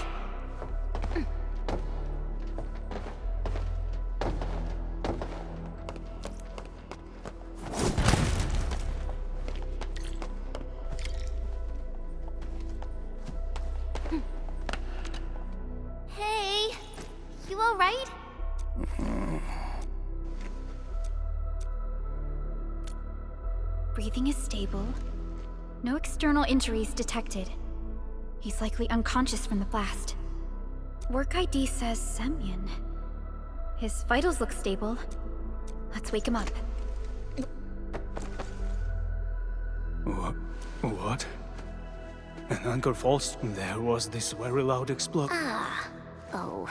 Breathing is stable. No external injuries detected. He's likely unconscious from the blast. Work ID says Semyon. His vitals look stable. Let's wake him up. What? An anchor falls. There was this very loud explosion. Oh.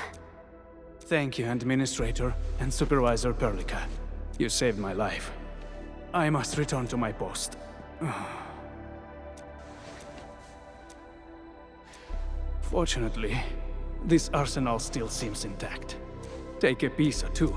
Thank you, Administrator and Supervisor Perlica. You saved my life. I must return to my post. Fortunately, this arsenal still seems intact. Take a piece or two.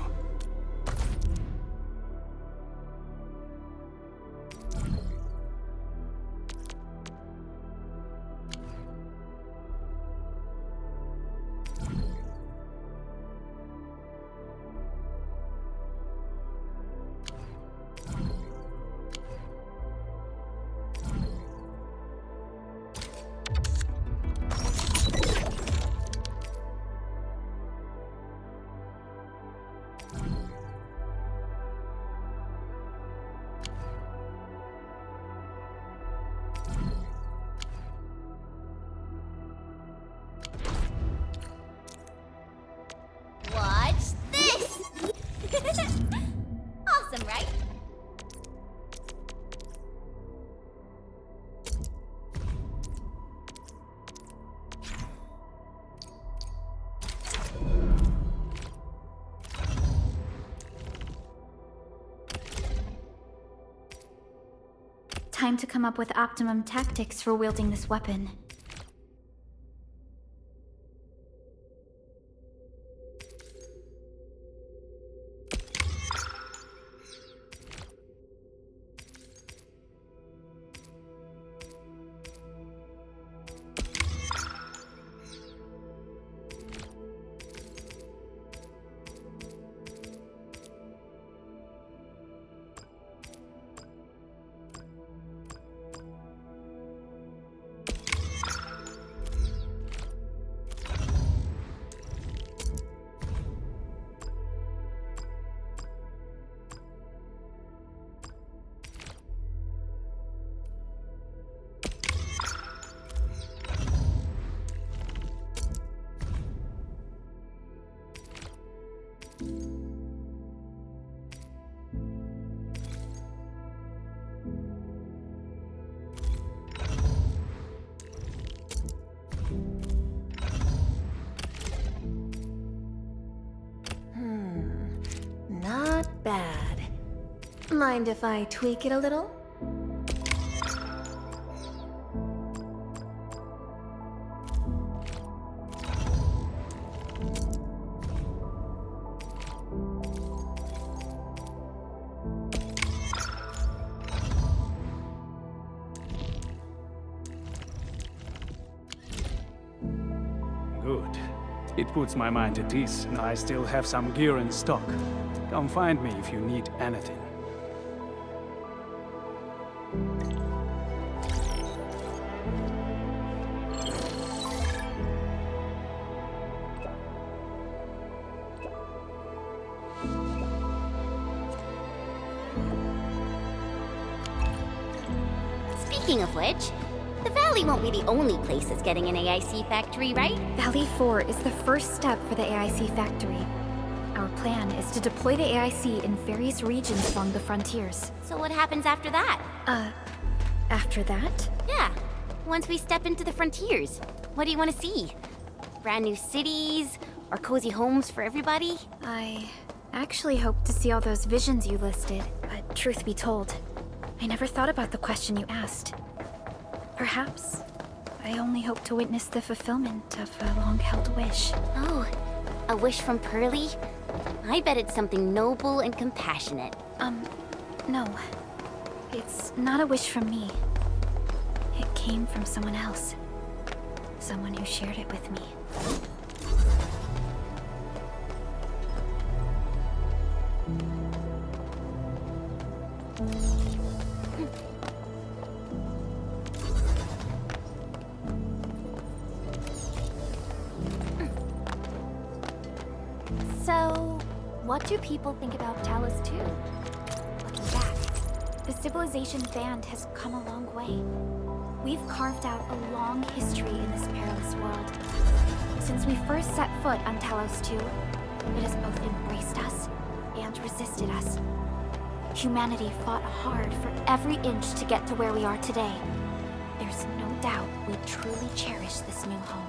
Time to come up with optimum tactics for wielding this weapon. Not bad. Mind if I tweak it a little? Good. It puts my mind at ease. I still have some gear in stock. Come find me if you need anything. Speaking of which, the Valley won't be the only place that's getting an AIC factory, right? Valley 4 is the first step for the AIC factory. Our plan is to deploy the AIC in various regions along the frontiers. So what happens after that? After that? Yeah, once we step into the frontiers. What do you want to see? Brand new cities? Or cozy homes for everybody? I actually hoped to see all those visions you listed, but truth be told, I never thought about the question you asked. Perhaps I only hope to witness the fulfillment of a long-held wish. Oh, a wish from Pearly? I bet it's something noble and compassionate. No. It's not a wish from me. It came from someone else. Someone who shared it with me. So, what do people think about Talos 2? Looking back, the civilization's band has come a long way. We've carved out a long history in this perilous world. Since we first set foot on Talos 2, it has both embraced us and resisted us. Humanity fought hard for every inch to get to where we are today. There's no doubt we truly cherish this new home.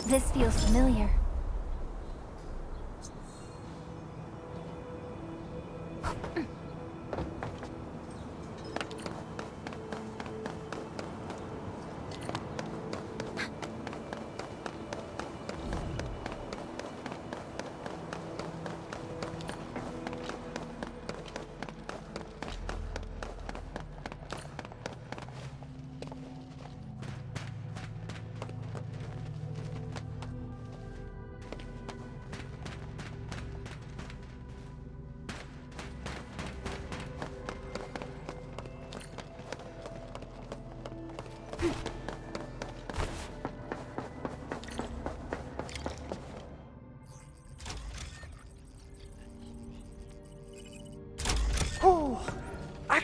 This feels familiar.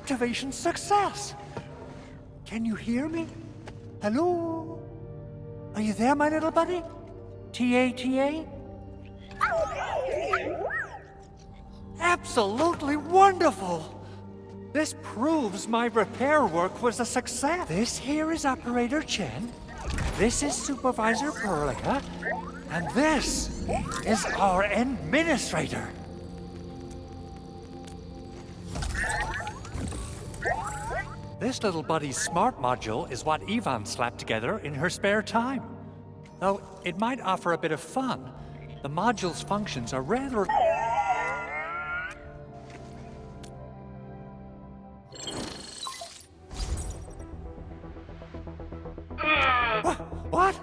Activation success! Can you hear me? Hello? Are you there, my little buddy? T-A-T-A? Absolutely wonderful! This proves my repair work was a success. This here is Operator Chen, this is Supervisor Perlica, and this is our Administrator. This little buddy's smart module is what Ivan slapped together in her spare time. Though it might offer a bit of fun, the module's functions are rather... What?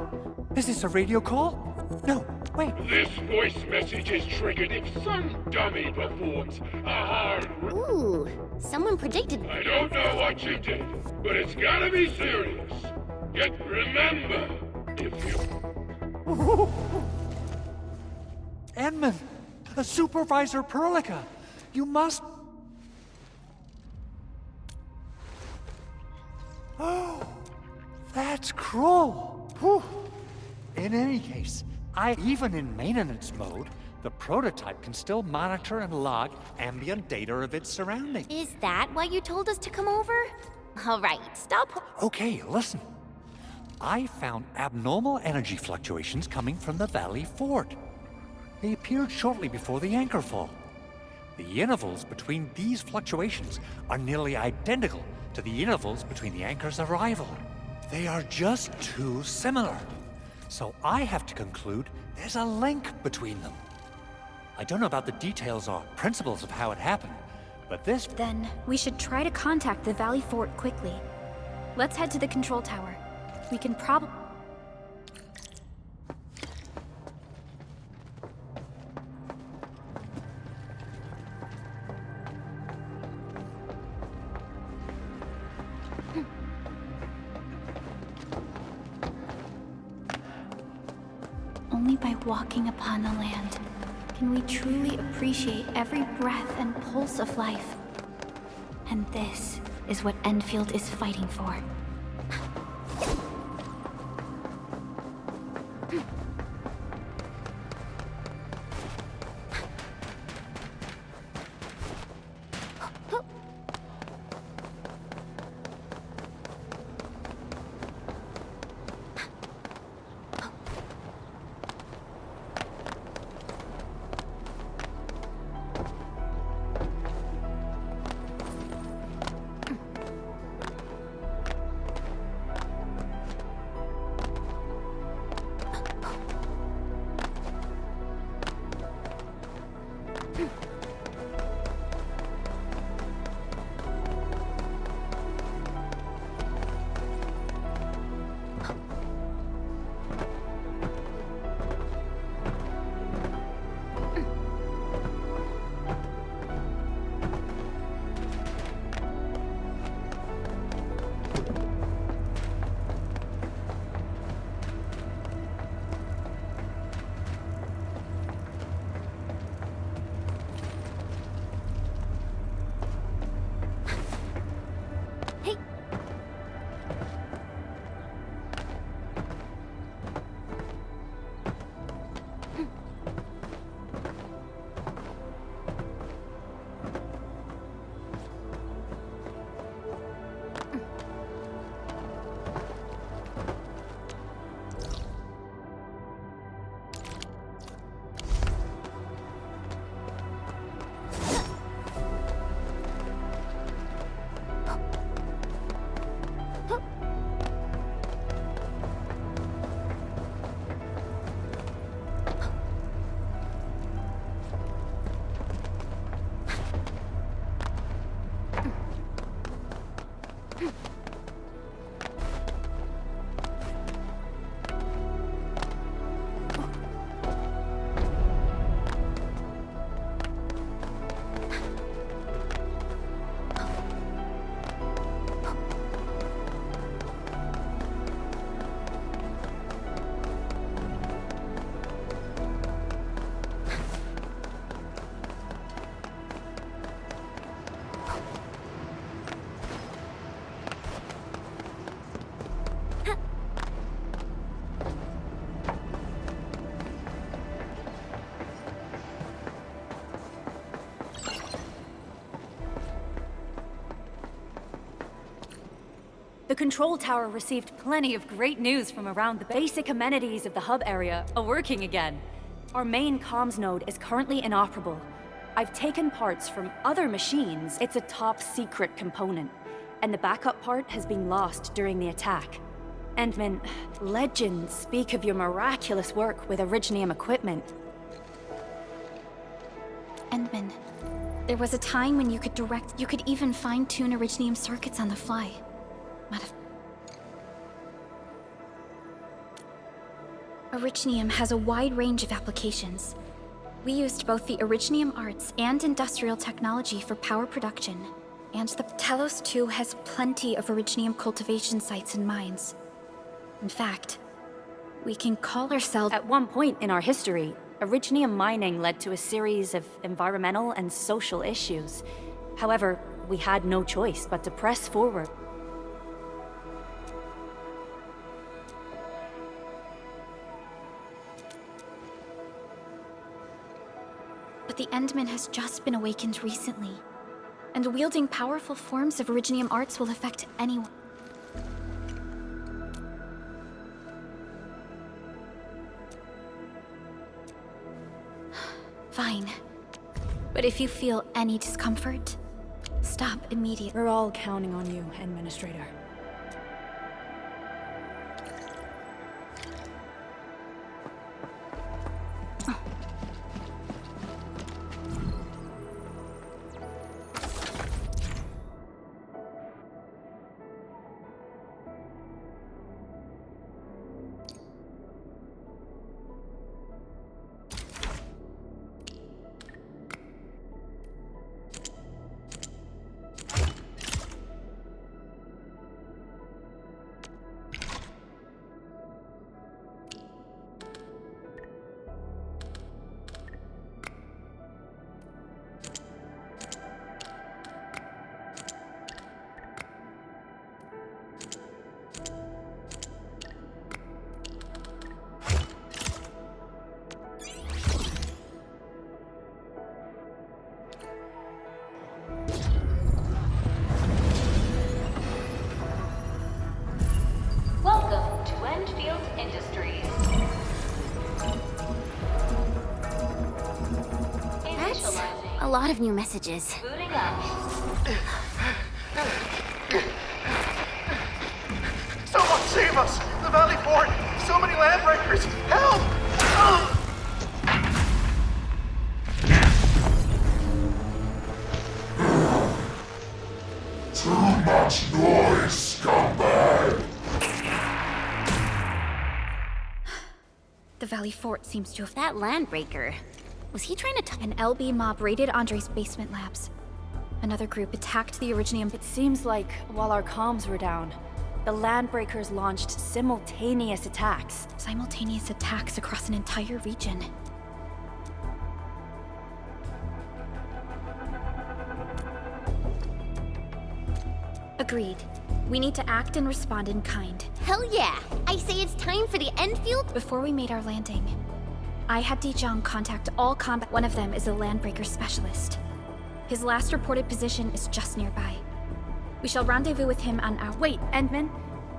Is this a radio call? No, wait. This voice message is triggered if some dummy performs a hard... Ooh, someone predicted... I don't know what you did, but it's gotta be serious. Yet remember, if you... Edmund, Supervisor Perlica, you must... Oh, that's cruel. Whew. In any case, even in maintenance mode, the prototype can still monitor and log ambient data of its surroundings. Is that why you told us to come over? All right, stop. Okay, listen. I found abnormal energy fluctuations coming from the Valley Fort. They appeared shortly before the anchor fall. The intervals between these fluctuations are nearly identical to the intervals between the anchor's arrival. They are just too similar. So I have to conclude there's a link between them. I don't know about the details or principles of how it happened, but this... Then we should try to contact the Valley Fort quickly. Let's head to the control tower. We can probably... Only by walking upon the land can we truly appreciate every breath and pulse of life. And this is what Endfield is fighting for. control tower received plenty of great news from around the basic amenities of the hub area are working again. Our main comms node is currently inoperable. I've taken parts from other machines. It's a top secret component, and the backup part has been lost during the attack. Endman, legends speak of your miraculous work with Originium equipment. Endman, there was a time when you could even fine-tune Originium circuits on the fly. Originium has a wide range of applications. We used both the Originium arts and industrial technology for power production, and the Talos 2 has plenty of Originium cultivation sites and mines. In fact, we can call ourselves— At one point in our history, Originium mining led to a series of environmental and social issues. However, we had no choice but to press forward. But the Endman has just been awakened recently, and wielding powerful forms of Originium arts will affect anyone. Fine. But if you feel any discomfort, stop immediately. We're all counting on you, Administrator. Welcome to Endfield Industries. That's a lot of new messages. Booting up. Someone save us! The Valley Fort! So many landbreakers! Help! Too much noise, scumbag! The Valley Fort seems to have— That landbreaker. Was he trying to An LB mob raided Andre's basement labs. Another group attacked the Originium. It seems like, while our comms were down, the Landbreakers launched simultaneous attacks. Simultaneous attacks across an entire region. Agreed. We need to act and respond in kind. Hell yeah! I say it's time for the Endfield. Before we made our landing, I had Dijong contact all combat. One of them is a Landbreaker specialist. His last reported position is just nearby. We shall rendezvous with him on our— Wait, Endman.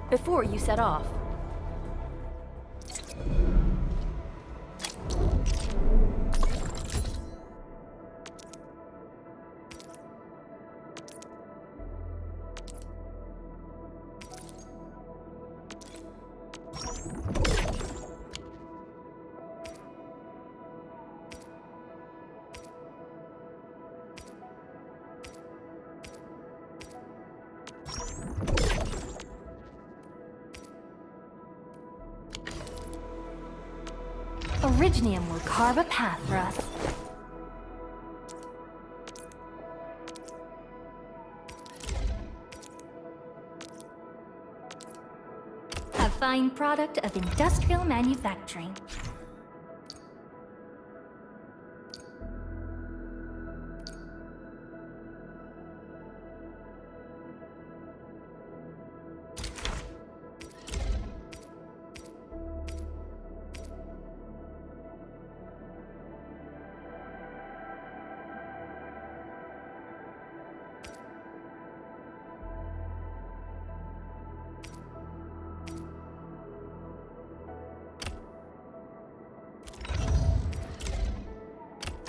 Before you set off, Originium will carve a path for us. A fine product of industrial manufacturing.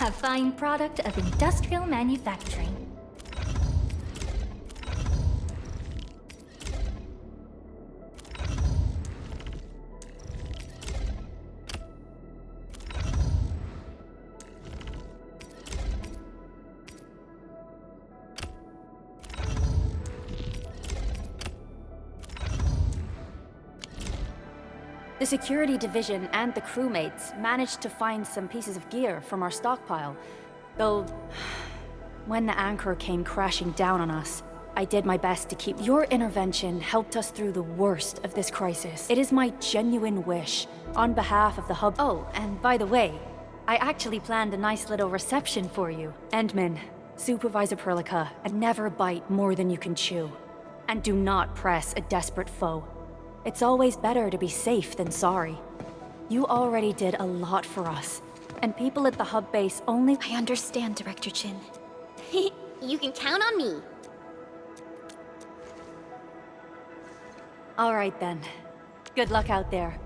A fine product of industrial manufacturing. The security division and the crewmates managed to find some pieces of gear from our stockpile. Though, when the anchor came crashing down on us, I did my best to keep... Your intervention helped us through the worst of this crisis. It is my genuine wish, on behalf of the hub... Oh, and by the way, I actually planned a nice little reception for you. Endman, Supervisor Perlica, and never bite more than you can chew. And do not press a desperate foe. It's always better to be safe than sorry. You already did a lot for us, and people at the hub base only... I understand, Director Chin. You can count on me. All right then. Good luck out there.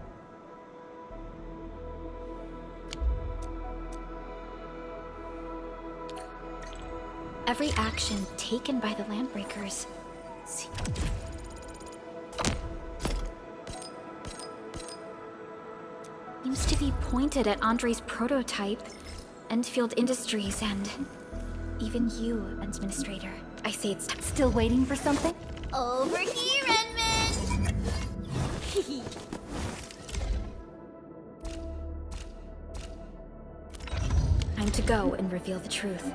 Every action taken by the Landbreakers seems to be pointed at Andre's prototype, Endfield Industries, and even you, Administrator. I say it's still waiting for something? Over here, Edmund! Time to go and reveal the truth.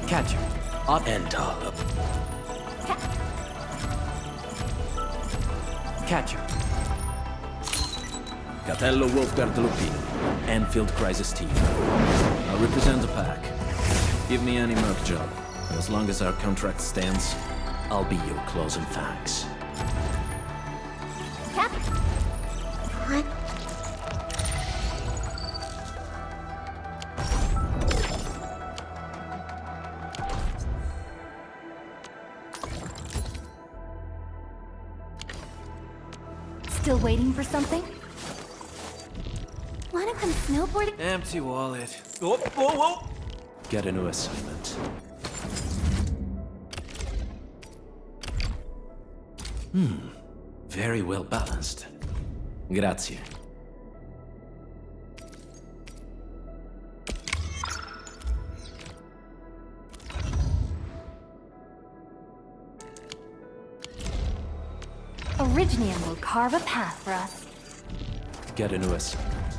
Catcher. Endall. Catcher. Catello Wolfgard Lupino, Endfield Crisis Team. I represent the pack. Give me any merc job, and as long as our contract stands, I'll be your closing thanks. Cap? What? Still waiting for something? Wanna come snowboarding? Empty wallet. Whoa, whoa, whoa! Get a new assignment. Very well balanced. Grazie. Originium will carve a path for us. Get a new assignment.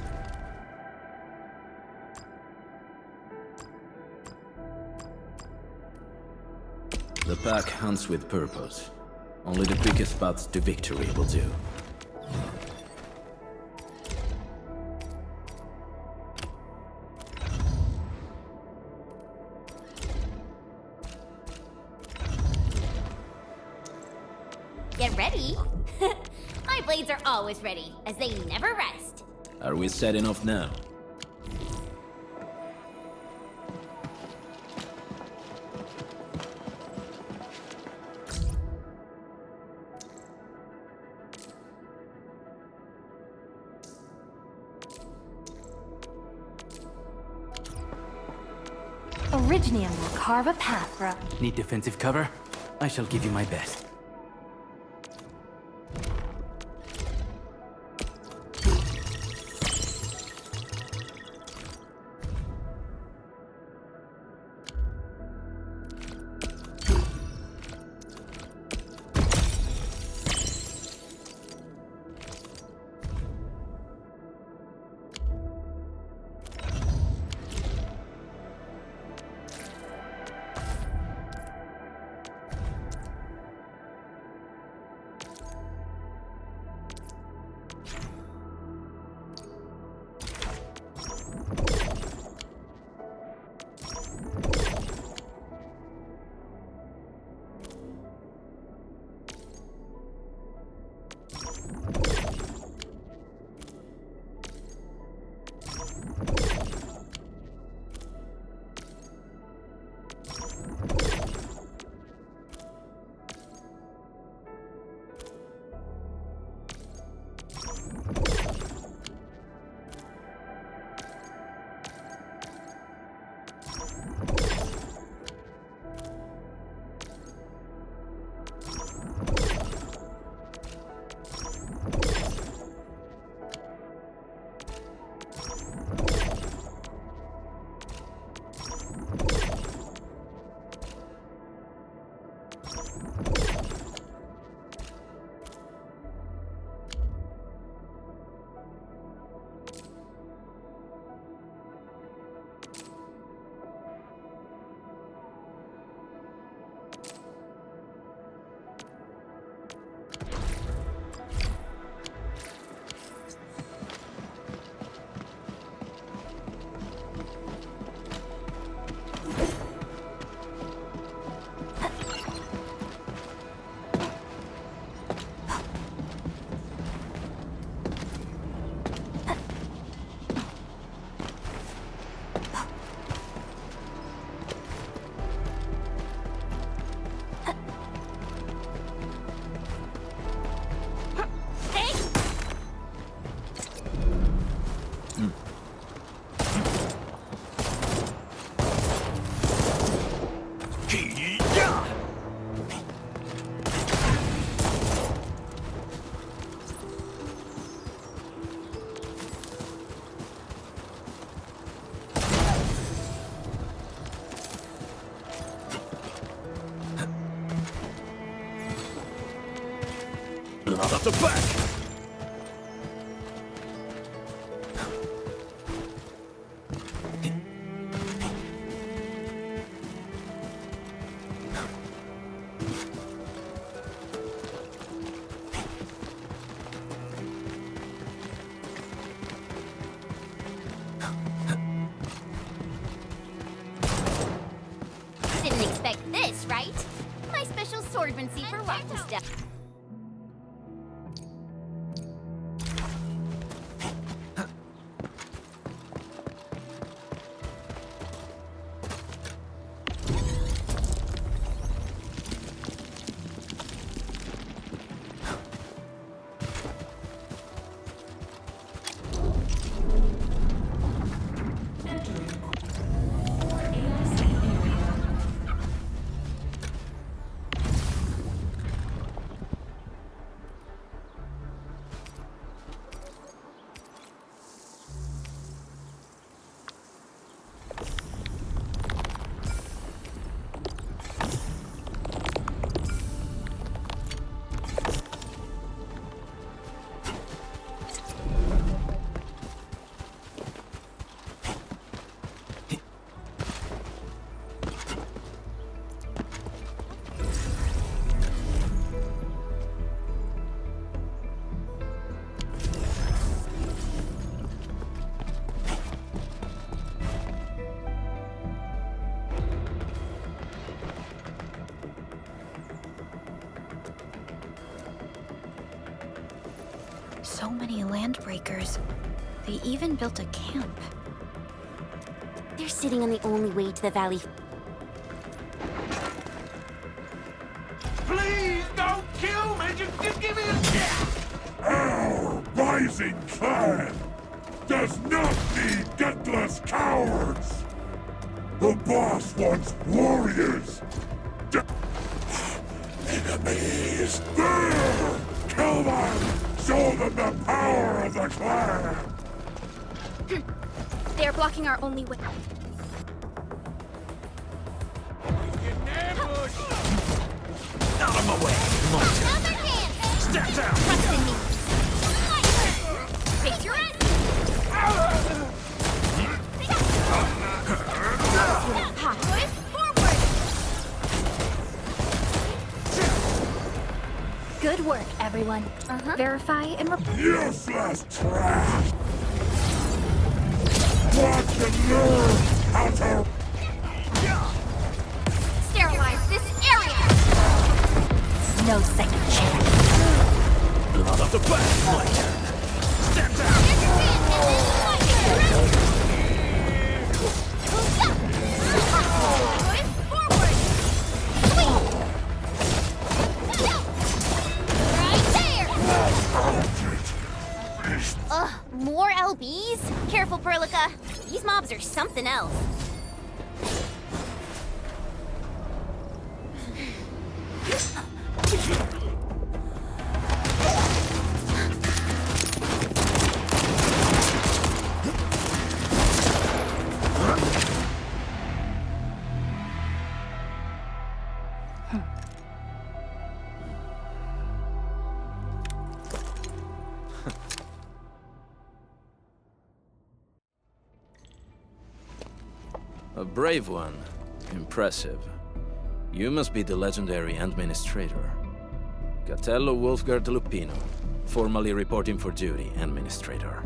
The pack hunts with purpose. Only the quickest path to victory will do. Get ready. My blades are always ready, as they never rest. Are we setting off now? Originium will carve a path for us. Need defensive cover? I shall give you my best. Blood of the pack! Didn't expect this, right? My special swordsmancy for rotten stuff. So many landbreakers. They even built a camp. They're sitting on the only way to the valley. Please don't kill me! Just give me a chance! Our rising clan does not need gutless cowards! The boss wants warriors! Enemies! There! Kill them! Show them the power of the clan! They're blocking our only way. Out of my way! Another dance! Step down! Trust in me. Face your ass! Good work, everyone. Verify and report. Useless trash! Watch and learn how to... Sterilize this area! No second chance. Blood of the pack! My turn! Step down! Ugh, more LBs? Careful, Perlica. These mobs are something else. A brave one. Impressive. You must be the legendary Administrator. Catello Wolfgard Lupino, formally reporting for duty, Administrator.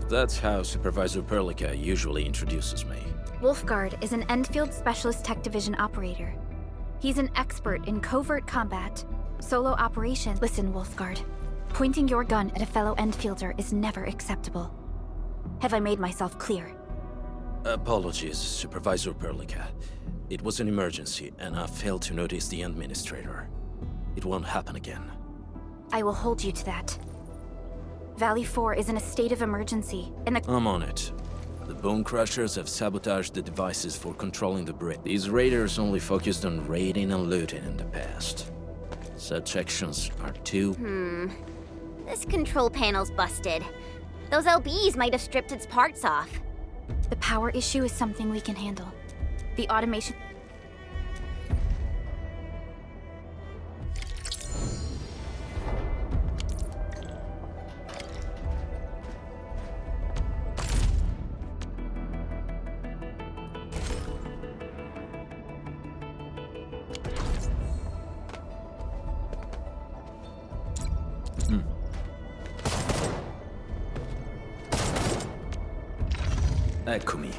That's how Supervisor Perlica usually introduces me. Wolfgard is an Endfield Specialist Tech Division operator. He's an expert in covert combat, solo operations. Listen, Wolfgard. Pointing your gun at a fellow Endfielder is never acceptable. Have I made myself clear? Apologies, Supervisor Perlica. It was an emergency, and I failed to notice the Administrator. It won't happen again. I will hold you to that. Valley 4 is in a state of emergency, and the— I'm on it. The Bone Crushers have sabotaged the devices for controlling the bridge. These raiders only focused on raiding and looting in the past. Such actions are too— This control panel's busted. Those LBs might have stripped its parts off. The power issue is something we can handle. The automation— Eccomi.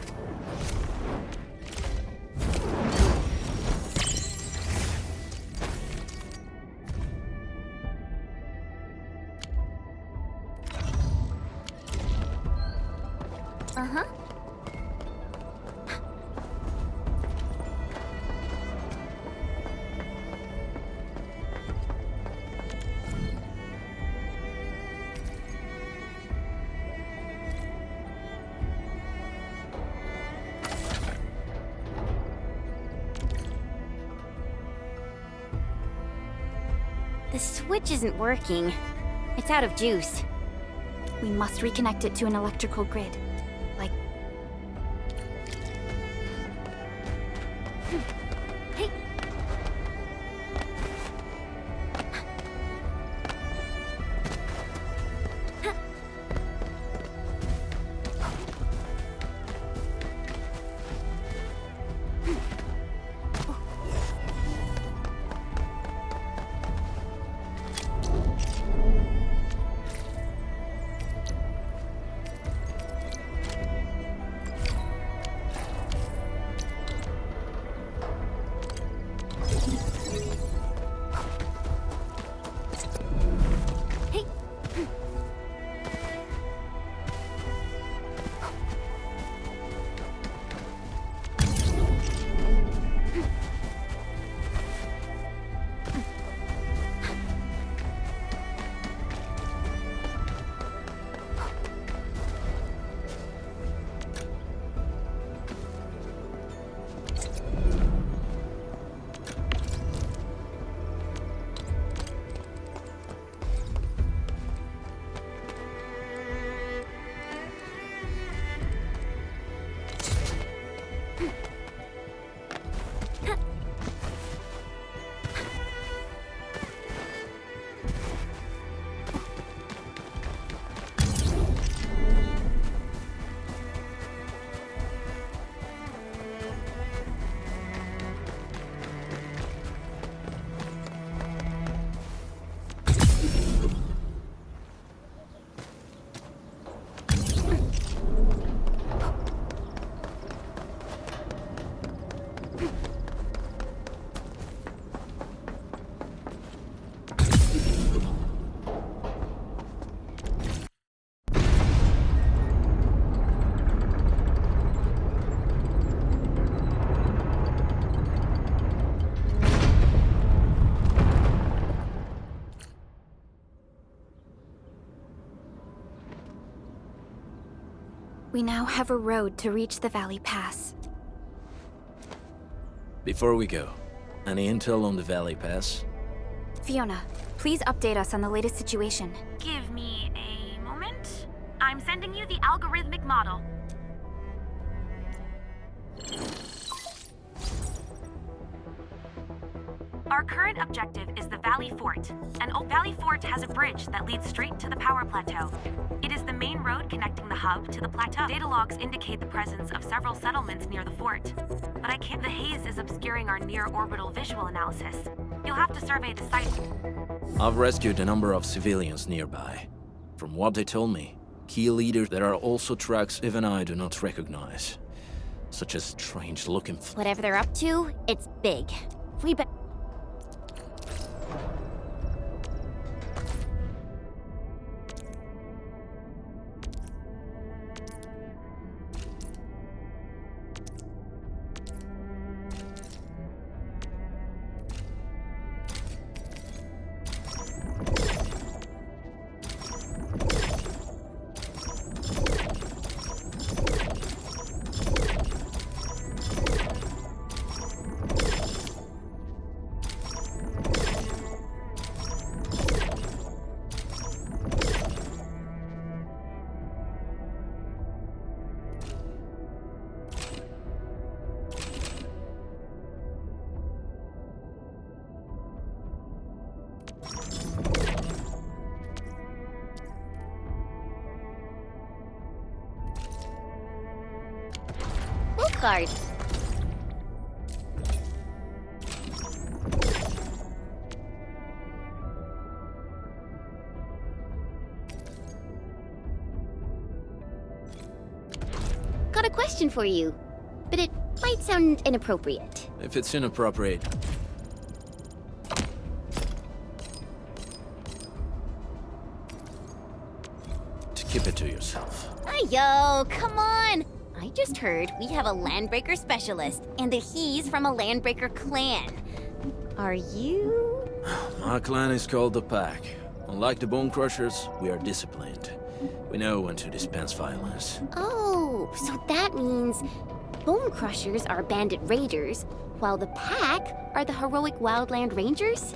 Uh-huh. The switch isn't working. It's out of juice. We must reconnect it to an electrical grid. Like... Hey! We now have a road to reach the Valley Pass. Before we go, any intel on the Valley Pass? Fiona, please update us on the latest situation. Give me a moment. I'm sending you the algorithmic model. Our current objective is the Valley Fort. And Valley Fort has a bridge that leads straight to the power plateau. It is the main road connecting the hub to the plateau. Data logs indicate the presence of several settlements near the fort. But the haze is obscuring our near-orbital visual analysis. You'll have to survey the site. I've rescued a number of civilians nearby. From what they told me, key leaders, there are also tracks even I do not recognize. Such as strange-looking... Whatever they're up to, it's big. We bet... Guard. got a question for you, but it might sound inappropriate. If it's inappropriate, to keep it to yourself. Yo, come on! I just heard we have a Landbreaker specialist, and that he's from a Landbreaker clan. Are you? My clan is called the Pack. Unlike the Bone Crushers, we are disciplined. We know when to dispense violence. Oh, so that means Bone Crushers are bandit raiders, while the Pack are the heroic Wildland Rangers?